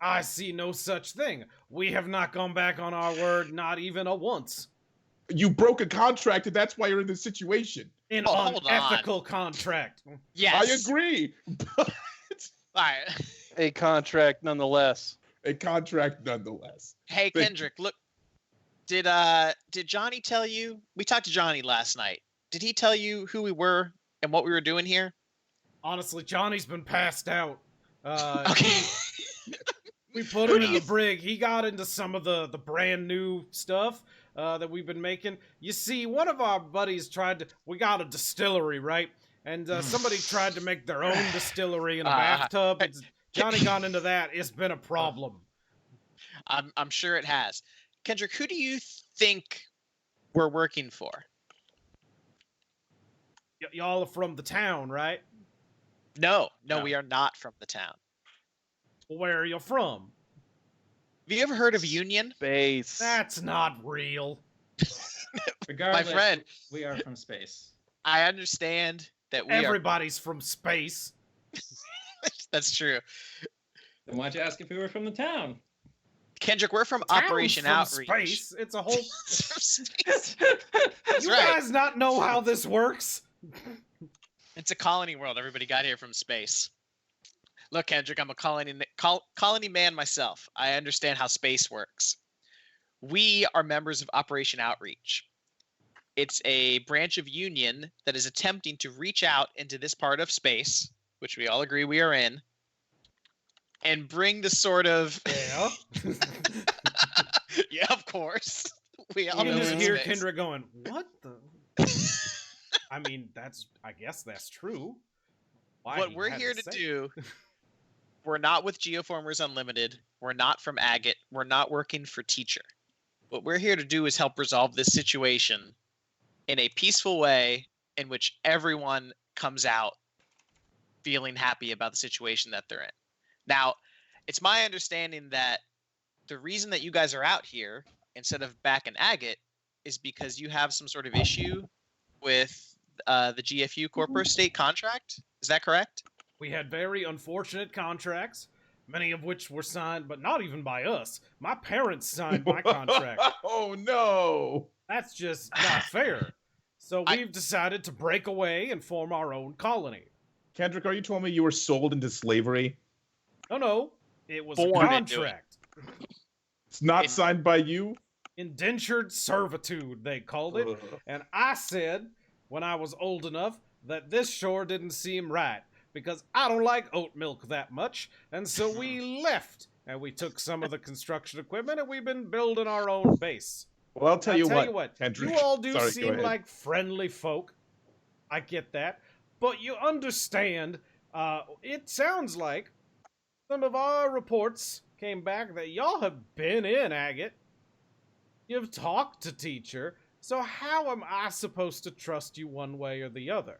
I see no such thing. We have not gone back on our word, not even a once. You broke a contract and that's why you're in this situation. An Oh, hold on. unethical contract. Yes. I agree. But All right. A contract nonetheless. a contract nonetheless. Hey, Thank- Kendrick, look. Did Johnny tell you? We talked to Johnny last night. Did he tell you who we were and what we were doing here? Honestly, Johnny's been passed out. Okay. We put him in the brig. He got into some of the brand new stuff that we've been making. You see, one of our buddies we got a distillery, right? And somebody tried to make their own distillery in a bathtub. Johnny got into that. It's been a problem. I'm sure it has. Kendrick, who do you think we're working for? Y'all are from the town, right? No, No. we are not from the town. Where are you from? Have you ever heard of Union? Base. That's not real. Regardless, friend. we are from space. I understand that we are. Everybody's from space. That's true. Then why'd you ask if we were from the town? Kendrick, we're from Town's Operation from Outreach. Space. It's a whole. That's You right. guys not know how this works? It's a colony world. Everybody got here from space. Look, Kendrick, I'm a colony man myself. I understand how space works. We are members of Operation Outreach. It's a branch of Union that is attempting to reach out into this part of space, which we all agree we are in, and bring the sort of Yeah. Yeah, of course. We all You know can just it's hear space. Kendra going, "What the?" I mean, I guess that's true. Why What he we're had here to say it. do, we're not with Geoformers Unlimited. We're not from Agate. We're not working for Teacher. What we're here to do is help resolve this situation in a peaceful way in which everyone comes out feeling happy about the situation that they're in. Now, it's my understanding that the reason that you guys are out here instead of back in Agate is because you have some sort of issue with the GFU Corporate State contract. Is that correct? We had very unfortunate contracts, many of which were signed, but not even by us. My parents signed my contract. Oh no! That's just not fair. So I- we've decided to break away and form our own colony. Kendrick, are you telling me you were sold into slavery? No, it was Born a into it. contract. It's not It- signed by you? Indentured servitude, they called it. Ugh. And I said, when I was old enough, that this sure didn't seem right, because I don't like oat milk that much, and so we left, and we took some of the construction equipment, and we've been building our own base. Well, I'll tell you what, Kendrick. you all do Sorry, go seem ahead. like friendly folk. I get that. But you understand, it sounds like some of our reports came back that y'all have been in Agate. You've talked to Teacher, so how am I supposed to trust you one way or the other?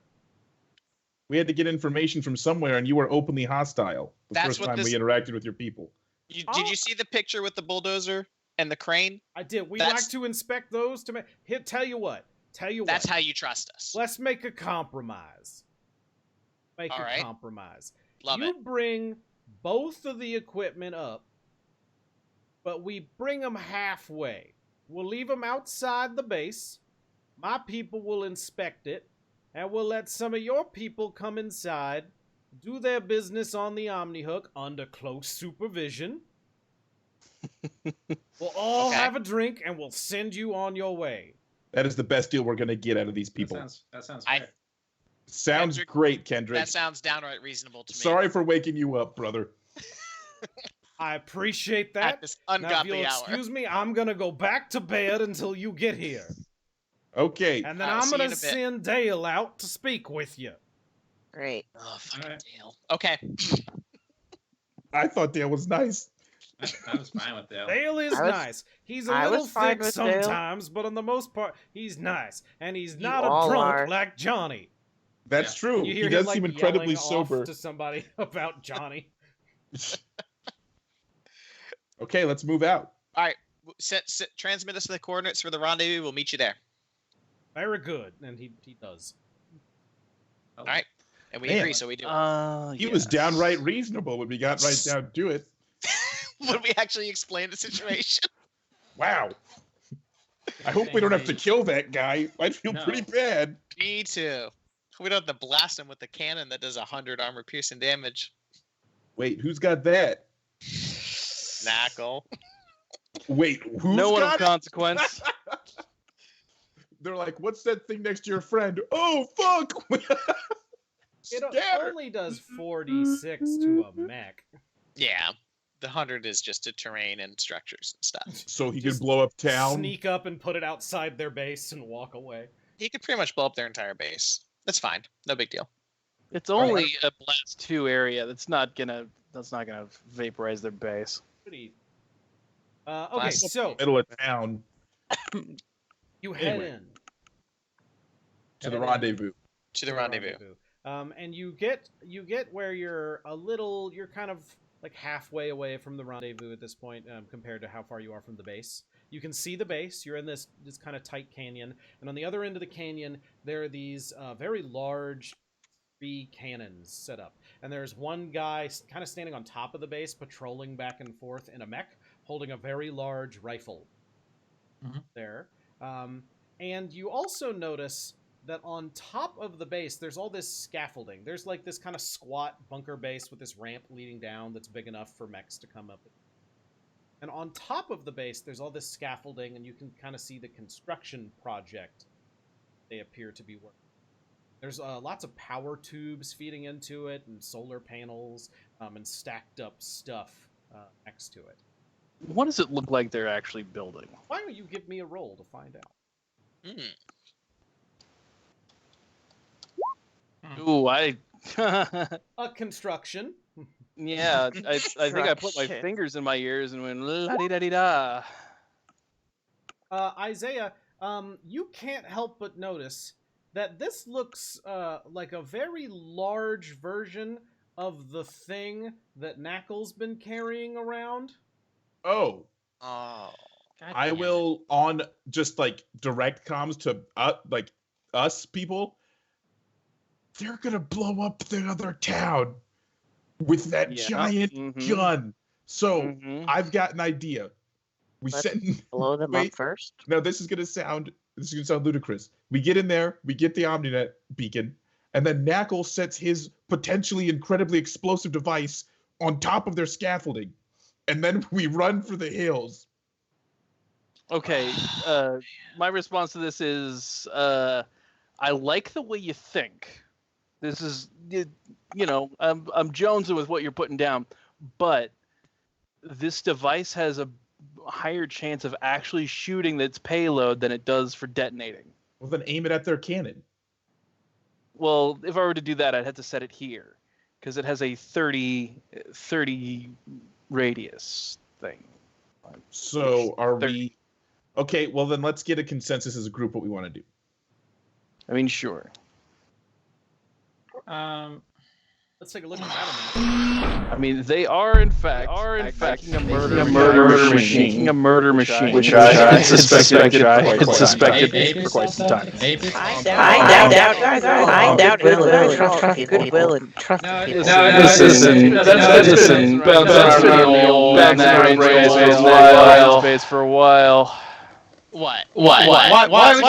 We had to get information from somewhere, and you were openly hostile the That's first what time this- we interacted with your people. Did you see the picture with the bulldozer and the crane? I did. We'd That's- like to inspect those to make... Here, tell you what. That's how you trust us. Let's make a compromise. Make All a right. compromise. Love you it. bring both of the equipment up, but we bring them halfway. We'll leave them outside the base. My people will inspect it, and we'll let some of your people come inside, do their business on the Omnihook under close supervision. We'll all Okay. have a drink, and we'll send you on your way. That is the best deal we're going to get out of these people. That sounds I- fair. Sounds Kendrick, great, Kendrick. That sounds downright reasonable to me. Sorry for waking you up, brother. I appreciate that. At this Now, if ungodly you'll hour. excuse me, I'm gonna go back to bed until you get here. Okay. And then I'll I'm see you gonna in a bit. send Dale out to speak with you. Great. Oh, fucking Alright. Dale. Okay. I thought that was nice. I was fine with that. Dale is I was- nice. He's a I little was fine thick with Dale. sometimes, but on the most part, he's nice. And he's You not a all drunk are. like Johnny. That's Yeah. true. You He hear does him, like, seem incredibly yelling off sober. to somebody about Johnny. Okay, let's move out. Transmit us the coordinates for the rendezvous. We'll meet you there. Very good. And he does. Oh, Alright. And we Man. agree, so we do. He was downright reasonable when we got right down to it. When we actually explain the situation. Wow. I hope we don't have to kill that guy. I feel No. pretty bad. Me too. We don't have to blast him with the cannon that does 100 armor piercing damage. Wait, who's got that? Knackle. Wait, who's No one of got it? consequence. They're like, what's that thing next to your friend? Oh, fuck! It Scatter. only does 4d6 to a mech. Yeah. The 100 is just to terrain and structures and stuff. So he Just could blow up town? Sneak up and put it outside their base and walk away. He could pretty much blow up their entire base. That's fine. No big deal. It's only a blast 2 area. That's not gonna vaporize their base. Pretty. Okay, Blast- so Middle of town you head Anyway. in to the rendezvous. To the rendezvous. and you get where you're kind of like halfway away from the rendezvous at this point, compared to how far you are from the base. You can see the base. You're in this kind of tight canyon, and on the other end of the canyon, there are these very large 3 cannons set up. And there's one guy kind of standing on top of the base, patrolling back and forth in a mech, holding a very large rifle. Mhm. There. And you also notice that on top of the base, there's all this scaffolding. There's like this kind of squat bunker base with this ramp leading down that's big enough for mechs to come up. And on top of the base, there's all this scaffolding, and you can kind of see the construction project they appear to be working. There's lots of power tubes feeding into it, and solar panels, and stacked up stuff next to it. What does it look like they're actually building? Why don't you give me a roll to find out? Ooh, I. A construction. Yeah, I think I put my Construction. fingers in my ears and went la di da di da. Isaiah, you can't help but notice that this looks like a very large version of the thing that Knackle's been carrying around. Oh, Oh. God I damn it. will on just like direct comms to like us people. They're gonna blow up the other town with that Yeah, giant mhm. gun. So Mhm. I've got an idea. We Let's send. Blow them Wait. up first. No, this is gonna sound ludicrous. We get in there, we get the Omninet beacon, and then Knackle sets his potentially incredibly explosive device on top of their scaffolding, and then we run for the hills. Okay, my response to this is I like the way you think. This is I'm jonesing with what you're putting down, but this device has a higher chance of actually shooting its payload than it does for detonating. Well, then aim it at their cannon. Well, if I were to do that, I'd have to set it here because it has a 30 radius thing. So are 30. we? Okay, well then let's get a consensus as a group what we want to do. I mean, sure. Let's take a look at that. I mean, they are in fact making a murder machine. Making a murder machine, which I had suspected for quite some time. I doubt goodwill and trust people. Listen, bounced around the old brain space for a while. What? Why would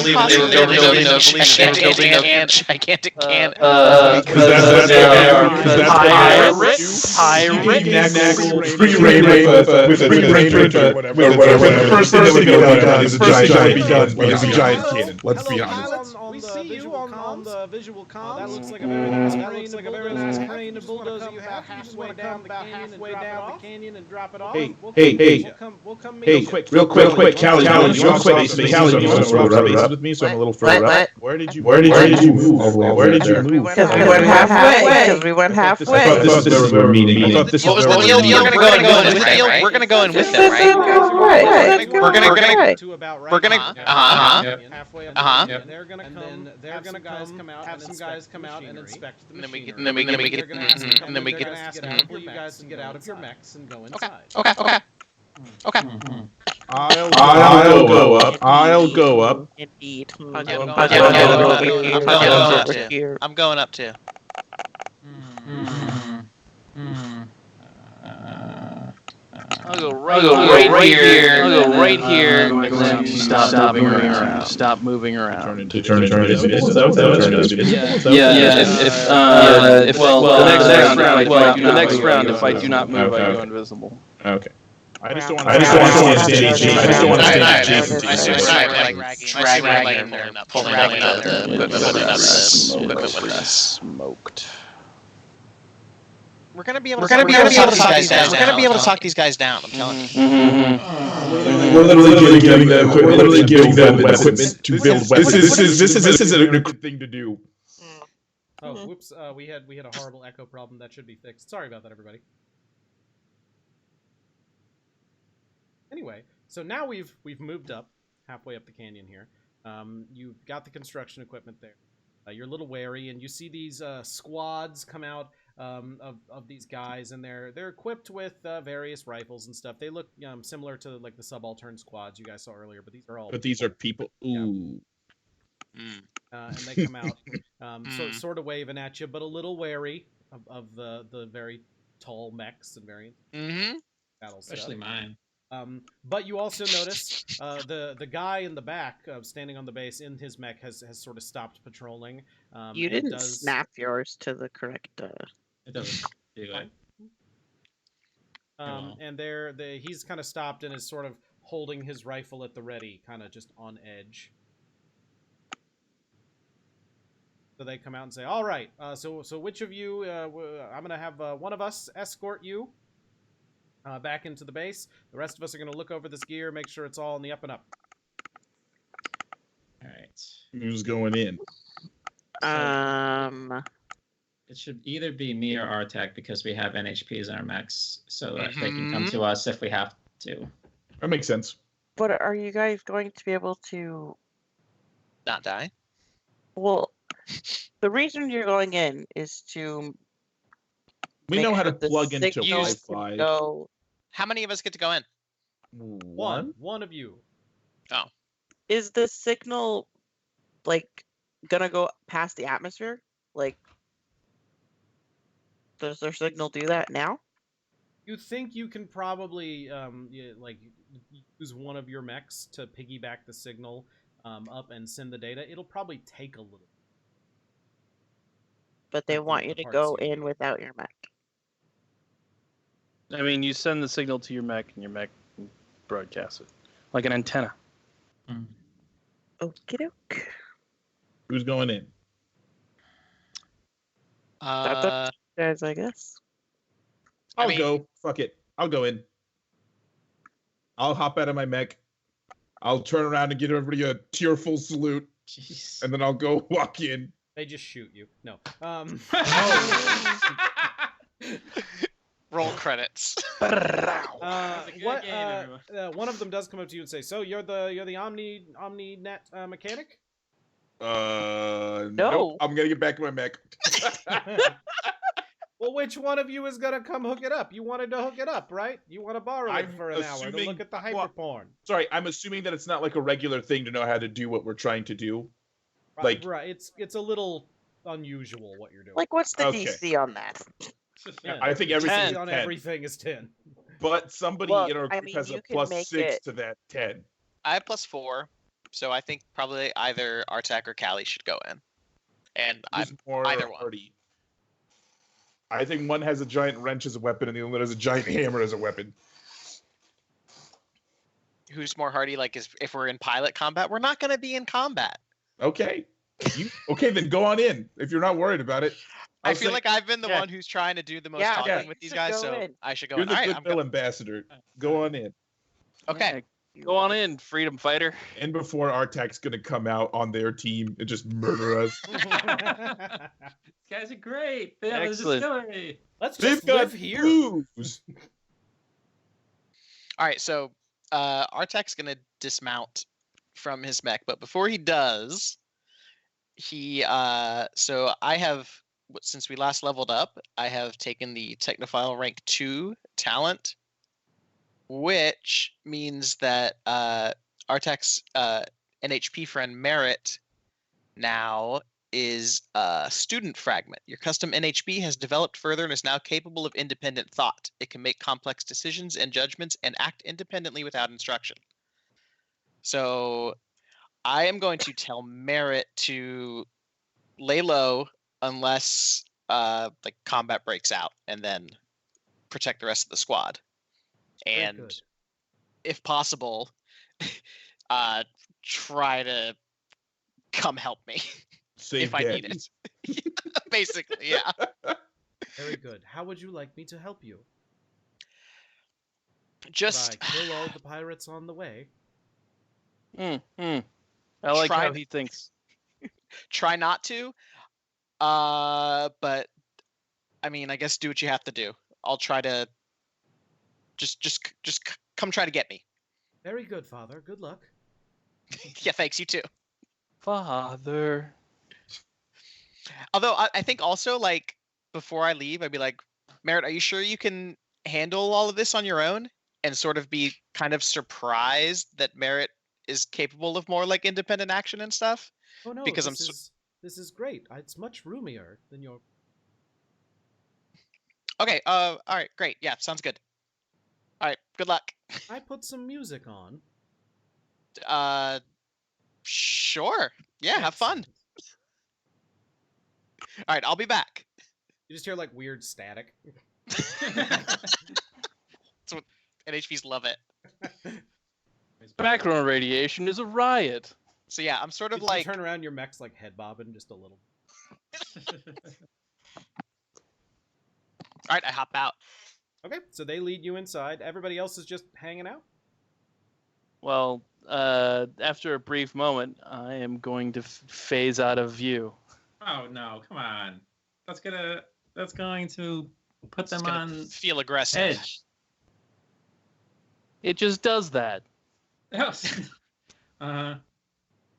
you possibly building a gigantic can? Because Pirates. Pre-rated with a printer, whatever. The first thing that we got is a giant cannon. Let's be honest. We see you on the visual comms. That looks like a very nice crane to bulldozer you have halfway down the canyon and drop it off. Hey. We'll come meet Hey, you. real quick, Callie, you want to rub bases with me so I'm a little further up? Where did you move? Where did you move? Because we went halfway. I thought this was where we're meeting. I thought this was where we're meeting. We're gonna go in with them, right? We're gonna to about right. we're gonna halfway up. Yep. And they're gonna have some guys come out and inspect the and then we machinery. get and then we get And then we get ask you guys to get out of your mechs and go inside. Okay. I'll go up. Indeed. I'm going up too. I'll go right here. I'll go right here. And then stop moving around. Stop moving around. Turn it invisible. The next round, if I do not move, I go invisible. Okay. I just don't want to see anything. I just don't want to see anything. I see dragging the equipment with us. Smoked. We're gonna be able to talk these guys down. We're gonna be able to talk these guys down. I'm telling you. We're literally giving them equipment to build weapons. This is a good thing to do. Oh, whoops! We had a horrible echo problem that should be fixed. Sorry about that, everybody. Anyway, so now we've moved up halfway up the canyon here. You've got the construction equipment there. You're a little wary, and you see these squads come out of these guys, and they're equipped with various rifles and stuff. They look similar to like the subaltern squads you guys saw earlier, but these are all. But these are people. Ooh. And they come out, sort of waving at you, but a little wary of the very tall mechs and very battle stuff. Especially mine. But you also notice the guy in the back, standing on the base in his mech, has sort of stopped patrolling. You didn't snap yours to the correct. It doesn't do it. And he's kind of stopped and is sort of holding his rifle at the ready, kind of just on edge. So they come out and say, "All right, so which of you? I'm gonna have one of us escort you." back into the base. The rest of us are going to look over this gear, make sure it's all in the up and up. All right. Who's going in? It should either be me or Artek because we have NHPs in our mechs, so that they can come to us if we have to. That makes sense. But are you guys going to be able to? Not die. Well, the reason you're going in is to. We make know how sure to the plug into signals can Wi-Fi. Go. How many of us get to go in? One of you. Oh. Is the signal like gonna go past the atmosphere? Like, does their signal do that now? You think you can probably use one of your mechs to piggyback the signal up and send the data. It'll probably take a little. But they Like want the you to parts go you in need. without your mech. I mean, you send the signal to your mech, and your mech broadcasts it like an antenna. Okie doke. Who's going in? Guys, I guess. I I'll mean- go. Fuck it. I'll go in. I'll hop out of my mech. I'll turn around and give everybody a tearful salute, Jeez. and then I'll go walk in. They just shoot you. No. Roll credits. What? a good game, everyone. One of them does come up to you and say, "So you're the OmniNet mechanic?" No. Nope, I'm gonna get back to my mech. Well, which one of you is gonna come hook it up? You wanted to hook it up, right? You want to borrow it I'm for an hour to assuming- look at the well, hyperporn. Sorry, I'm assuming that it's not like a regular thing to know how to do what we're trying to do. like- Right, it's a little unusual what you're doing. Like, what's the Okay. DC on that? Yeah, I think DC everything's on 10. everything is 10. But somebody Well, in our I group mean, has you a can plus make 6 it- to that 10. I have +4, so I think probably either Artak or Callie should go in. And Who's I'm more either one. hardy? I think one has a giant wrench as a weapon, and the other one has a giant hammer as a weapon. who's more hardy. Like, if we're in pilot combat, we're not going to be in combat. Okay. Okay, then go on in if you're not worried about it. I feel like I've been the yeah. one who's trying to do the most Yeah, talking yeah. with these You should guys, go so in. I should go You're in. the All right, goodwill ambassador. Go on in. Okay. Yeah, go on in, freedom fighter. And before Artak's gonna come out on their team and just murder us. These guys are great. They have a Excellent. distillery. Let's They've just got live here. booze. All right, so Artak's gonna dismount from his mech, but before he does, so I have, since we last leveled up, I have taken the Technophile rank 2 talent, which means that Artak's NHP friend Merit now is a student fragment. Your custom NHP has developed further and is now capable of independent thought. It can make complex decisions and judgments and act independently without instruction. So I am going to tell Merit to lay low unless like combat breaks out, and then protect the rest of the squad. Very And good. if possible, try to come help me Save if I need daddy. it. Basically, yeah. Very good. How would you like me to help you? Just Should I kill all the pirates on the way? I like Try how to- he thinks. try not to. But I mean, I guess do what you have to do. I'll try to just come try to get me. Very good, Father. Good luck. Yeah, thanks, you too. Father. Although I think also, like, before I leave, I'd be like, Merritt, are you sure you can handle all of this on your own? And sort of be kind of surprised that Merritt is capable of more like independent action and stuff. Oh no, Because this is great. It's much roomier than your. Okay, all right, great. Yeah, sounds good. All right, good luck. I put some music on. Sure. Yeah, have fun. All right, I'll be back. You just hear like weird static. NHPs love it. Background radiation is a riot. So yeah, I'm sort of You like, turn around, your mech's like head bobbing just a little. all right, I hop out. Okay, so they lead you inside. Everybody else is just hanging out. Well, after a brief moment, I am going to phase out of view. Oh no! Come on. That's going to put them gonna on feel aggressive. edge. It just does that. Yes. Yeah,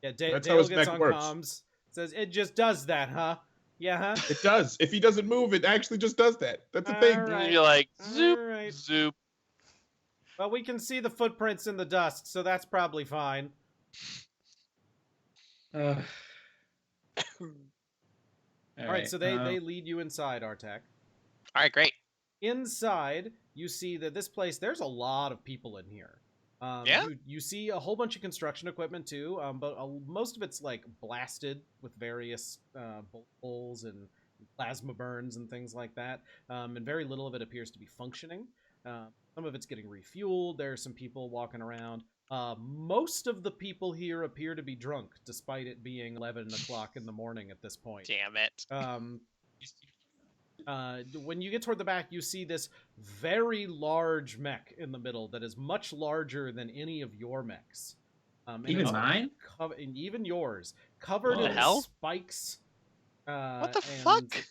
That's how Dale his gets mech on works. comms. Says it just does that, huh? Yeah, huh? It does. If he doesn't move, it actually just does that. That's a thing. All right. You're like, zoop, All right. zoop. Well, we can see the footprints in the dust, so that's probably fine. All All right, so they lead you inside, Artak. All right, great. Inside, you see that this place, there's a lot of people in here. Yeah? You see a whole bunch of construction equipment too, but most of it's like blasted with various bolt holes and plasma burns and things like that. And very little of it appears to be functioning. Some of it's getting refueled. There are some people walking around. Most of the people here appear to be drunk, despite it being 11 o'clock in the morning at this point. Damn it. When you get toward the back, you see this very large mech in the middle that is much larger than any of your mechs. Even mine? And even yours. Covered What in the hell? spikes. What the and fuck?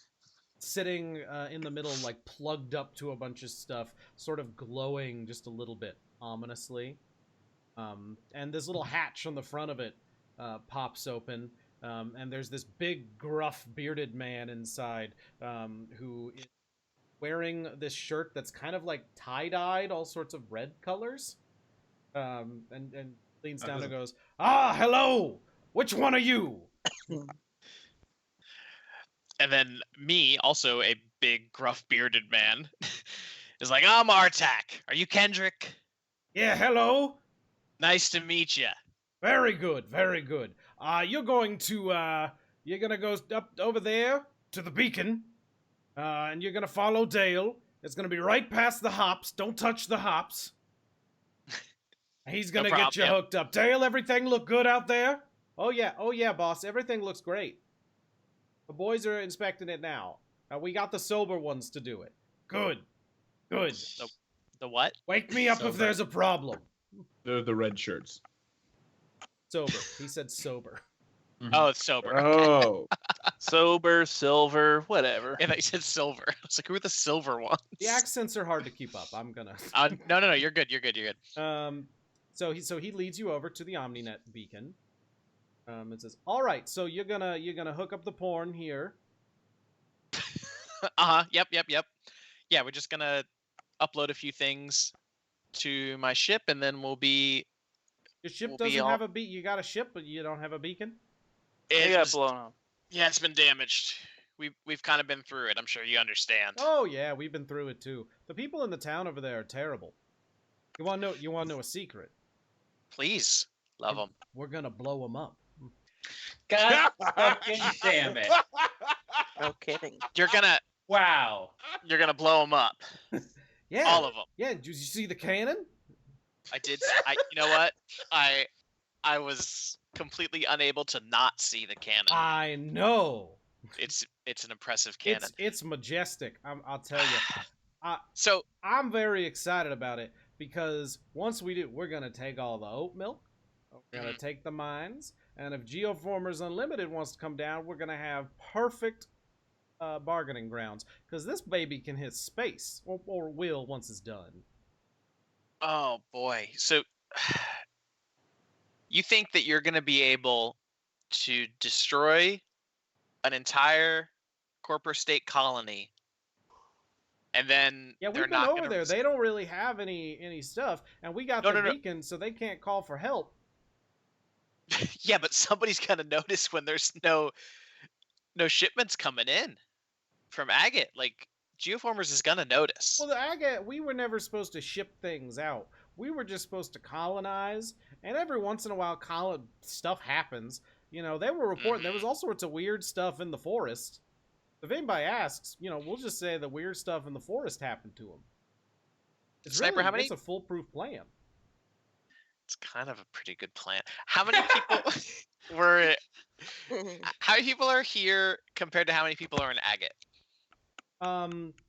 Sitting in the middle, like plugged up to a bunch of stuff, sort of glowing just a little bit ominously. And this little hatch on the front of it pops open. And there's this big, gruff, bearded man inside who is wearing this shirt that's kind of like tie-dyed, all sorts of red colors. And leans down and goes, "Ah, hello! Which one are you?" And then me, also a big, gruff, bearded man, is like, I'm Artak. Are you Kendrick? "Yeah, hello. Nice to meet you. Very good, very good. You're gonna go up over there to the beacon, and you're gonna follow Dale. It's gonna be right past the hops. Don't touch the hops. He's gonna get you hooked up. Dale, everything look good out there? Oh yeah, boss. Everything looks great. The boys are inspecting it now. We got the sober ones to do it. Good. The what? Wake me up if Sober. there's a problem. They're the red shirts. Sober. He said sober. Oh, it's sober. Oh. Sober, silver, whatever. And I said silver. I was like, who are the silver ones? The accents are hard to keep up. I'm gonna. No, you're good. You're good. So he leads you over to the OmniNet beacon. It says, "All right, so you're gonna hook up the porn here." Yep. Yeah, we're just gonna upload a few things to my ship, and then we'll be. Your ship We'll be doesn't all- have a beacon. You got a ship, but you don't have a beacon. It got blown up. Yeah, it's been damaged. We've kind of been through it. I'm sure you understand. Oh yeah, we've been through it too. The people in the town over there are terrible. You want to know a secret? Please, love them. We're gonna blow them up. God fucking damn it! No kidding. You're gonna Wow. blow them up. Yeah. All of them. Yeah. Did you see the cannon? I did. You know what? I was completely unable to not see the cannon. I know. It's an impressive cannon. It's majestic. I'll tell you. So I'm very excited about it because once we do, we're gonna take all the oat milk. We're gonna take the mines, and if Geoformers Unlimited wants to come down, we're gonna have perfect bargaining grounds because this baby can hit space or will once it's done. oh boy. So you think that you're going to be able to destroy an entire corporate state colony, and then Yeah, they're we've been not over gonna there. They don't really have any stuff, and we got No, their no. beacon, so they can't call for help. Yeah, but somebody's gonna notice when there's no shipments coming in from Agate. Like Geoformers is gonna notice. Well, the Agate, we were never supposed to ship things out. We were just supposed to colonize, and every once in a while, stuff happens. You know, they were reporting there was all sorts of weird stuff in the forest. If anybody asks, we'll just say the weird stuff in the forest happened to them. It's Sniper, really, how many- It's a foolproof plan. It's kind of a pretty good plan. How many people were? How many people are here compared to how many people are in Agate?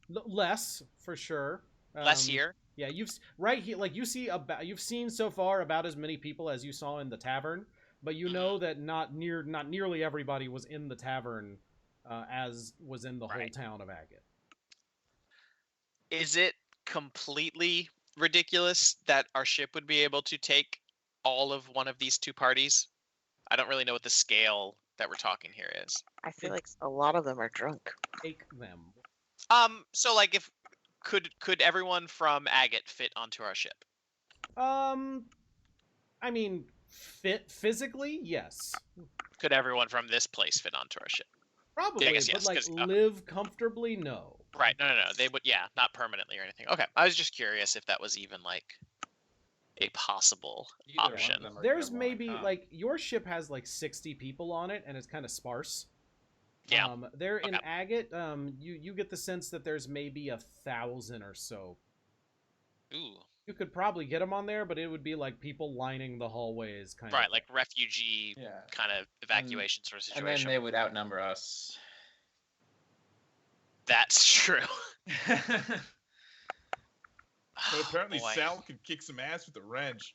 Less for sure. Less here. Yeah, right here, like you've seen so far about as many people as you saw in the tavern, but you know that not nearly everybody was in the tavern as was in the whole town of Agate. Is it completely ridiculous that our ship would be able to take all of one of these two parties? I don't really know what the scale that we're talking here is. I feel like a lot of them are drunk. Take them. So like if could everyone from Agate fit onto our ship? I mean, fit physically, yes. Could everyone from this place fit onto our ship? Probably, I guess but yes, live comfortably, no. Right, no. They would, yeah, not permanently or anything. Okay, I was just curious if that was even like a possible option. There's maybe like your ship has like 60 people on it, and it's kind of sparse. Yeah. They're in Agate. You get the sense that there's maybe 1,000 or so. Ooh. You could probably get them on there, but it would be like people lining the hallways, kind of. Right, like refugee kind of evacuation sort of situation. And then they would outnumber us. That's true. But apparently Sal can kick some ass with a wrench.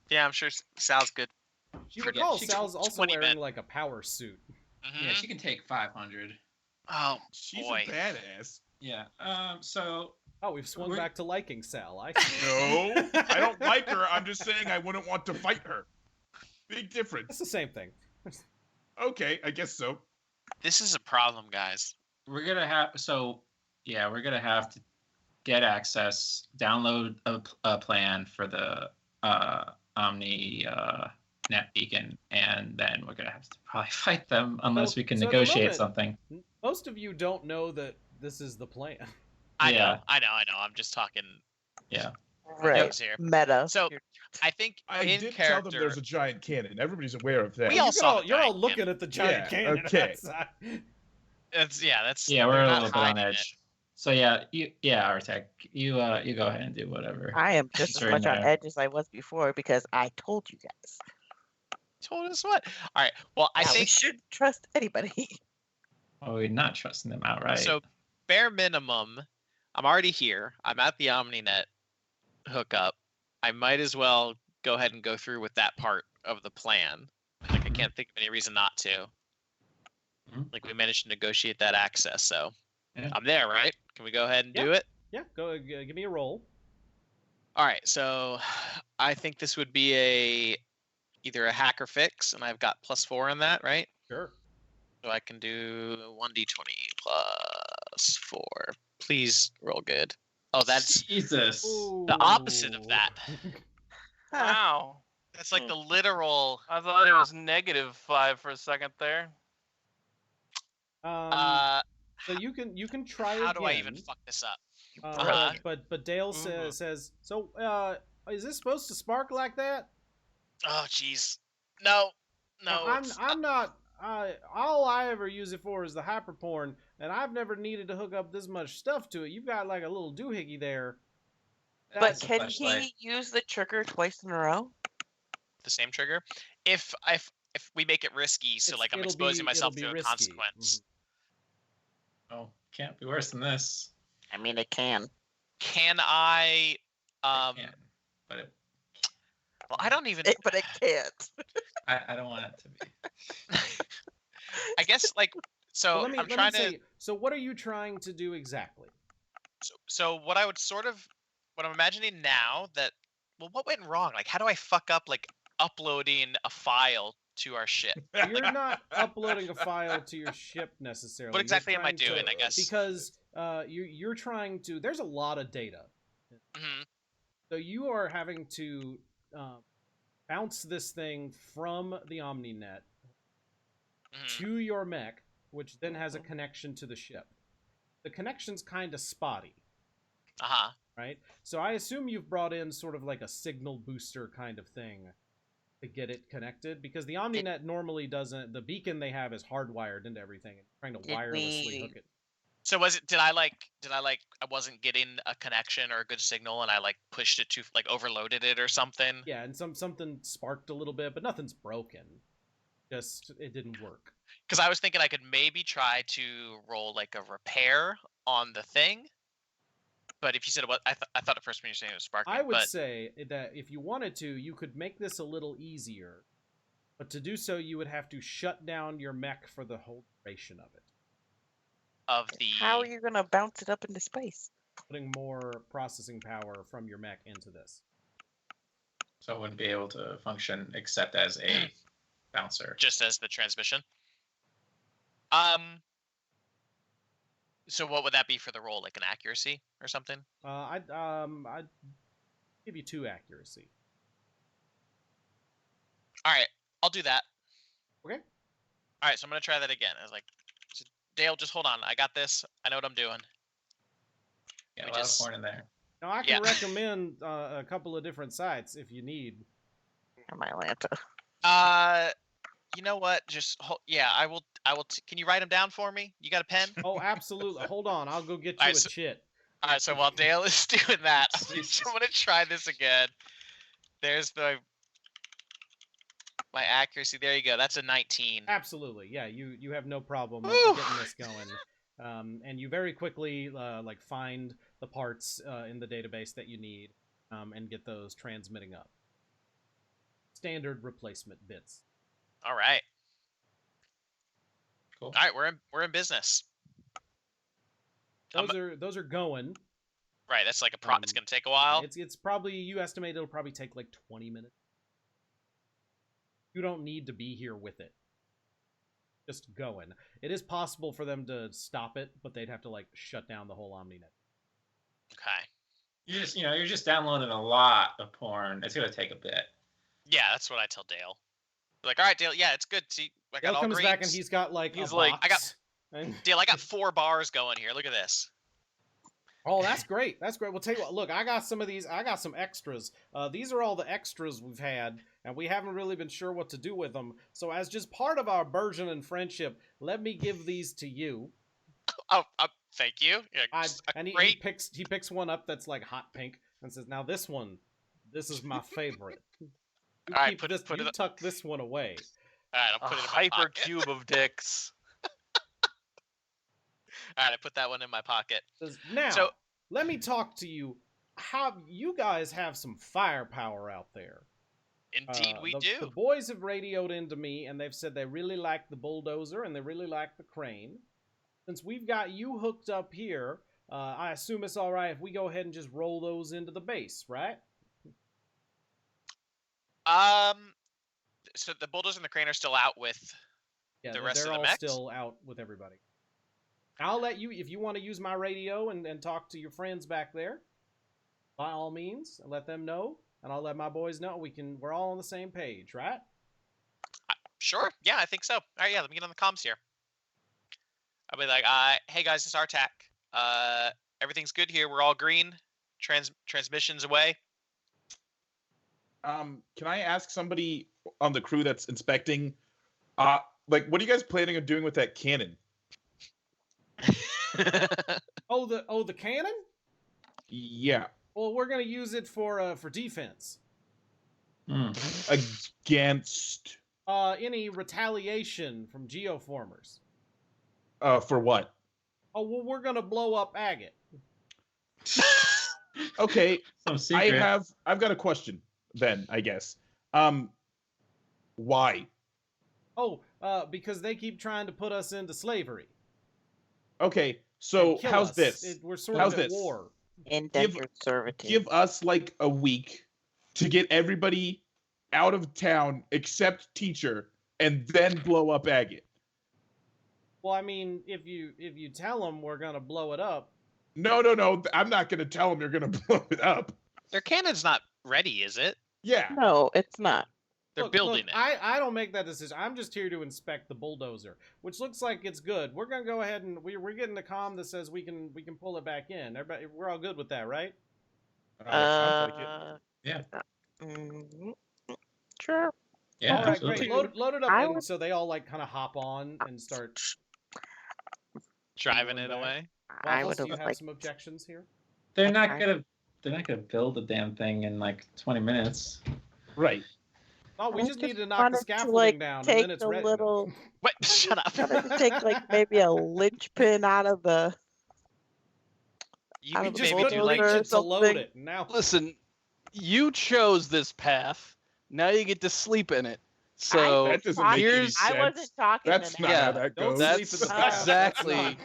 Yeah, I'm sure Sal's good. You recall Sal's also wearing like a power suit. Mm-hmm. Yeah, she can take 500. Oh, she's boy. a badass. Yeah. So. Oh, we've swung back to liking Sal. No, I don't like her. I'm just saying I wouldn't want to fight her. Big difference. It's the same thing. Okay, I guess so. This is a problem, guys. We're gonna have we're gonna have to get access, download a plan for the Omni net beacon, and then we're gonna have to probably fight them unless we can negotiate something. Most of you don't know that this is the plan. I know. I'm just talking. Yeah. Right. Here. Meta. So I think I in did character, tell them there's a giant cannon. Everybody's aware of that. We all saw you're all looking at the giant cannon. Okay. That's we're a not little bit on hiding edge. So Artec, you go ahead and do whatever. I am just as much on edge as I was before because I told you guys. Told us what? All right. Well, I think we shouldn't trust anybody. Oh, we're not trusting them outright. So bare minimum, I'm already here. I'm at the OmniNet hookup. I might as well go ahead and go through with that part of the plan. Like I can't think of any reason not to. Like we managed to negotiate that access, so I'm there, right? Can we go ahead and do it? Yeah, go give me a roll. All right, so I think this would be either a hack or fix, and I've got +4 in that, right? Sure. So I can do 1d20 plus 4. Please roll good. Oh, that's Jesus. The opposite of that. Wow. That's like the literal. I thought it was -5 for a second there. So you can try again. How do I even fuck this up? But Dale says, so is this supposed to spark like that? Oh jeez. No. I'm not. All I ever use it for is the hyperporn, and I've never needed to hook up this much stuff to it. You've got like a little doohickey there. But can he use the trigger twice in a row? The same trigger? If we make it risky, so like I'm exposing myself to a consequence. Oh, can't be worse than this. I mean, it can. Can I? It can, but it. Well, I don't even. But it can't. I don't want it to be. I guess like so. Well, I'm trying to. So what are you trying to do exactly? So what I would what I'm imagining now that what went wrong? Like how do I fuck up like uploading a file to our ship? You're not uploading a file to your ship necessarily. What exactly am I doing? I guess because you're trying to. There's a lot of data. Mm-hmm. So you are having to bounce this thing from the OmniNet to your mech, which then has a connection to the ship. The connection's kind of spotty. Right? So I assume you've brought in sort of like a signal booster kind of thing to get it connected, because the OmniNet normally doesn't. The beacon they have is hardwired into everything, and trying to wirelessly hook it. So was it? Did I I wasn't getting a connection or a good signal, and I like pushed it to like overloaded it or something? Yeah, and something sparked a little bit, but nothing's broken. Just it didn't work. Because I was thinking I could maybe try to roll like a repair on the thing, But if you said what, I thought at first when you were saying it was sparking. I would but say that if you wanted to, you could make this a little easier. But to do so, you would have to shut down your mech for the whole duration of it. of the How are you gonna bounce it up into space? Putting more processing power from your mech into this. So it wouldn't be able to function except as a bouncer. just as the transmission. So what would that be for the roll? Like an accuracy or something? I'd give you 2 accuracy. All right, I'll do that. Okay. All right, so I'm gonna try that again. I was like, Dale, just hold on. I got this. I know what I'm doing. Yeah, a We lot just- of corn in there. Now I can recommend a couple of different sites if you need. My Atlanta. You know what? Just yeah, I will. Can you write them down for me? You got a pen? Oh, absolutely. Hold on, I'll go get you Alright, a so- chit. All right. So while Dale is doing that, Jesus. I'm gonna try this again. There's my accuracy. There you go. That's a 19. Absolutely, yeah. You have no problem Woo! getting this going, and you very quickly like find the parts in the database that you need, and get those transmitting up. Standard replacement bits. All right. Cool. All right. We're in business. Those are going. Right. That's like it's gonna take a Yeah, while. it's probably, you estimate it'll probably take like 20 minutes. You don't need to be here with it. Just going. It is possible for them to stop it, but they'd have to like shut down the whole OmniNet. Okay. You're just downloading a lot of porn. It's gonna take a bit. Yeah, that's what I tell Dale. Like, all right, Dale. Yeah, it's good. See, I got Dale all comes greens. back and he's got like He's a like, box, I got- and- Dale, I got 4 bars going here. Look at this. Oh, that's great. That's great. Well, tell you what. Look, I got some of these. I got some extras. These are all the extras we've had, and we haven't really been sure what to do with them. So, as just part of our burgeoning friendship, let me give these to you. Oh, thank you. Yeah, And he great. picks one up that's like hot pink and says, "Now this one, this is my favorite." You All right, keep put this, it you up. tuck this one away. All right, I'll A put it in my pocket. hypercube of dicks. All right, I put that one in my pocket. Says, now, So- let me talk to you. How you guys have some firepower out there. Indeed, we the, do. The boys have radioed into me, and they've said they really like the bulldozer and they really like the crane. Since we've got you hooked up here, I assume it's all right if we go ahead and just roll those into the base, right? So the bulldozer and the crane are still out with. Yeah, The rest they're of the all mechs? still out with everybody. I'll let you, if you want to use my radio and talk to your friends back there, by all means, let them know, and I'll let my boys know. We're all on the same page, right? Sure. Yeah, I think so. All right. Yeah, let me get on the comms here. I'll be like, hey guys, it's RTAC. Everything's good here. We're all green. Transmissions away. Can I ask somebody on the crew that's inspecting, like, what are you guys planning on doing with that cannon? Oh, the cannon? Yeah, Well, we're gonna use it for defense. against, Any retaliation from geoformers. for what? Oh, well, we're gonna blow up Agate. Okay, Some secret. I've got a question then, I guess. Why? Oh, because they keep trying to put us into slavery. Okay, so and kill how's us. this? We're sort How's of at this? war. Indentured servitude. Give us like a week to get everybody out of town except teacher, and then blow up Agate. Well, I mean, if you tell them we're gonna blow it up, No, I'm not gonna tell them you're gonna blow it up. Their cannon's not ready, is it? Yeah. No, it's not. They're building it. I don't make that decision. I'm just here to inspect the bulldozer, which looks like it's good. We're gonna go ahead and we're getting a comm that says we can pull it back in. Everybody, we're all good with that, right? Sounds like it. Yeah. Mm, sure. Yeah, All right, absolutely. great. Load it up, I and would- so they all like kind of hop on and start Driving going it back. away. I Waffles, would do you have have like some objections here? They're not I- gonna build the damn thing in like 20 minutes. Right. Oh, we I just need just to knock wanted the to, scaffolding like, down, and take then it's a ready. little. Wait, shut up. Wanted to take like maybe a linchpin out of the You Out We of could the just maybe bulldozer couldn't do like reach or it to load something. it. Now Listen, you chose this path. Now you get to sleep in it. So That doesn't make any here's sense. I wasn't talking That's to not Yeah, how that don't goes. sleep in that's the past. exactly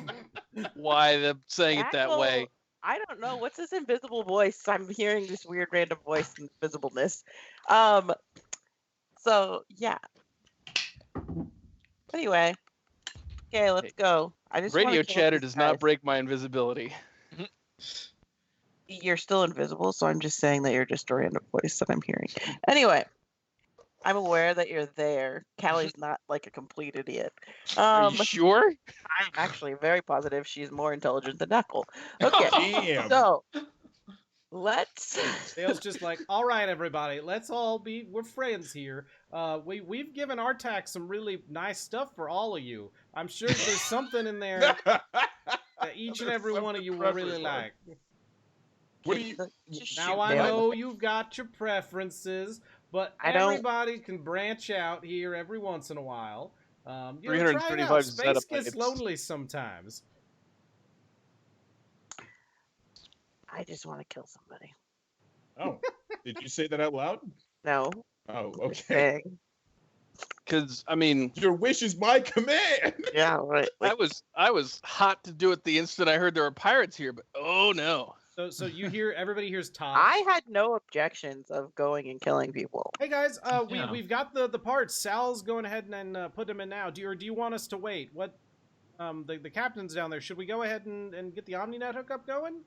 why I'm saying it that way. I don't know what's this invisible voice. I'm hearing this weird random voice in visibleness. So yeah. Anyway, okay, let's go. I just wanna Radio kill chatter these does not guys. break my invisibility. You're still invisible, so I'm just saying that you're just a random voice that I'm hearing. Anyway, I'm aware that you're there. Callie's not like a complete idiot. Are you sure? I'm actually very positive she's more intelligent than Knuckle. Okay, Damn. so let's. Dale's just like, all right, everybody, let's all we're friends here. We've given Artak some really nice stuff for all of you. I'm sure there's something in there that each and every one of you will really like. What do you? Just Now shoot I Dale. know you've got your preferences, but I don't- everybody can branch out here every once in a while. You know, try it 335 out. Space zettabytes. gets lonely sometimes. I just want to kill somebody. Oh, did you say that out loud? No. Oh, just okay. saying. Because I mean, Your wish is my command. Yeah, right. I was hot to do it the instant I heard there were pirates here, but oh no. So you hear everybody hears Tosh. I had no objections of going and killing people. Hey guys, Yeah. we've got the parts. Sal's going ahead and put them in now. Do you want us to wait? What? The captain's down there. Should we go ahead and get the OmniNet hookup going?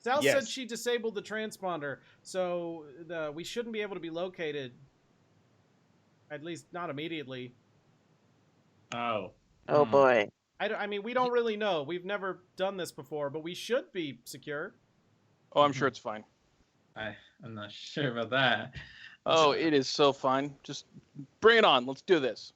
Sal said Yes. she disabled the transponder, so we shouldn't be able to be located. At least not immediately. Oh. Oh boy. I mean, we don't really know. We've never done this before, but we should be secure. Oh, I'm sure it's fine. I'm not sure about that. Oh, it is so fine. Just bring it on. Let's do this.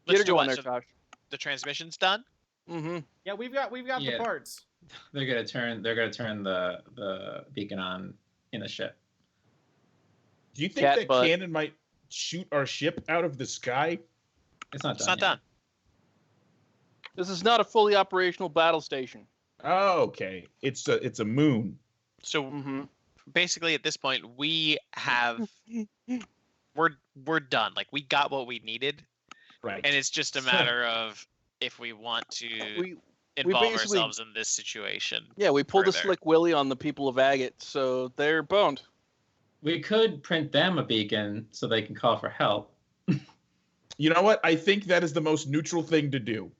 Get Let's her do going what? there, So Josh. the transmission's done. Mm-hmm. Yeah, we've got the Yeah. parts. They're gonna turn the beacon on in the ship. Do you think Cat that butt. cannon might shoot our ship out of the sky? It's not It's done. not done. This is not a fully operational battle station. Oh, okay. It's a moon. So Mm-hmm. basically, at this point, we have we're done. Like we got what we needed, Right. and it's just a matter of if we want to We involve basically- ourselves in this situation. Yeah, we pulled a Further. slick willy on the people of Agate, so they're boned. We could print them a beacon so they can call for help. You know what? I think that is the most neutral thing to do.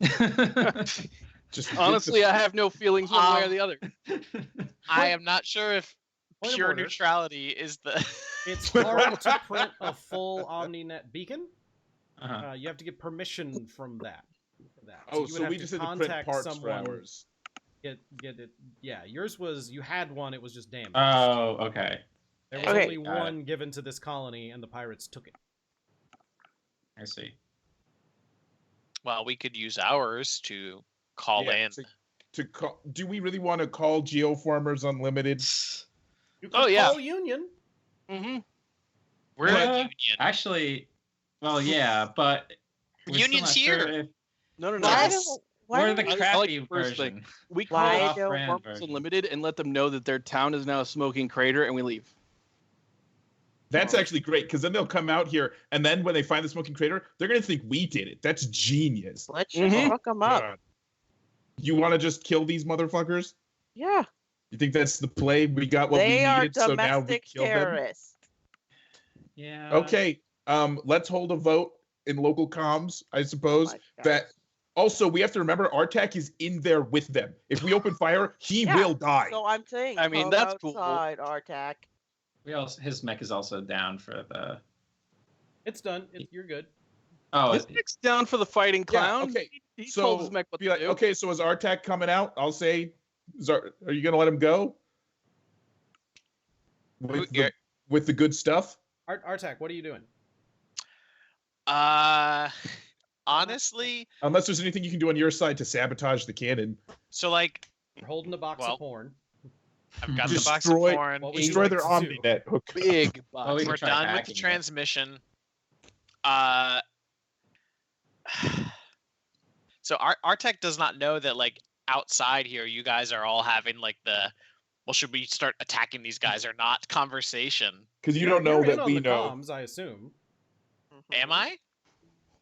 Just hit Honestly, I have no feelings one way or the other. I am not sure if Point of pure order. neutrality is the. It's hard to print a full OmniNet beacon. Uh-huh. You have to get permission from that. For that. Oh, you would so have we to just had to print contact parts for someone, ours. Get it. Yeah, yours was you had one. It was just damaged. Oh, okay. There was Okay. only Got it. one given to this colony, and the pirates took it. I see. Well, we could use ours to call Yeah, in. to call. Do we really want to call Geoformers Unlimited? You could Oh, yeah. call Union. Mm-hmm. We're a Uh, union. Actually, well, yeah, but we're still Union's not sure here. if No. Why Yes. don't- why we're don't the we- I like crappy the first thing. version. We call Why off don't- Farmers version. Unlimited and let them know that their town is now a smoking crater, and we leave. That's actually great because then they'll come out here, and then when they find the smoking crater, they're gonna think we did it. That's genius. Let's just Mhm. fuck them up. God. You want to just kill these motherfuckers? Yeah. You think that's the play? We got what They we are needed, so now we domestic kill them. terrorists. Yeah. Okay. Let's hold a vote in local comms, I suppose. Oh my that gosh. also we have to remember Artak is in there with them. If we open fire, he Yeah, will die. So I'm saying, I mean, come that's cool. outside, Artak. We also his mech is also down for the. It's done. You're good. Oh, His mech's down for the fighting clown. okay. He So told his mech what be to like, do. okay, so is Artak coming out? I'll say, are you gonna let him go? Yeah. With the good stuff? Artak, what are you doing? Honestly, Unless there's anything you can do on your side to sabotage the cannon. so like You're holding a box Well, of porn. I've got the box of Destroy- porn. What would you Destroy like their to do? OmniNet hook. Big Oh, box. we We're can try done with the hacking it. transmission. So Artek does not know that like outside here, you guys are all having like well, should we start attacking these guys or not conversation. Because you don't know You're in that on we the know. comms, I assume. Am I? You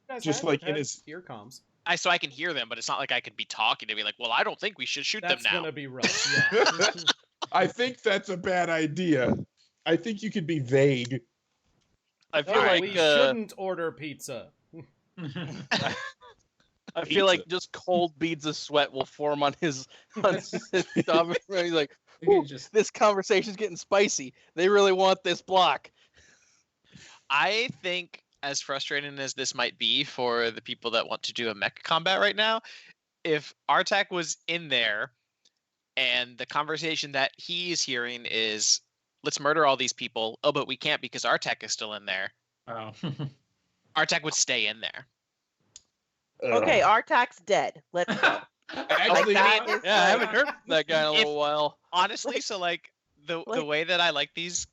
guys Just have like in had his- ear comms. So I can hear them, but it's not like I could be talking to be like, well, I don't think we should shoot That's them now. gonna be rough. Yeah. I think that's a bad idea. I think you could be vague. I feel No, like we shouldn't order pizza. I feel like just cold beads of sweat will form on his stomach. He's like, "Ooh, this conversation's getting spicy. They really want this block." I think, as frustrating as this might be for the people that want to do a mech combat right now, if Artak was in there and the conversation that he's hearing is, let's murder all these people. Oh, but we can't because Artak is still in there. Oh. Artak would stay in there. Okay, Artak's dead. Let's go. Actually, that is Yeah, I like- haven't heard from that guy in a little while. Honestly, so like the Like- way that I like these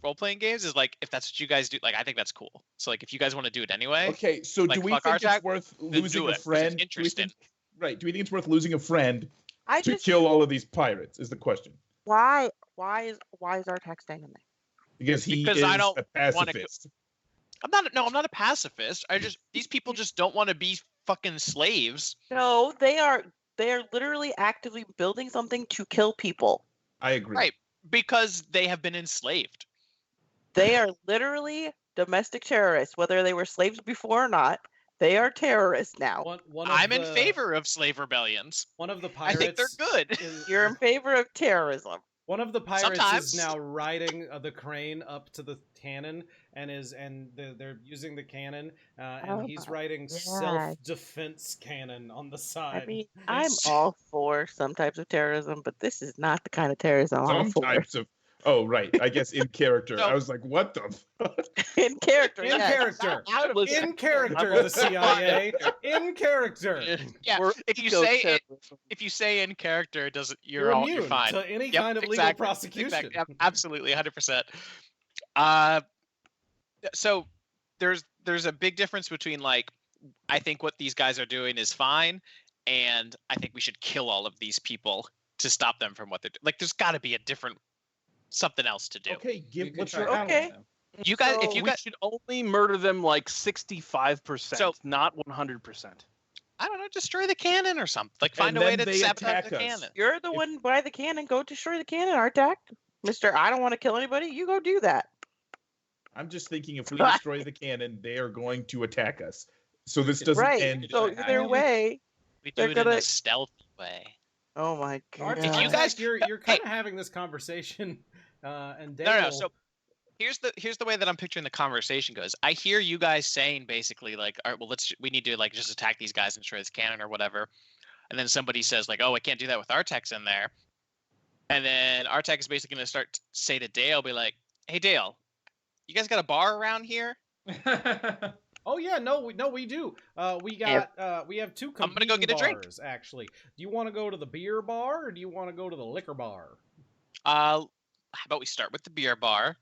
role playing games is like, if that's what you guys do, like I think that's cool. So like if you guys want to do it anyway, okay, so like, do we fuck think Artak, it's worth then losing do a it, 'cause it's friend? Do we interesting. think, right? Do we think it's worth losing a friend I to just kill all of these pirates? Is the question. why is Artak staying in there? Because he Because is I don't a wanna pacifist. I'm not a pacifist. These people just don't want to be fucking slaves. No, they are literally actively building something to kill people. I agree. Right. Because they have been enslaved. They are literally domestic terrorists, whether they were slaves before or not. They are terrorists now. One of I'm in the- favor of slave rebellions. One of the I pirates. think they're good. You're in favor of terrorism. One of the pirates Sometimes. is now riding the crane up to the cannon and they're using the cannon and Oh he's my writing God. self-defense cannon on the side. I mean, I'm all for some types of terrorism, but this is not the kind of terrorism I'm all Some for. types of. Oh, right. I guess in character. So- I was like, what the fuck? In character, In yes. character. Out of Listen, In character, the CIA. In character. Yeah. We're If you eco-terrorism. if you say in character, it doesn't You're you're immune fine. to any Yep, kind of legal exactly, prosecution. exactly, absolutely, 100%. So there's a big difference between like, I think what these guys are doing is fine, and I think we should kill all of these people to stop them from what they're doing. Like, there's got to be a different something else to do. Okay, You could what's try your helping Okay. them. You guys, So if you we guys, should only murder them like 65%, So- not 100%. I don't know, destroy the cannon or something. Like, find And a way then to they sabotage attack the us. cannon. You're the If- one by the cannon. Go destroy the cannon, Artak. Mister, I don't want to kill anybody. You go do that. I'm just thinking if we destroy the cannon, they are going to attack us. So this doesn't Right. end. So I either only- way, We do they're it in gonna- a stealthy way. oh my god. Artak, you guys- you're hey. kind of having this conversation, and Dale. No. So here's the way that I'm picturing the conversation goes. I hear you guys saying basically like, all right, well, we need to like just attack these guys and destroy this cannon or whatever. And then somebody says like, oh, I can't do that with Artek's in there. And then Artek is basically gonna start to say to Dale, be like, hey Dale, you guys got a bar around here? Oh yeah, no, we do. We have two I'm gonna go competing get a drink. bars actually. Do you want to go to the beer bar or do you want to go to the liquor bar? How about we start with the beer bar?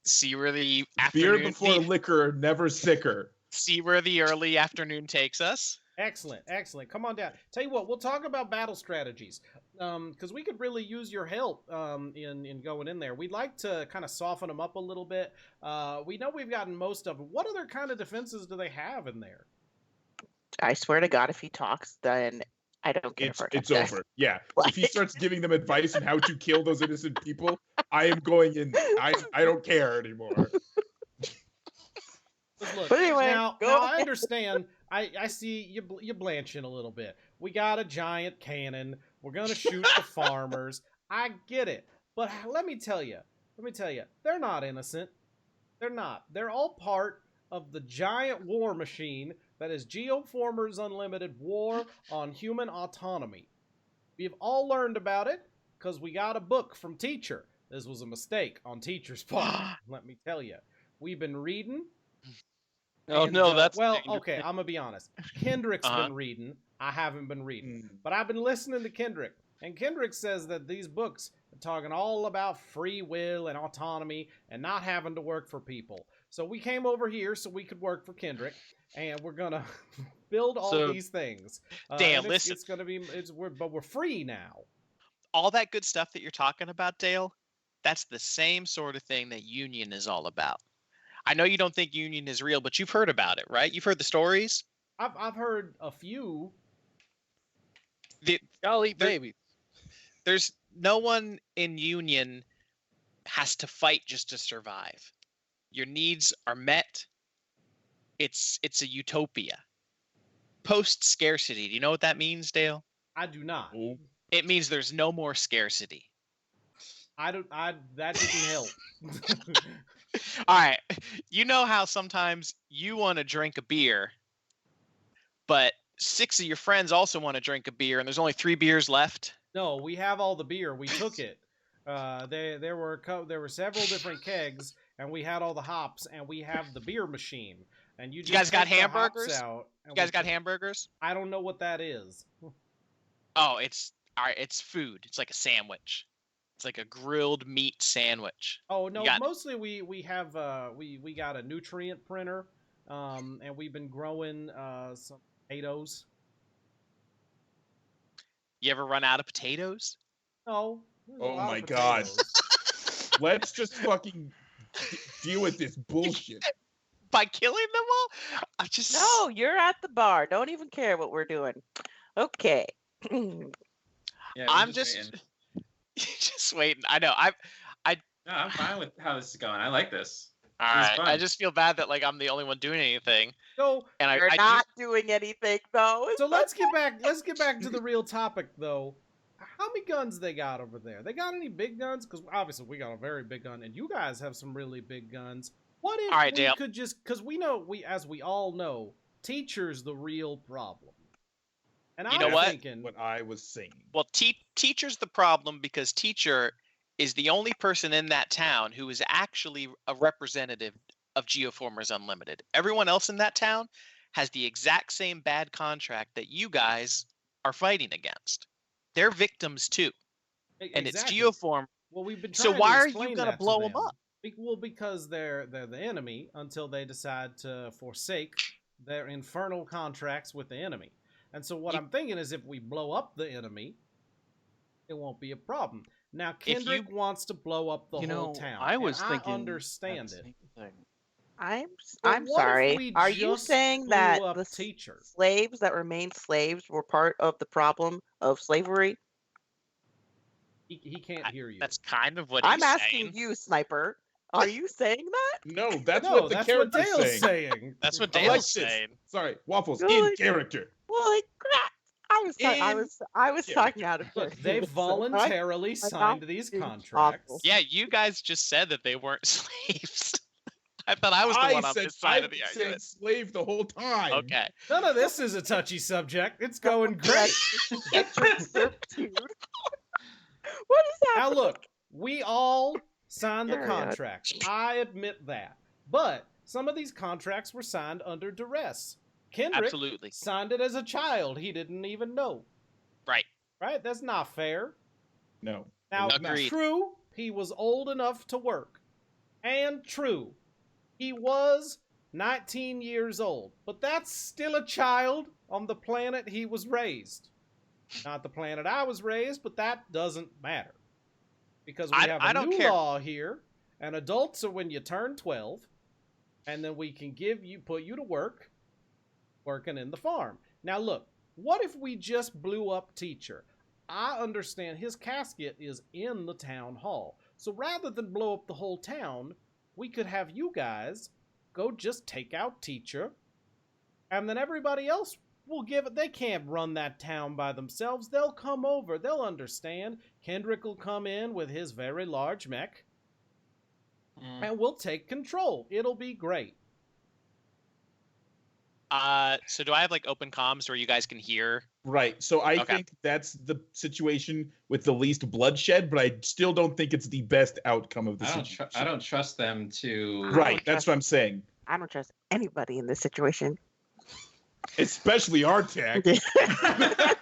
See where the Beer afternoon before liquor, never sicker. see where the early afternoon takes us. Excellent. Come on down. Tell you what, we'll talk about battle strategies, because we could really use your help in going in there. We'd like to kind of soften them up a little bit. We know we've gotten most of them. What other kind of defenses do they have in there? I swear to God, if he talks, then I don't care for It's over. Yeah. If he starts giving them advice on how to kill those innocent people, I am going in. I don't care anymore. Look, But anyway, now go I ahead. understand. I see you blanching a little bit. We got a giant cannon. We're gonna shoot the farmers. I get it, but let me tell you, they're not innocent. They're not. They're all part of the giant war machine that is Geoformers Unlimited War on Human Autonomy. We've all learned about it because we got a book from Teacher. This was a mistake on Teacher's part. Let me tell you. We've been reading. Oh And, no, that's well, dangerous. okay. I'm gonna be honest. Kendrick's been reading. I haven't been reading, but I've been listening to Kendrick. And Kendrick says that these books are talking all about free will and autonomy and not having to work for people. So we came over here so we could work for Kendrick, and we're gonna build all So, these things. Dale, and listen. It's gonna be. But we're free now. All that good stuff that you're talking about, Dale, that's the same sort of thing that Union is all about. I know you don't think Union is real, but you've heard about it, right? You've heard the stories. I've heard a few. Golly There- baby. There's no one in Union has to fight just to survive. Your needs are met. It's a utopia. Post scarcity. Do you know what that means, Dale? I do not. Oh, It means there's no more scarcity. I don't. That didn't help. All right. You know how sometimes you want to drink a beer, but 6 of your friends also want to drink a beer, and there's only 3 beers left? No, we have all the beer. We took it. There were several different kegs, and we had all the hops, and we have the beer machine. And you guys got take the hops hamburgers? out, and You guys we got put- hamburgers? I don't know what that is. Oh, it's all right. It's food. It's like a sandwich. It's like a grilled meat sandwich. Oh no, got- mostly we have we got a nutrient printer, and we've been growing some potatoes. You ever run out of potatoes? No. there's a Oh lot my of God. potatoes. let's just fucking deal with this bullshit. By killing them all? I just No, you're at the bar. Don't even care what we're doing. Okay. Yeah, I'm we're just waiting. just waiting. I know. No, I'm fine with how this is going. I like this. All This is right. fun. I just feel bad that like I'm the only one doing anything, So and We're I not doing anything though. so let's get back to the real topic though. How many guns they got over there? They got any big guns? Because obviously we got a very big gun, and you guys have some really big guns. What if All right, we Dale. could just, because we know, as we all know, teacher's the real problem. And You I'm know what? thinking, What I was saying. Well, teacher's the problem because teacher is the only person in that town who is actually a representative of Geoformers Unlimited. Everyone else in that town has the exact same bad contract that you guys are fighting against. They're victims too, and exactly. it's Geoform. Well, we've been So trying why to are you explain gonna that to blow 'em them. up? Well, because they're the enemy until they decide to forsake their infernal contracts with the enemy. And so what You- I'm thinking is if we blow up the enemy, it won't be a problem. Now If you- Kendrick wants to blow up the You know, whole town. I was and thinking I understand that it. same thing. I'm But I'm what if sorry. we Are you just saying blew that up the teacher? slaves that remained slaves were part of the problem of slavery? He can't hear you. That's kind of what I'm he's asking saying. you, Sniper. Are you saying that? No, that's no, what the that's what character's Dale's saying. saying. That's what Alexis. Dale's saying. Sorry, Waffles in Good. character. Well, like, I was Yeah. talking out of Look, character, they so voluntarily I signed found these it contracts. awful. Yeah, you guys just said that they weren't slaves. I thought I was the one on said, this side I of the said argument. slave the whole time. Okay. None of this is a touchy subject. It's going great. Servitude. What is Now happening? look, we all signed the Carry on. contracts. I admit that. But some of these contracts were signed under duress. Kendrick Absolutely. signed it as a child. He didn't even know. Right. Right? That's not fair. No. Now, Agreed. true, he was old enough to work. And true, he was 19 years old. But that's still a child on the planet he was raised. Not the planet I was raised, but that doesn't matter. Because we have I a don't new care. law here, and adults are when you turn 12, and then we can put you to work, working in the farm. Now look, what if we just blew up teacher? I understand his casket is in the town hall. So rather than blow up the whole town, we could have you guys go just take out teacher, and then everybody else will give it. They can't run that town by themselves. They'll come over. They'll understand. Kendrick will come in with his very large mech, and we'll take control. It'll be great. So do I have like open comms where you guys can hear? Right. So I Okay. think that's the situation with the least bloodshed, but I still don't think it's the best outcome of the situation. I don't trust them to. Right. That's what I'm saying. I don't trust anybody in this situation. Especially our tech. I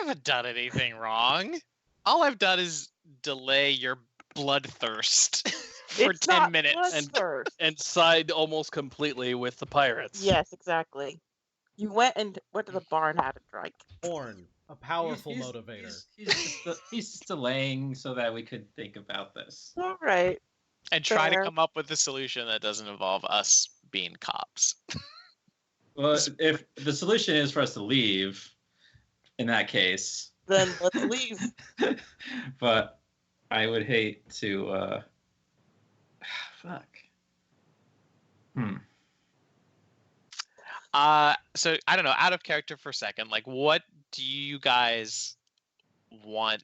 haven't done anything wrong. All I've done is delay your bloodthirst for It's 10 not minutes. us first. And side almost completely with the pirates. Yes, exactly. You went to the bar and had a drink. Porn, a powerful motivator. He's just delaying so that we could think about this. All right. And try to Fair. come up with a solution that doesn't involve us being cops. Well, if the solution is for us to leave, in that case, Then let's leave. but I would hate to. Fuck. So I don't know, out of character for a second, like what do you guys want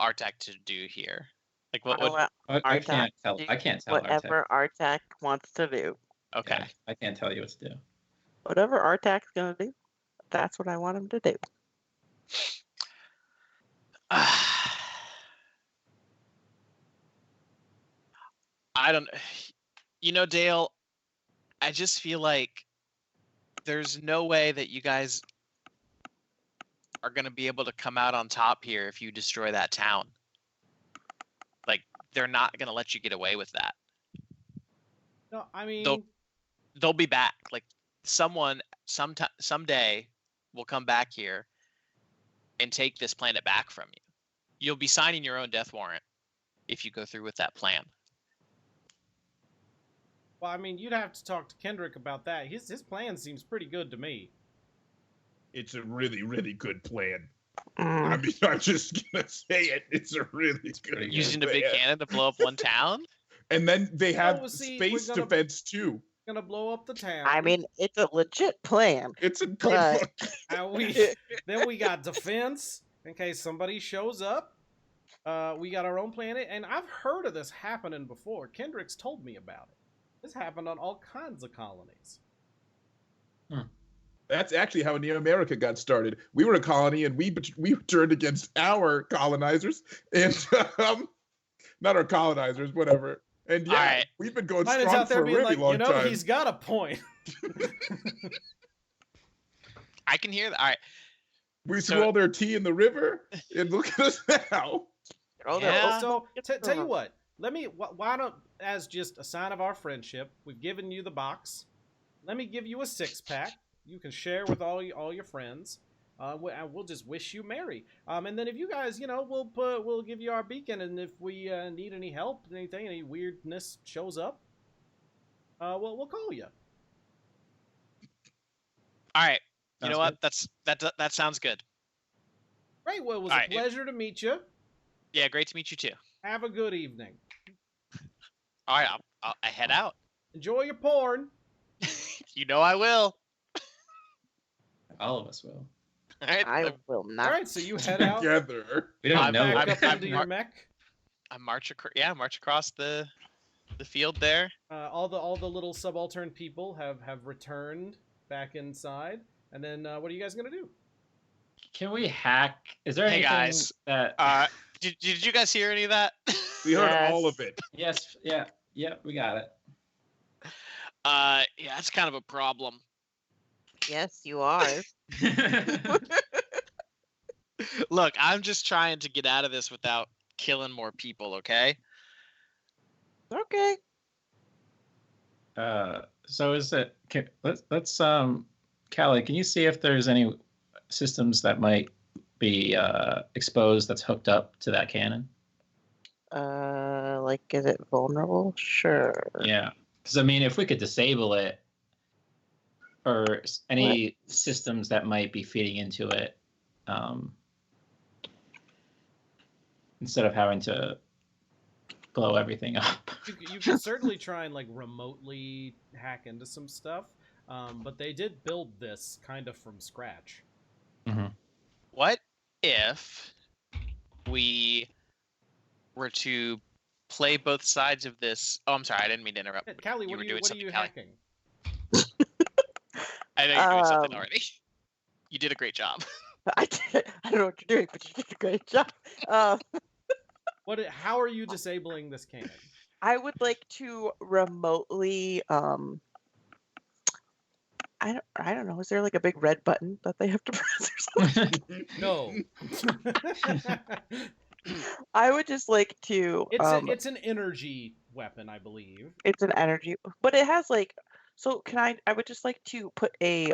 Artek to do here? Like what would I can't tell. I can't tell. Whatever Artek wants to do. okay. Yeah, I can't tell you what to do. Whatever Artek's gonna do, that's what I want him to do. I don't Dale, I just feel like there's no way that you guys are going to be able to come out on top here if you destroy that town. Like they're not going to let you get away with that. No, I mean, they'll be back. Like someone someday will come back here and take this planet back from you. You'll be signing your own death warrant if you go through with that plan. well, I mean, you'd have to talk to Kendrick about that. His plan seems pretty good to me. It's a really, really good plan. I Mm. mean, I'm just gonna say it. It's a really good Using a big plan. cannon to blow up one town? And then they have well, see, space we're gonna- defense too. Gonna blow up the town. I mean, it's a legit plan. It's a good But- one. And then we got defense in case somebody shows up. We got our own planet, and I've heard of this happening before. Kendrick's told me about it. This happened on all kinds of colonies. That's actually how New America got started. We were a colony, and we turned against our colonizers, and not our colonizers, whatever. And yeah, Alright. we've been going Mine is strong out there for a being really like, long time. he's got a point. I can hear that. All right. We So- threw all their tea in the river, and look at us now. Oh, Yeah. So tell you what, why don't, as just a sign of our friendship, we've given you the box. Let me give you a 6-pack. You can share with all your friends. We'll just wish you merry. And then if you guys, we'll give you our beacon, and if we need any help, any weirdness shows up, we'll call you. All right. You Sounds know what? That sounds good. Great. Well, it was All a right. pleasure to meet you. Yeah, great to meet you too. Have a good evening. All right, I head out. Enjoy your porn. You know I will. All of us will. All right. I will All not. right, so you head out. Together. We don't know. Back I'm- up into your mech. I march across the field there. All the little subaltern people have returned back inside, and then what are you guys gonna do? Can we hack? Is there Hey, anything guys. that? Did you guys hear any of that? We heard Yes. all of it. Yes. Yeah. Yeah. We got it. Yeah, it's kind of a problem. Yes, you are. Look, I'm just trying to get out of this without killing more people, okay? Okay. So is it? Let's Callie, can you see if there's any systems that might be exposed that's hooked up to that cannon? Like, is it vulnerable? Sure. Yeah, because I mean, if we could disable it, or any systems that might be feeding into it, instead of having to blow everything up. You can certainly try and like remotely hack into some stuff, but they did build this kind of from scratch. What if we were to play both sides of this? Oh, I'm sorry, I didn't mean to interrupt. Hey, Callie, You what were are doing you something, Callie. hacking? I know you're doing something Um, already. You did a great job. I don't know what you're doing, but you did a great job. How are you disabling this cannon? I would like to remotely. I don't know. Is there like a big red button that they have to press or something? No. I would just like to. It's an energy weapon, I believe. It's an energy, but it has like. So can I would just like to put a.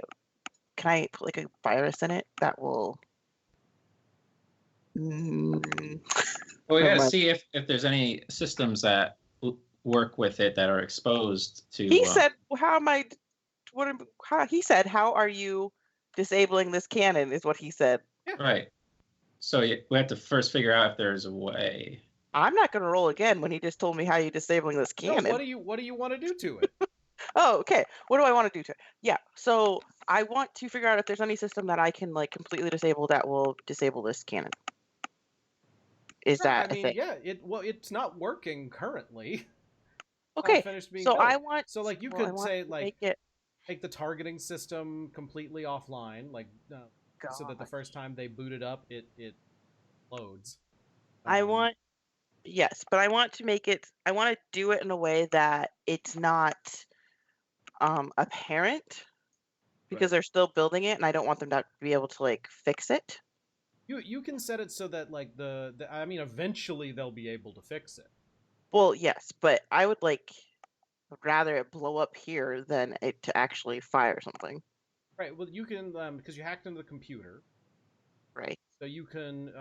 Can I put like a virus in it that will? Well, we Never gotta mind. see if there's any systems that work with it that are exposed to. He said, "How am I? He said, how are you disabling this cannon?" Is what he said. Right. So we have to first figure out if there's a way. I'm not gonna roll again when he just told me how you disabling this No, cannon. what do you want to do to it? Oh, okay. What do I want to do to it? Yeah. So I want to figure out if there's any system that I can like completely disable that will disable this cannon. Is that I mean, a thing? yeah. It's not working currently. Okay. Finished being So built. I want. So like you well, I could want say to like make it the targeting system completely offline, like so that the first time they boot it up, it loads. I want. Yes, but I want to make it. I want to do it in a way that it's not apparent because they're still building it, and I don't want them to be able to like fix it. You can set it so that like I mean, eventually they'll be able to fix it. Well, yes, but I would rather it blow up here than it to actually fire something. Right. Well, you can because you hacked into the computer. Right. So you can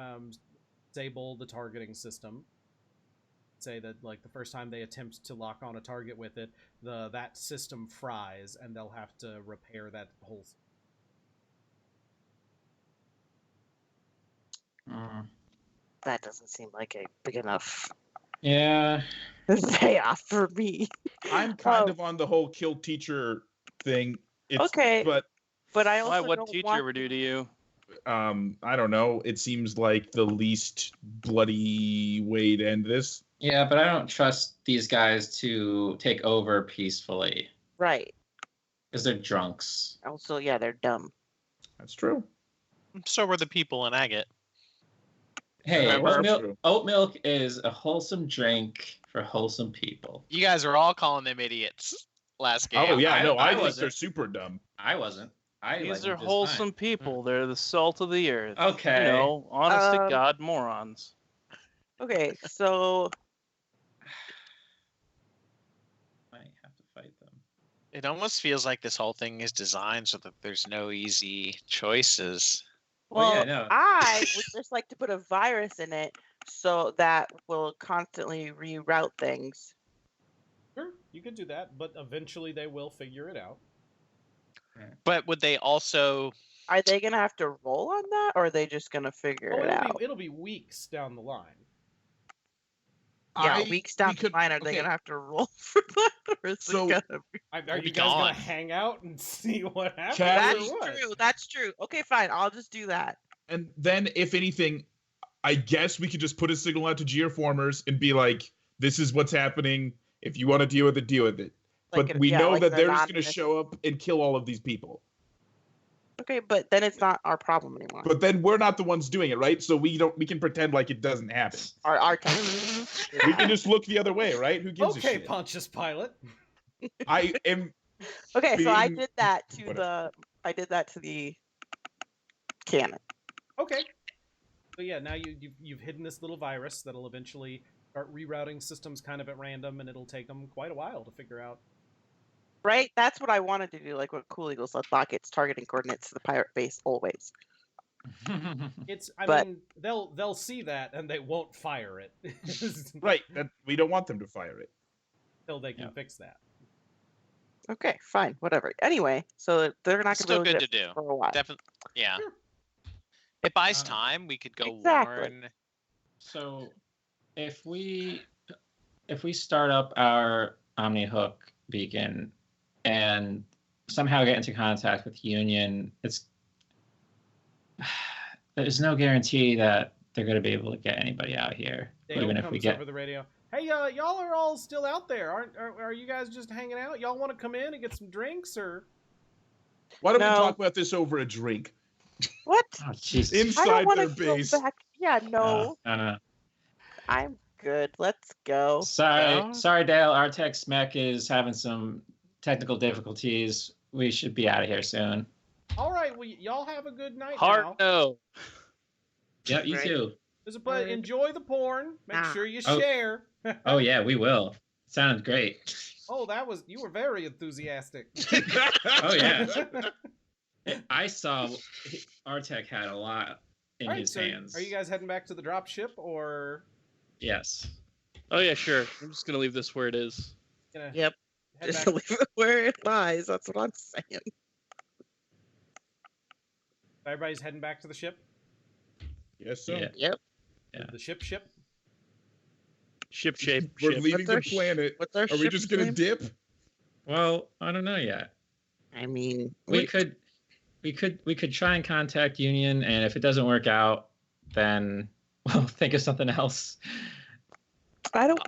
disable the targeting system. Say that like the first time they attempt to lock on a target with it, that system fries, and they'll have to repair that whole. That doesn't seem like a big enough Yeah. payoff for me. I'm kind of on the whole kill teacher thing. Okay. But I also Why? What don't teacher want would do to you? I don't know. It seems like the least bloody way to end this. Yeah, but I don't trust these guys to take over peacefully. Right. Because they're drunks. Also, yeah, they're dumb. That's true. So were the people in Agate. Hey, That's oat milk is a wholesome drink for wholesome people. You guys were all calling them idiots last game. Oh yeah, no, I think wasn't. they're super dumb. I wasn't. These are wholesome people. They're the salt of the earth. Okay. You know, honest to God morons. Okay, so Might have to fight them. It almost feels like this whole thing is designed so that there's no easy choices. well, yeah, no. I would just like to put a virus in it so that will constantly reroute things. Sure, you could do that, but eventually they will figure it out. But would they also? Are they gonna have to roll on that, or are they just gonna figure it out? It'll be weeks down the line. Yeah, weeks down the line, are they gonna have to roll for that, or is it gonna be... Are you guys gonna hang out and see what happens? That's true. That's true. Okay, fine. I'll just do that. And then, if anything, I guess we could just put a signal out to geoformers and be like, "This is what's happening. If you want to deal with it, deal with it." But we know that they're just going to show up and kill all of these people. Okay, but then it's not our problem anymore. But then we're not the ones doing it, right? So we can pretend like it doesn't happen. Our we can just look the other way, right? Who gives a shit? Okay, Pontius Pilate. I am. Okay, so I being- did that to whatever. the cannon. Okay. So yeah, now you've hidden this little virus that'll eventually start rerouting systems kind of at random, and it'll take them quite a while to figure out. Right? That's what I wanted to do, like what Cool Eagle said, lock its targeting coordinates to the pirate base always. I mean, they'll see that and they won't fire it. Right. We don't want them to fire it. Until they can fix that. Okay, fine, whatever. Anyway, so they're not It's going to still be able good to to get do. it for a while. Definitely. Yeah. Sure. It buys time. We could go Exactly. warn. So, if we start up our Omni Hook beacon and somehow get into contact with Union, there's no guarantee that they're going to be able to get anybody out here, even if we get over the radio. Hey, y'all are all still out there, are you guys just hanging out? Y'all want to come in and get some drinks, or? Why don't we talk about this over a drink? What? Oh, Jesus. Inside their base. Go back. Yeah, no. No. I'm good. Let's go. Sorry, Dale. Our tech mech is having some technical difficulties. We should be out of here soon. All right, well, y'all have a good night Heart now. no. Yeah, you too. But enjoy the porn. Make sure you Oh. share. Oh yeah, we will. Sounded great. Oh, you were very enthusiastic. Oh yeah. I saw Artek had a lot in his hands. Are you guys heading back to the drop ship or? Yes. Oh yeah, sure. I'm just gonna leave this where it is. Yep. Just leave it where it lies. That's what I'm saying. Everybody's heading back to the ship? Yes, sir. Yeah. Yep. Yeah. The ship? Ship shape. We're ship. leaving the planet. Are we just gonna dip? Well, I don't know yet. I mean, We could try and contact Union, and if it doesn't work out, then we'll think of something else. I don't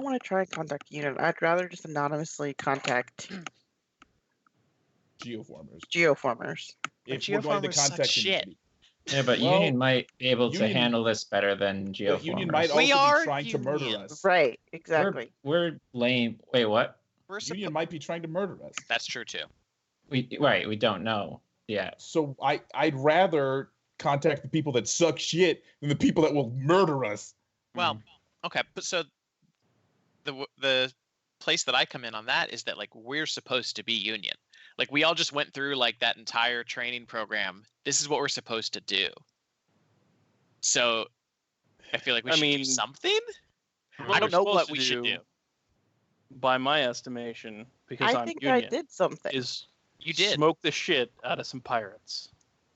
want to try and contact Union. I'd rather just anonymously contact geoformers. If we're going to contact shit. Yeah, but Union might be able to handle this better than Geoformers. Union might also be trying to murder us. Right, exactly. We're lame. Wait, what? Union might be trying to murder us. That's true too. We don't know yet. So I'd rather contact the people that suck shit than the people that will murder us. Well, okay, but so the place that I come in on that is that like we're supposed to be Union. Like we all just went through like that entire training program. This is what we're supposed to do. So I feel like we should do something. I don't know what we should do. By my estimation, because I think I did something. You did smoke the shit out of some pirates.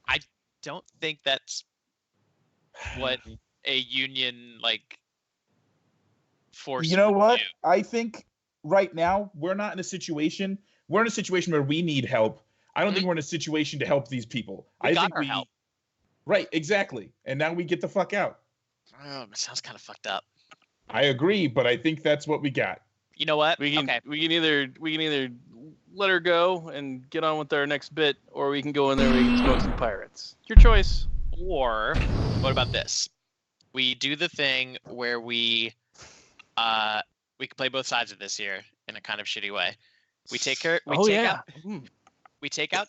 I don't think that's what a Union like force. You know what? Do. I think right now we're not in a situation. We're in a situation where we need help. I don't think we're in a situation to help these people. I think we help. Right, exactly. And now we get the fuck out. Oh, it sounds kind of fucked up. I agree, but I think that's what we got. You know what? We can either let her go and get on with our next bit, or we can go in there and we can smoke some pirates. Your choice. Or what about this? We do the thing where we can play both sides of this here in a kind of shitty way. We take out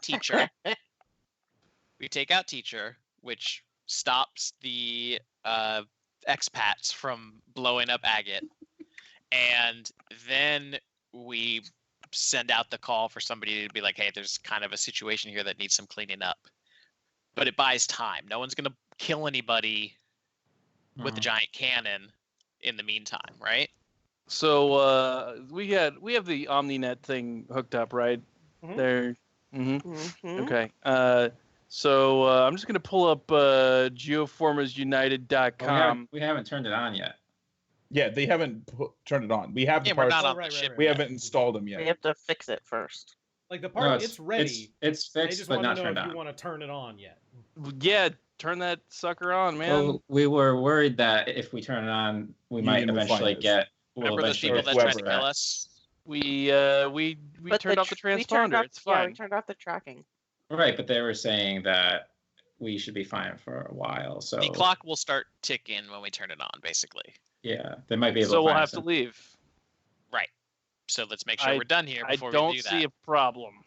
teacher. We take out teacher, which stops the expats from blowing up Agate. And then we send out the call for somebody to be like, hey, there's kind of a situation here that needs some cleaning up. But it buys time. No one's going to kill anybody with the giant cannon in the meantime, right? So we have the OmniNet thing hooked up, right? Mm-hmm. There. Okay. So I'm just going to pull up geoformersunited.com. We haven't turned it on yet. Yeah, they haven't turned it on. We have the parts. We're not on the ship. We haven't installed them yet. We have to fix it first. Like the part, it's ready. It's fixed, but not turned on. If you want to turn it on yet. Yeah, turn that sucker on, man. Well, we were worried that if we turn it on, we might eventually get. Remember those people that tried to kill us? We turned off the transponder. It's fine. Yeah, we turned off the tracking. Right, but they were saying that we should be fine for a while. So the clock will start ticking when we turn it on, basically. Yeah, they might be able. So we'll have to leave. Right. So let's make sure we're done here before we do that. I don't see a problem.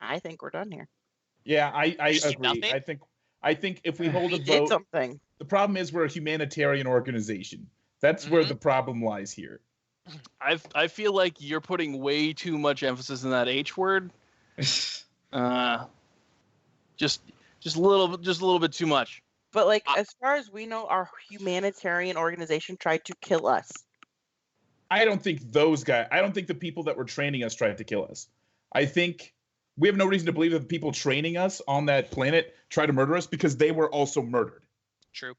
I think we're done here. Yeah, I agree. Nothing? I think if we hold a vote, did something. The problem is we're a humanitarian organization. That's where the problem lies here. I feel like you're putting way too much emphasis in that H word. Just a little bit too much. But like, as far as we know, our humanitarian organization tried to kill us. I don't think those guys. I don't think the people that were training us tried to kill us. I think we have no reason to believe that the people training us on that planet tried to murder us because they were also murdered. True.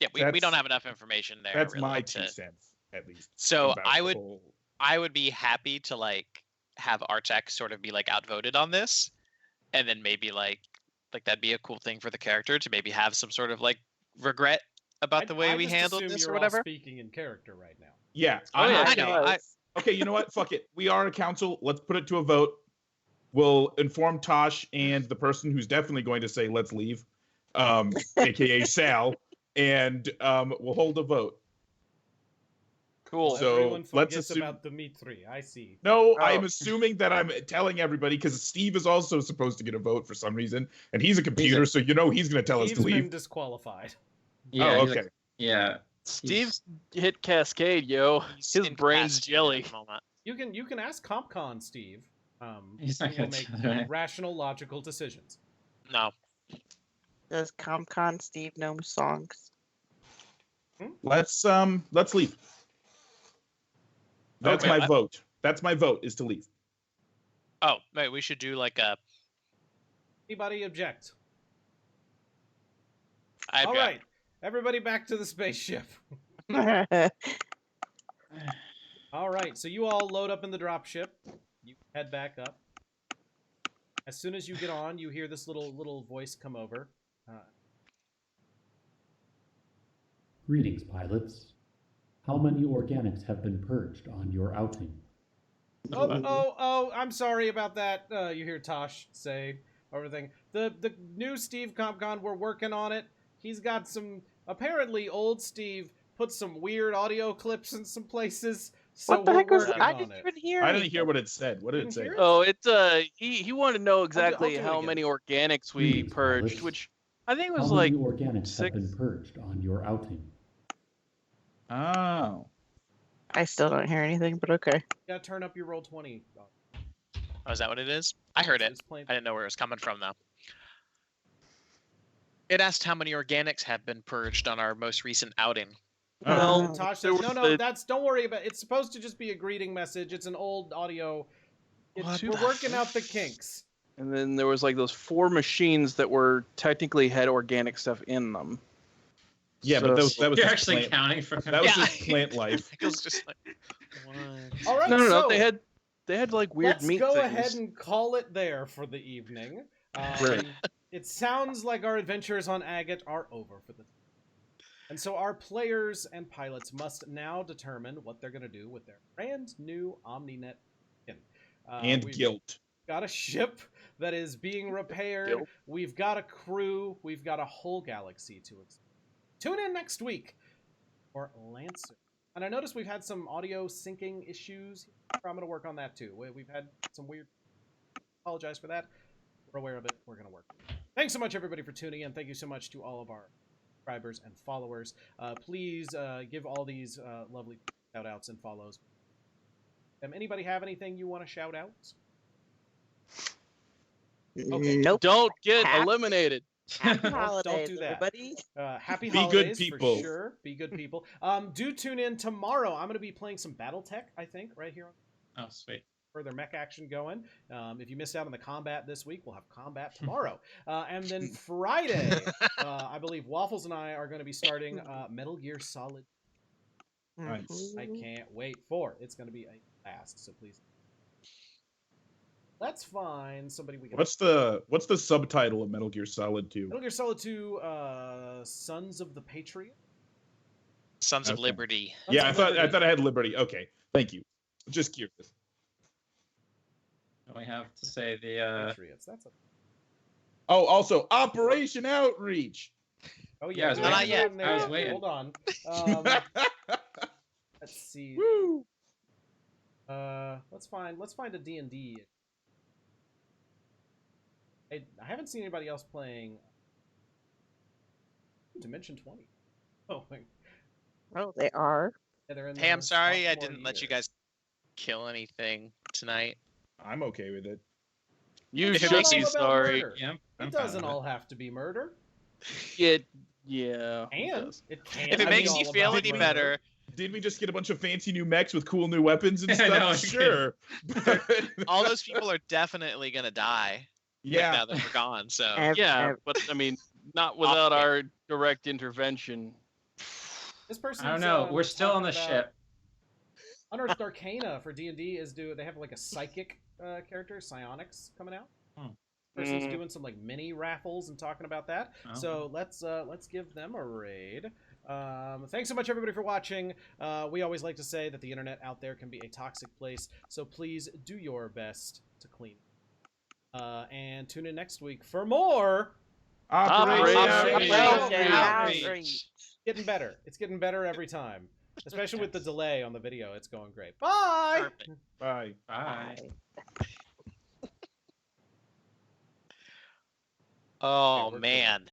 Yeah, we don't have enough information there. That's really my 2 cents, at least. So I would be happy to like have Artek sort of be like outvoted on this, and then maybe like that'd be a cool thing for the character to maybe have some sort of like regret about the way we handled this or whatever. All speaking in character right now. Yeah, I know. Okay, you know what? Fuck it. We are a council. Let's put it to a vote. We'll inform Tosh and the person who's definitely going to say let's leave, aka Sal, and we'll hold a vote. Cool. So everyone let's assume assume. about Dimitri. I see. No, I'm assuming that I'm telling everybody because Steve is also supposed to get a vote for some reason, and he's a computer, so you know he's going to tell us to Steve's leave. been disqualified. Yeah. Oh, okay. Yeah. Steve's hit Cascade, yo. He's His brain's incapacitated jelly. at the moment. You can ask CompCon, Steve. He's not he will gonna make do it. rational, logical decisions. No. Does CompCon Steve know songs? Let's leave. That's Wait, my what? vote. That's my vote is to leave. Oh, wait, we should do like a. Anybody object? I All object. right, everybody back to the spaceship. All right, so you all load up in the dropship. You head back up. As soon as you get on, you hear this little voice come over. Greetings, pilots. How many organics have been purged on your outing? Oh, I'm sorry about that. You hear Tosh say everything. The new Steve CompCon, we're working on it. He's got some, apparently old Steve put some weird audio clips in some places. So What the heck was working I on didn't it. even hear I anything. didn't hear what it said. What did it Didn't say? hear it? Oh, he wanted to know exactly do it how again. many organics we Greetings, purged, pilots. which I think was How like many organics 6. have been purged on your outing? Oh. I still don't hear anything, but okay. You gotta turn up your roll 20. Oh, is that what it is? I heard it. It's playing. I didn't know where it was coming from though. It asked how many organics have been purged on our most recent outing. Well, Tosh there says, was no, the- that's, don't worry about it. It's supposed to just be a greeting message. It's an old audio. What We're the working out the kinks. And then there was like those 4 machines that were technically had organic stuff in them. Yeah, but that was You're just actually plant, counting from that was Yeah. just plant life. It was just like. What? All right, No, so they had like weird let's meat go things. ahead and call it there for the evening. Right. It sounds like our adventures on Agate are over for the and so our players and pilots must now determine what they're going to do with their brand new OmniNet skin. And we've guilt. got a ship that is being repaired. Guilt. We've got a crew. We've got a whole galaxy to explore. Tune in next week for Lancer. And I noticed we've had some audio syncing issues. I'm going to work on that too. We've had some weird... Apologize for that. We're aware of it. We're going to work. Thanks so much, everybody, for tuning in. Thank you so much to all of our subscribers and followers. Please give all these lovely shout-outs and follows. Anybody have anything you want to shout out? Okay. Nope. Don't get Happy- eliminated. Happy holidays, do that. everybody. Happy Be good holidays people. for sure. Be good people. Do tune in tomorrow. I'm going to be playing some BattleTech, I think, right here. Oh, sweet. Further mech action going. If you missed out on the combat this week, we'll have combat tomorrow. And then Friday, I believe Waffles and I are going to be starting Metal Gear Solid. Nice. I can't wait for it. It's going to be a blast, so please. Let's find somebody we can... What's the subtitle of Metal Gear Solid 2? Metal Gear Solid 2, Sons of the Patriot? Sons of Okay. Liberty. Yeah, Sons of I Liberty. thought I had Liberty. Okay, thank you. Just curious. We have to say the Patriots. That's a... Oh, also Operation Outreach. Oh Yeah, I yeah, was we waiting. haven't gotten there I was yet. waiting. Hold on. Let's see. Woo! Let's find a D&D. I haven't seen anybody else playing Dimension 20. Oh, Oh, they are. yeah, they're in Hey, I'm their sorry I sophomore didn't let you year. guys kill anything tonight. I'm okay with it. You If it should makes be you- sorry. Murder. yeah. It doesn't all have to be murder. Yeah. And does. it can If it be makes all you feel about any murder. better, Did we just get a bunch of fancy new mechs with cool new weapons and I stuff? know, Sure. all those people are definitely gonna die. like, Yeah. now that we're gone. So Yeah, but I mean, not without our direct intervention. This person's, I don't know. We're still on the talking ship. about Unearthed Arcana for D&D they have like a psychic character, Psionics, coming out. Person's Mm. doing some like mini raffles and talking about that. Oh. So let's give them a raid. Thanks so much, everybody, for watching. We always like to say that the internet out there can be a toxic place, so please do your best to clean. And tune in next week for more. Operation Outreach. Getting better. It's getting better every time, especially with the delay on the video. It's going great. Bye. perfect. Bye. Bye. Oh we're good. man.